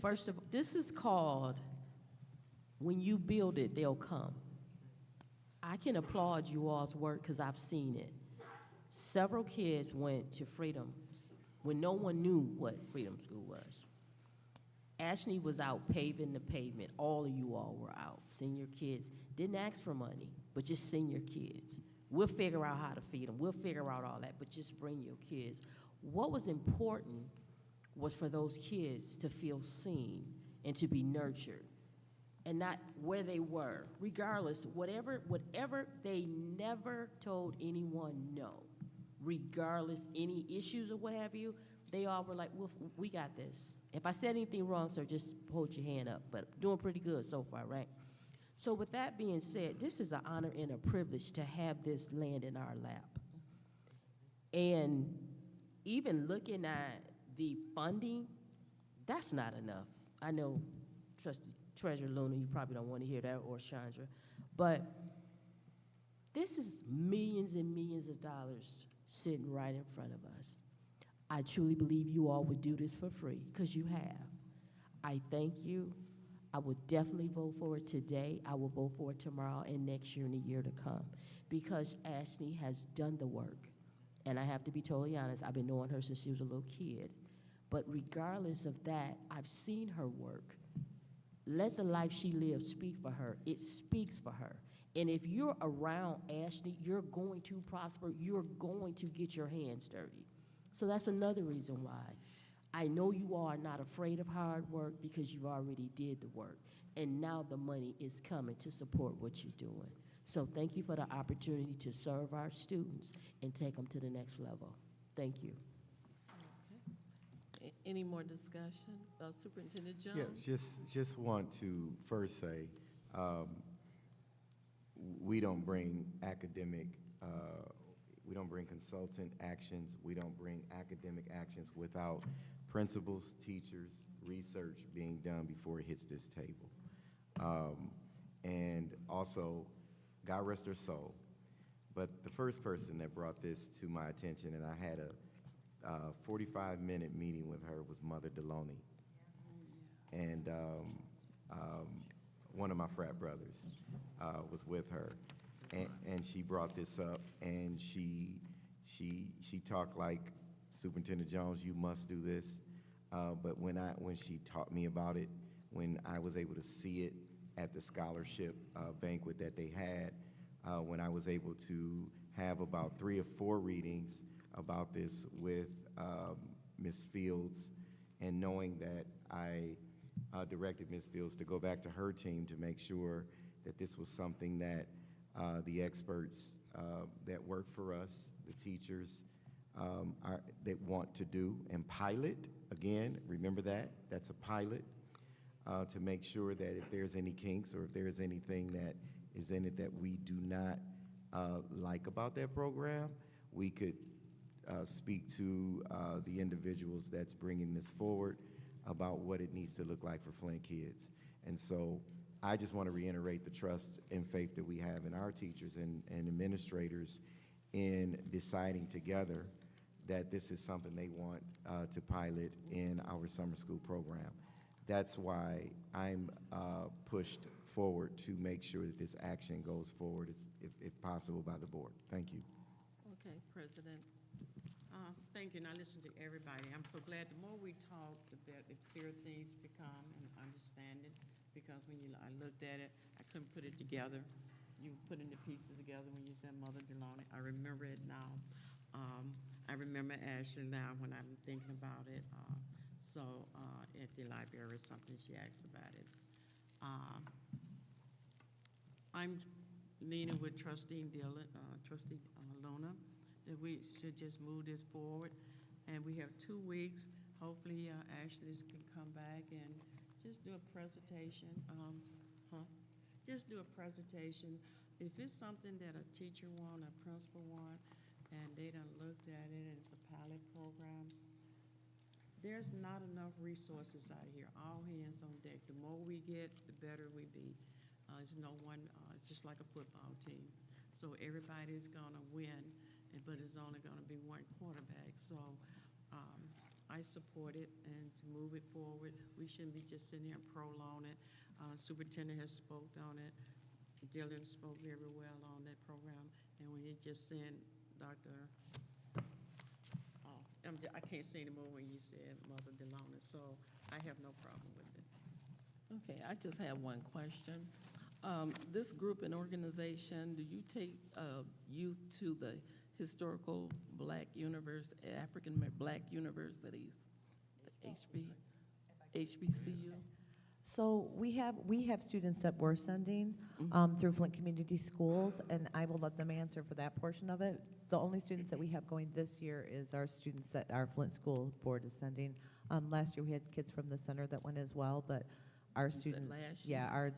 First of all, this is called, when you build it, they'll come. I can applaud you all's work because I've seen it. Several kids went to Freedom when no one knew what Freedom School was. Ashley was out paving the pavement. All of you all were out. Senior kids didn't ask for money, but just senior kids. We'll figure out how to feed them. We'll figure out all that, but just bring your kids. What was important was for those kids to feel seen and to be nurtured, and not where they were, regardless, whatever they never told anyone no, regardless any issues or what have you, they all were like, well, we got this. If I said anything wrong, sir, just hold your hand up, but doing pretty good so far, right? So with that being said, this is an honor and a privilege to have this land in our lap. And even looking at the funding, that's not enough. I know, Treasurer Luna, you probably don't want to hear that, or Chandra, but this is millions and millions of dollars sitting right in front of us. I truly believe you all would do this for free, because you have. I thank you. I would definitely vote for it today. I will vote for it tomorrow and next year and the year to come, because Ashley has done the work. And I have to be totally honest, I've been knowing her since she was a little kid. But regardless of that, I've seen her work. Let the life she lives speak for her. It speaks for her. And if you're around Ashley, you're going to prosper. You're going to get your hands dirty. So that's another reason why. I know you all are not afraid of hard work, because you already did the work. And now the money is coming to support what you're doing. So thank you for the opportunity to serve our students and take them to the next level. Thank you. Okay. Any more discussion? Superintendent Jones? Yeah, just want to first say, we don't bring academic, we don't bring consultant actions, we don't bring academic actions without principals, teachers, research being done before it hits this table. And also, God rest her soul, but the first person that brought this to my attention, and I had a 45-minute meeting with her, was Mother Deloney. And one of my frat brothers was with her, and she brought this up, and she talked like, Superintendent Jones, you must do this. But when she taught me about it, when I was able to see it at the scholarship banquet that they had, when I was able to have about 3 or 4 readings about this with Ms. Fields, and knowing that I directed Ms. Fields to go back to her team to make sure that this was something that the experts that work for us, the teachers, that want to do and pilot. Again, remember that's a pilot, to make sure that if there's any kinks or if there's anything that is in it that we do not like about that program, we could speak to the individuals that's bringing this forward about what it needs to look like for Flint kids. And so I just want to reiterate the trust and faith that we have in our teachers and administrators in deciding together that this is something they want to pilot in our summer school program. That's why I'm pushed forward to make sure that this action goes forward, if possible, by the board. Thank you. Okay, President. Thank you, and I listen to everybody. I'm so glad the more we talk, the clearer things become and understanding, because when I looked at it, I couldn't put it together. You putting the pieces together when you said Mother Deloney. I remember it now. I remember Ashley now when I'm thinking about it. At the library, something she asked about it. I'm leaning with Trustee Dillon, Trustee Lona, that we should just move this forward. And we have 2 weeks. Hopefully, Ashley can come back and just do a presentation. Just do a presentation. If it's something that a teacher want, a principal want, and they done looked at it and it's a pilot program, there's not enough resources out here. All hands on deck. The more we get, the better we be. It's no one, it's just like a football team. So everybody's gonna win, but it's only gonna be one quarterback. So I support it, and to move it forward, we shouldn't be just sitting here and prolong it. Superintendent has spoke on it. Dylan spoke very well on that program, and when you just send Dr. I can't say anymore when you said Mother Delona, so I have no problem with it. Okay, I just have one question. This group and organization, do you take youth to the historical African Black universities, HBCU? So we have students that we're sending through Flint Community Schools, and I will let them answer for that portion of it. The only students that we have going this year is our students that our Flint School Board is sending. Last year we had kids from the center that went as well, but our students,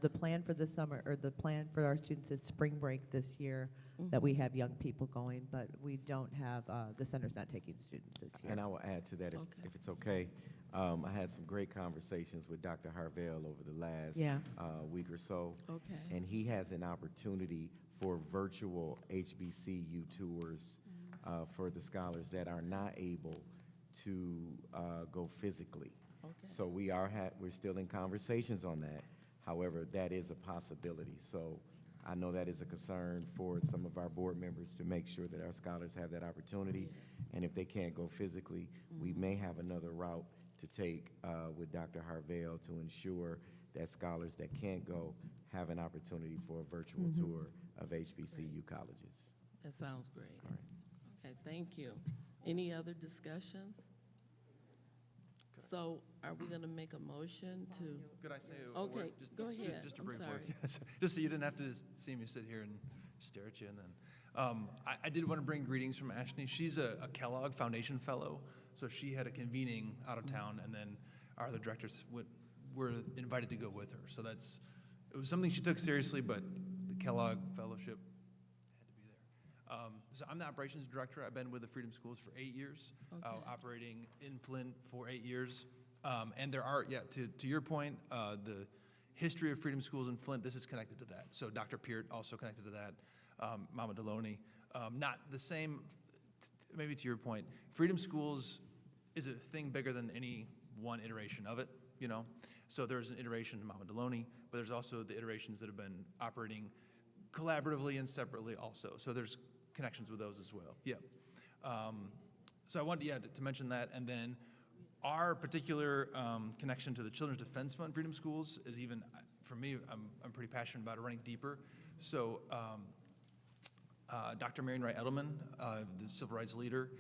the plan for the summer, or the plan for our students is spring break this year, that we have young people going, but we don't have, the center's not taking students this year. And I will add to that, if it's okay. I had some great conversations with Dr. Harvell over the last week or so. Okay. And he has an opportunity for virtual HBCU tours for the scholars that are not able to go physically. Okay. So we're still in conversations on that. However, that is a possibility. So I know that is a concern for some of our board members, to make sure that our scholars have that opportunity. Yes. And if they can't go physically, we may have another route to take with Dr. Harvell to ensure that scholars that can't go have an opportunity for a virtual tour of HBCU colleges. That sounds great. All right. Okay, thank you. Any other discussions? So are we going to make a motion to? Could I say a Okay, word? go ahead. Just a I'm brief sorry. word. Yes. Just so you didn't have to see me sit here and stare at you. And then I did want to bring greetings from Ashley. She's a Kellogg Foundation Fellow, so she had a convening out of town, and then our other directors were invited to go with her. So it was something she took seriously, but the Kellogg Fellowship. Had to be there. So I'm the operations director. I've been with the Freedom Schools for 8 years, operating in Flint for 8 years. And there are, to your point, the history of Freedom Schools in Flint, this is connected to that. So Dr. Peart also connected to that, Mama Deloney. Not the same, maybe to your point, Freedom Schools is a thing bigger than any one iteration of it, you know? So there's an iteration in Mama Deloney, but there's also the iterations that have been operating collaboratively and separately also. So there's connections with those as well, So I wanted, to mention that, and then our particular connection to the Children's Defense Fund Freedom Schools is even, for me, I'm pretty passionate about it, running deeper. So Dr. Marion Wright Edelman, the civil rights leader,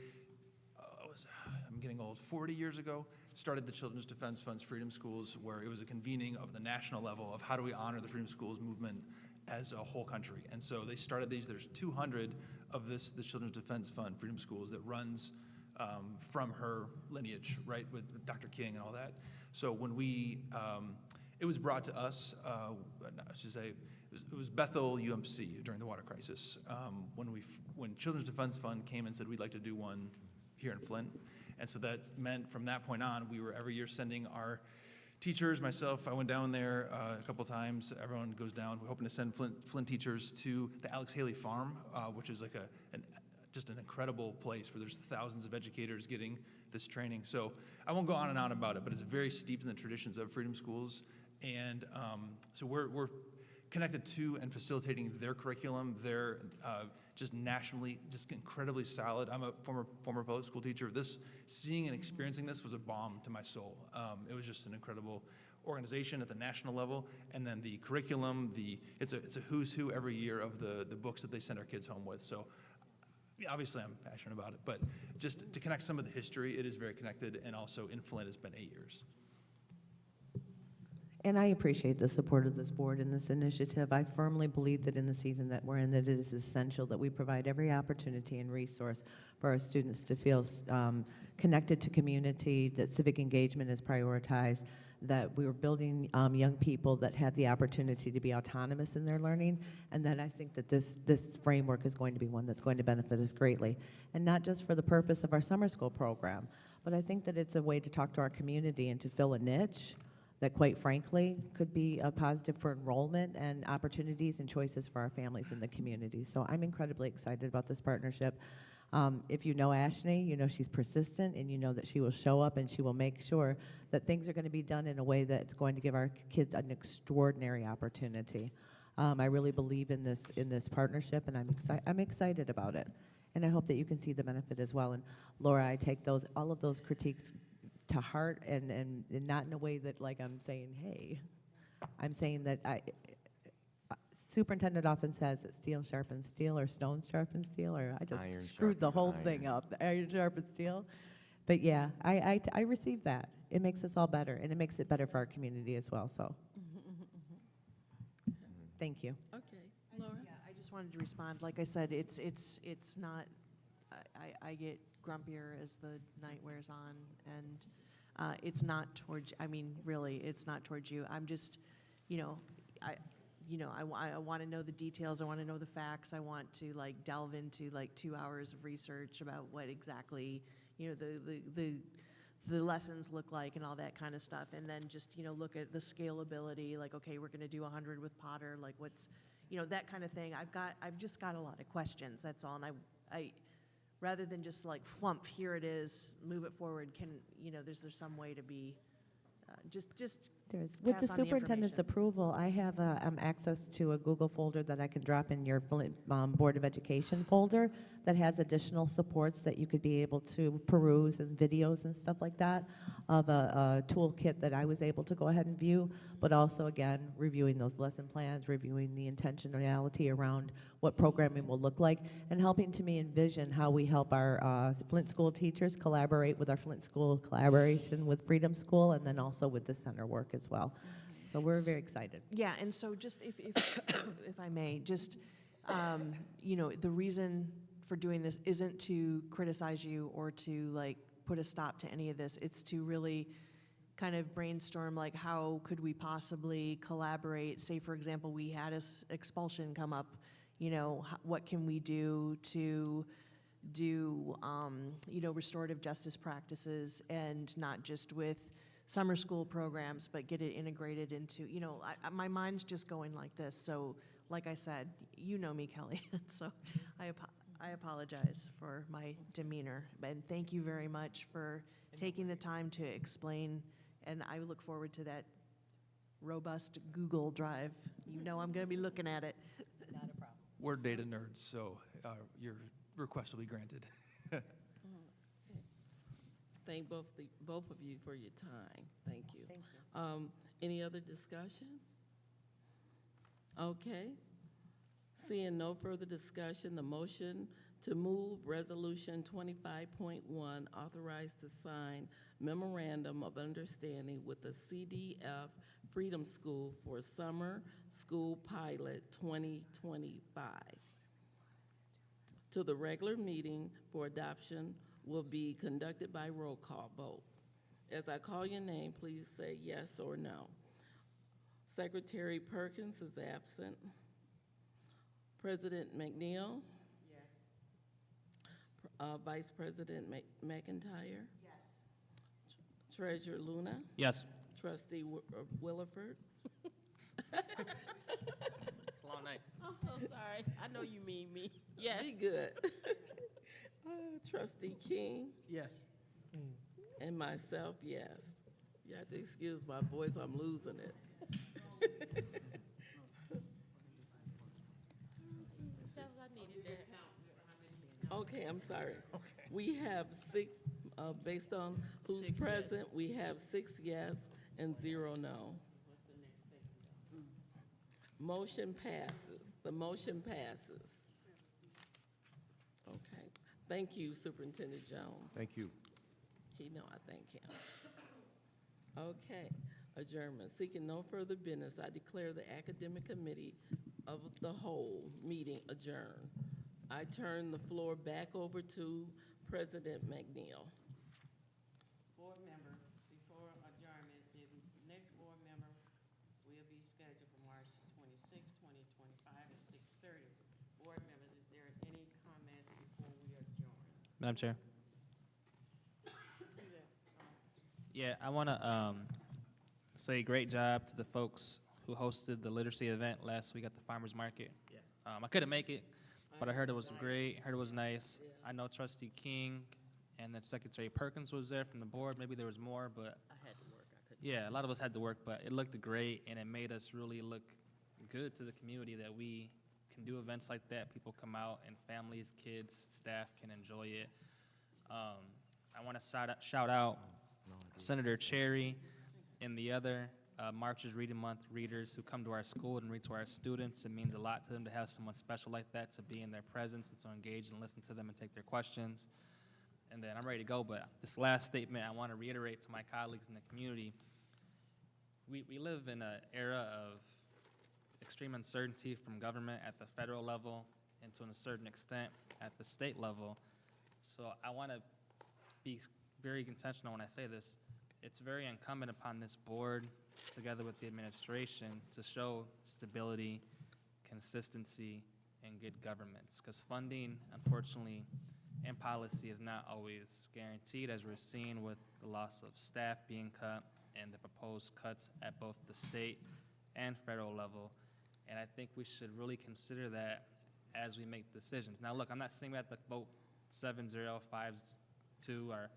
I'm getting old, 40 years ago, started the Children's Defense Fund's Freedom Schools, where it was a convening of the national level of how do we honor the Freedom Schools movement as a whole country. And so they started these, there's 200 of the Children's Defense Fund Freedom Schools that runs from her lineage, right, with Dr. King and all that. So when it was brought to us, I should say, it was Bethel UMC during the water crisis, when Children's Defense Fund came and said, we'd like to do one here in Flint. And so that meant from that point on, we were every year sending our teachers, myself, I went down there a couple times. Everyone goes down. We're hoping to send Flint teachers to the Alex Haley Farm, which is like just an incredible place where there's thousands of educators getting this training. So I won't go on and on about it, but it's very steeped in the traditions of Freedom Schools. And so we're connected to and facilitating their curriculum. They're just nationally, just incredibly solid. I'm a former public school teacher. Seeing and experiencing this was a balm to my soul. It was just an incredible organization at the national level, and then the curriculum, it's a who's who every year of the books that they send our kids home with. So obviously I'm passionate about it, but just to connect some of the history, it is very connected, and also in Flint has been 8 years. And I appreciate the support of this board in this initiative. I firmly believe that in the season that we're in, that it is essential that we provide every opportunity and resource for our students to feel connected to community, that civic engagement is prioritized, that we're building young people that have the opportunity to be autonomous in their learning, and that I think that this framework is going to be one that's going to benefit us greatly. And not just for the purpose of our summer school program, but I think that it's a way to talk to our community and to fill a niche that, quite frankly, could be a positive for enrollment and opportunities and choices for our families in the community. So I'm incredibly excited about this partnership. If you know Ashley, you know she's persistent, and you know that she will show up and she will make sure that things are going to be done in a way that's going to give our kids an extraordinary opportunity. I really believe in this partnership, and I'm excited about it. And I hope that you can see the benefit as well. And Laura, I take all of those critiques to heart, and not in a way that, like, I'm saying, hey, I'm saying that superintendent often says that steel sharpens steel, or stone sharpens steel, or I just Iron screwed the sharpens whole iron. thing up. Iron sharpens steel. But yeah, I receive that. It makes us all better, and it makes it better for our community as well, so. Thank you. Okay, Laura? Yeah, I just wanted to respond. Like I said, it's not, I get grumpier as the night wears on, and it's not towards, I mean, really, it's not towards you. I'm just, I want to know the details. I want to know the facts. I want to, like, delve into, like, 2 hours of research about what exactly, the lessons look like and all that kind of stuff. And then just, look at the scalability, like, okay, we're going to do 100 with Potter, like, what's, that kind of thing. I've just got a lot of questions, that's all. And I rather than just like flump, here it is, move it forward, there's some way to be, just With the pass on the superintendent's information. approval, I have access to a Google folder that I can drop in your Board of Education folder that has additional supports that you could be able to peruse, and videos and stuff like that, of a toolkit that I was able to go ahead and view, but also, again, reviewing those lesson plans, reviewing the intentionality around what programming will look like, and helping to me envision how we help our Flint school teachers collaborate with our Flint school collaboration with Freedom School, and then also with the center work as well. So we're very excited. Yeah, and so just if if I may, just, the reason for doing this isn't to criticize you or to, like, put a stop to any of this. It's to really kind of brainstorm, like, how could we possibly collaborate? Say, for example, we had expulsion come up, you know, what can we do to do, you know, restorative justice practices, and not just with summer school programs, but get it integrated into, you know, my mind's just going like this. So, like I said, you know me, Kelly, so I apologize for my demeanor, and thank you very much for taking the time to explain, and I look forward to that robust Google Drive. You know I'm going to be looking at it. Not a problem. We're data nerds, so your request will be granted. Thank both of you for your time. Thank you. Thank you. Any other discussion? Okay. Seeing no further discussion, the motion to move Resolution 25.1, authorized to sign Memorandum of Understanding with the CDF Freedom School for Summer School Pilot 2025 to the regular meeting for adoption will be conducted by roll call vote. As I call your name, please say yes or no. Secretary Perkins is absent. President McNeil? Yes. Vice President McIntyre? Yes. Treasurer Luna? Yes. Trustee Williford? It's a long night. I'm so sorry. I know you mean me. Yes. Be good. Trustee King? Yes. And myself, yes. You have to excuse my voice, I'm losing it. Okay, I'm sorry. We have six, based on who's Six yes. present, we have 6 yes and 0 no. Motion passes. The motion passes. Okay. Thank you, Superintendent Jones. Thank you. He know I thank him. Okay, adjournment. Seeking no further business, I declare the Academic Committee of the Whole meeting adjourned. I turn the floor back over to President McNeil. Board member, before adjournment, the next board member will be scheduled for March 26, 2025 at 6:30. Board members, is there any comments before we adjourn? Madam Chair? Yeah, I want to say great job to the folks who hosted the literacy event last week at the farmer's market. Yeah. I couldn't make it, but I heard it was great, heard it was nice. I know Trustee King and then Secretary Perkins was there from the board. Maybe there was more, but I had to work. I couldn't. yeah, a lot of us had to work, but it looked great, and it made us really look good to the community that we can do events like that. People come out, and families, kids, staff can enjoy it. I want to shout out Senator Cherry and the other March's Reading Month readers who come to our school and read to our students. It means a lot to them to have someone special like that to be in their presence and to engage and listen to them and take their questions. And then I'm ready to go, but this last statement I want to reiterate to my colleagues in the community. We live in an era of extreme uncertainty from government at the federal level and to a certain extent at the state level. So I want to be very intentional when I say this. It's very incumbent upon this board, together with the administration, to show stability, consistency, and good governance. Because funding, unfortunately, and policy is not always guaranteed, as we're seeing with the loss of staff being cut and the proposed cuts at both the state and federal level. And I think we should really consider that as we make decisions. Now, look, I'm not saying we have to vote 7-0, 5-2, or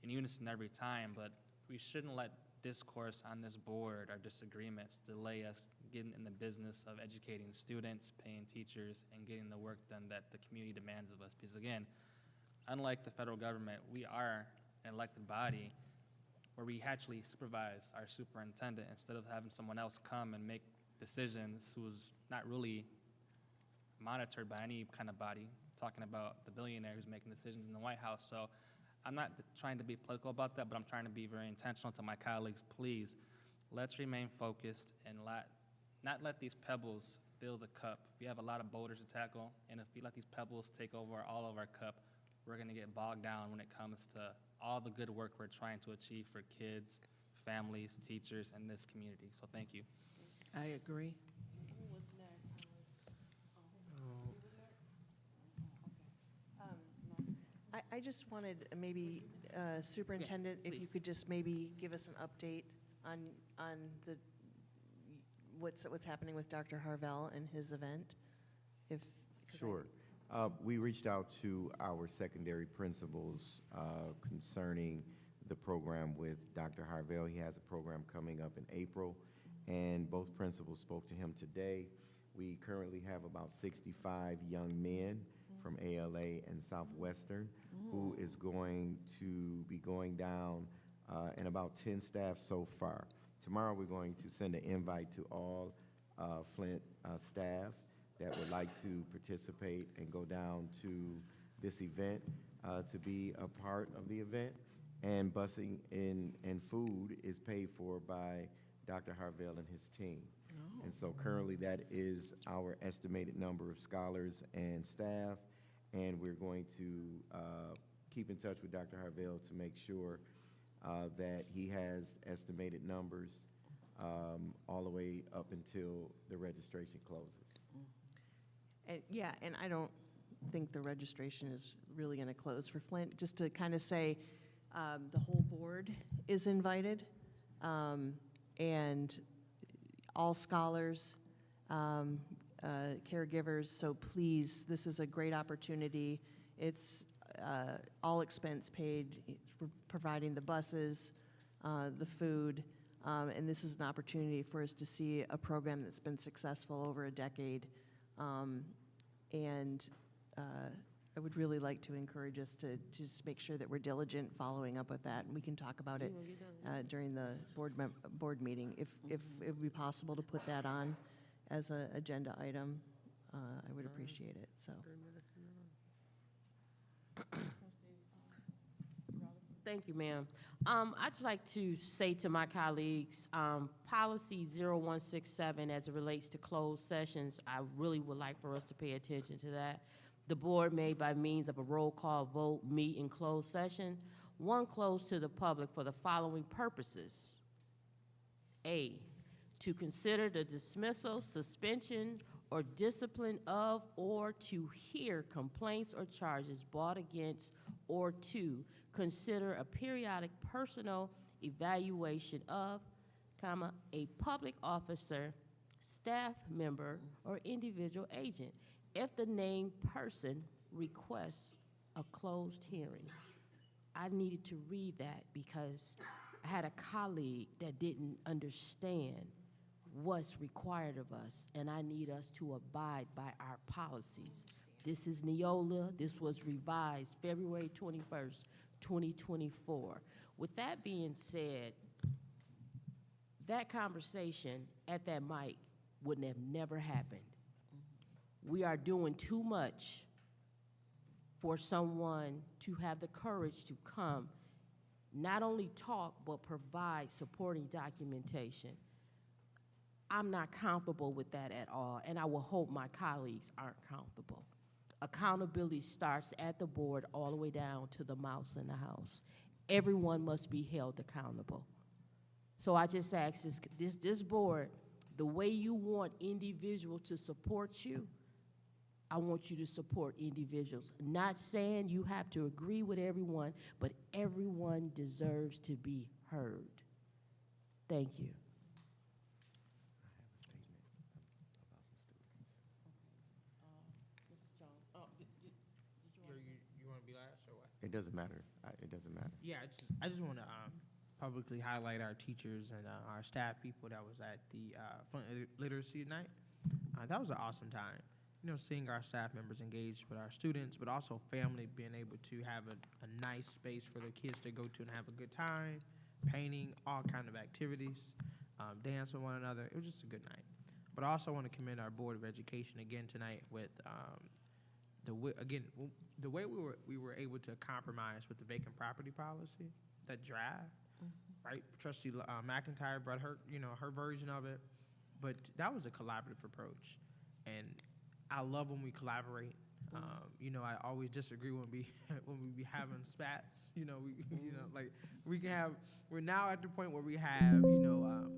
in unison every time, but we shouldn't let discourse on this board or disagreements delay us getting in the business of educating students, paying teachers, and getting the work done that the community demands of us. Because again, unlike the federal government, we are an elected body where we actually supervise our superintendent instead of having someone else come and make decisions who's not really monitored by any kind of body, talking about the billionaire who's making decisions in the White House. So I'm not trying to be political about that, but I'm trying to be very intentional to my colleagues. Please, let's remain focused and not let these pebbles fill the cup. We have a lot of boulders to tackle, and if we let these pebbles take over all of our cup, we're going to get bogged down when it comes to all the good work we're trying to achieve for kids, families, teachers, and this community. So thank you. I agree. I just wanted maybe, Superintendent, if you please. could just maybe give us an update on the, what's happening with Dr. Harvell and his event, if. 'cause I- Sure. We reached out to our secondary principals concerning the program with Dr. Harvell. He has a program coming up in April, and both principals spoke to him today. We currently have about 65 young men from ALA and Southwestern who is going to be going down, and about 10 staff so far. Tomorrow, we're going to send an invite to all Flint staff that would like to participate and go down to this event to be a part of the event. And busing and food is paid for by Dr. Harvell and his team. And so currently that is our estimated number of scholars and staff. And we're going to keep in touch with Dr. Harvell to make sure that he has estimated numbers all the way up until the registration closes. And, yeah, and I don't think the registration is really going to close for Flint. Just to kind of say, the whole board is invited, and all scholars, caregivers, so please, this is a great opportunity. It's all expense paid, for providing the buses, the food, and this is an opportunity for us to see a program that's been successful over a decade. And I would really like to encourage us to just make sure that we're diligent following up with that, and we can talk about it during the board meeting. If it would be possible to put that on as an agenda item, I would appreciate it, so. Thank you, ma'am. I'd just like to say to my colleagues, policy 0167 as it relates to closed sessions, I really would like for us to pay attention to that. The board may, by means of a roll call vote, meet in closed session. One, closed to the public for the following purposes. A, to consider the dismissal, suspension, or discipline of, or to hear complaints or charges brought against, or to consider a periodic personal evaluation of, comma, a public officer, staff member, or individual agent, if the named person requests a closed hearing. I needed to read that because I had a colleague that didn't understand what's required of us, and I need us to abide by our policies. This is Neola. This was revised February 21st, 2024. With that being said, that conversation at that mic would have never happened. We are doing too much for someone to have the courage to come, not only talk, but provide supporting documentation. I'm not comfortable with that at all, and I will hope my colleagues aren't comfortable. Accountability starts at the board all the way down to the mouse in the house. Everyone must be held accountable. So I just ask this board, the way you want individuals to support you, I want you to support individuals. Not saying you have to agree with everyone, but everyone deserves to be heard. Thank you. You want to be last or what? It doesn't matter. It doesn't matter. Yeah, I just want to publicly highlight our teachers and our staff people that was at the Flint Literacy Night. That was an awesome time. You know, seeing our staff members engaged with our students, but also family being able to have a nice space for their kids to go to and have a good time, painting, all kind of activities, dance with one another. It was just a good night. But I also want to commend our Board of Education again tonight with the way we were able to compromise with the vacant property policy, that draft, right? Trustee McIntyre brought her version of it, but that was a collaborative approach, and I love when we collaborate. You know, I always disagree when when we be having spats. You know, like we can have. We're now at the point where we have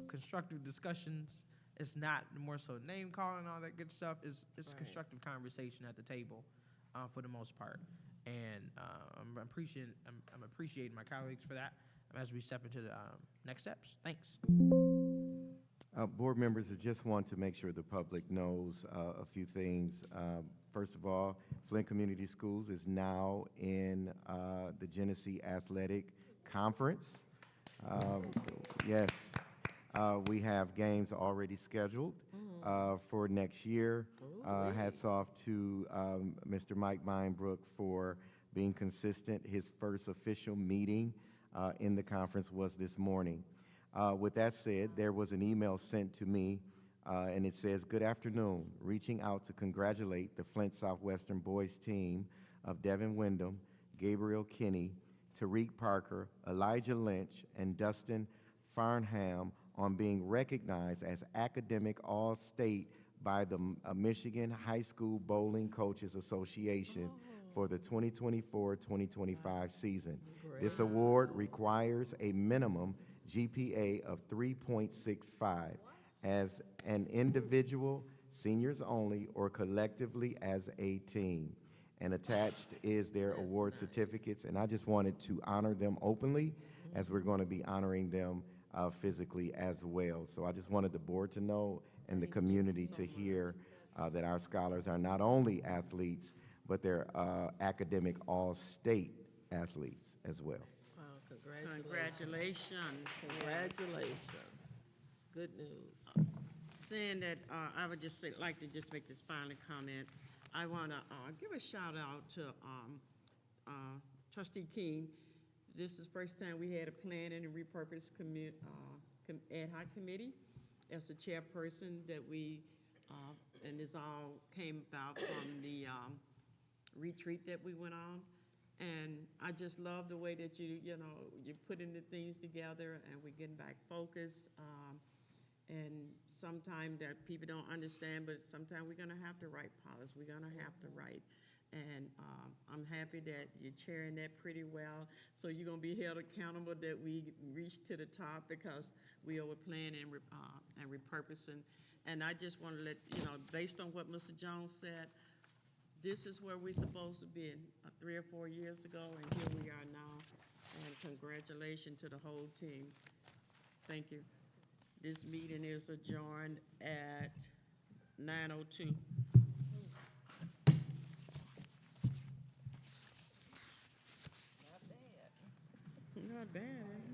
constructive discussions. It's not more so name calling and all that good stuff. It's constructive conversation at the table, for the most part. And I'm appreciating my colleagues for that as we step into the next steps. Thanks. Board members, I just want to make sure the public knows a few things. First of all, Flint Community Schools is now in the Genesee Athletic Conference. Yes, we have games already scheduled for next year. Hats off to Mr. Mike Minebrook for being consistent. His first official meeting in the conference was this morning. With that said, there was an email sent to me, and it says, "Good afternoon. Reaching out to congratulate the Flint Southwestern boys team of Devin Wyndham, Gabriel Kinney, Tariq Parker, Elijah Lynch, and Dustin Farnham on being recognized as Academic All-State by the Michigan High School Bowling Coaches Association for the 2024-2025 season. This award requires a minimum GPA of 3.65 as an individual, seniors only, or collectively as a team. And attached is their award certificates, and I just wanted to honor them openly as we're going to be honoring them physically as well. So I just wanted the board to know and the community to hear that our scholars are not only athletes, but they're academic all-state athletes as well. Wow, congratulations. Congratulations. Congratulations. Good news. Saying that, I would just like to just make this final comment. I want to give a shout out to Trustee King. This is the first time we had a planning and repurpose ad hoc committee. As the chairperson that we, and this all came about from the retreat that we went on. And I just love the way that you're putting the things together and we're getting back focused. And sometimes that people don't understand, but sometimes we're gonna have to write policy. We're gonna have to write. And I'm happy that you're chairing that pretty well. So you're gonna be held accountable that we reach to the top because we are planning and repurposing. And I just want to let, based on what Mr. Jones said, this is where we're supposed to be 3 or 4 years ago, and here we are now. And congratulations to the whole team. Thank you. This meeting is adjourned at 9:02. Not bad.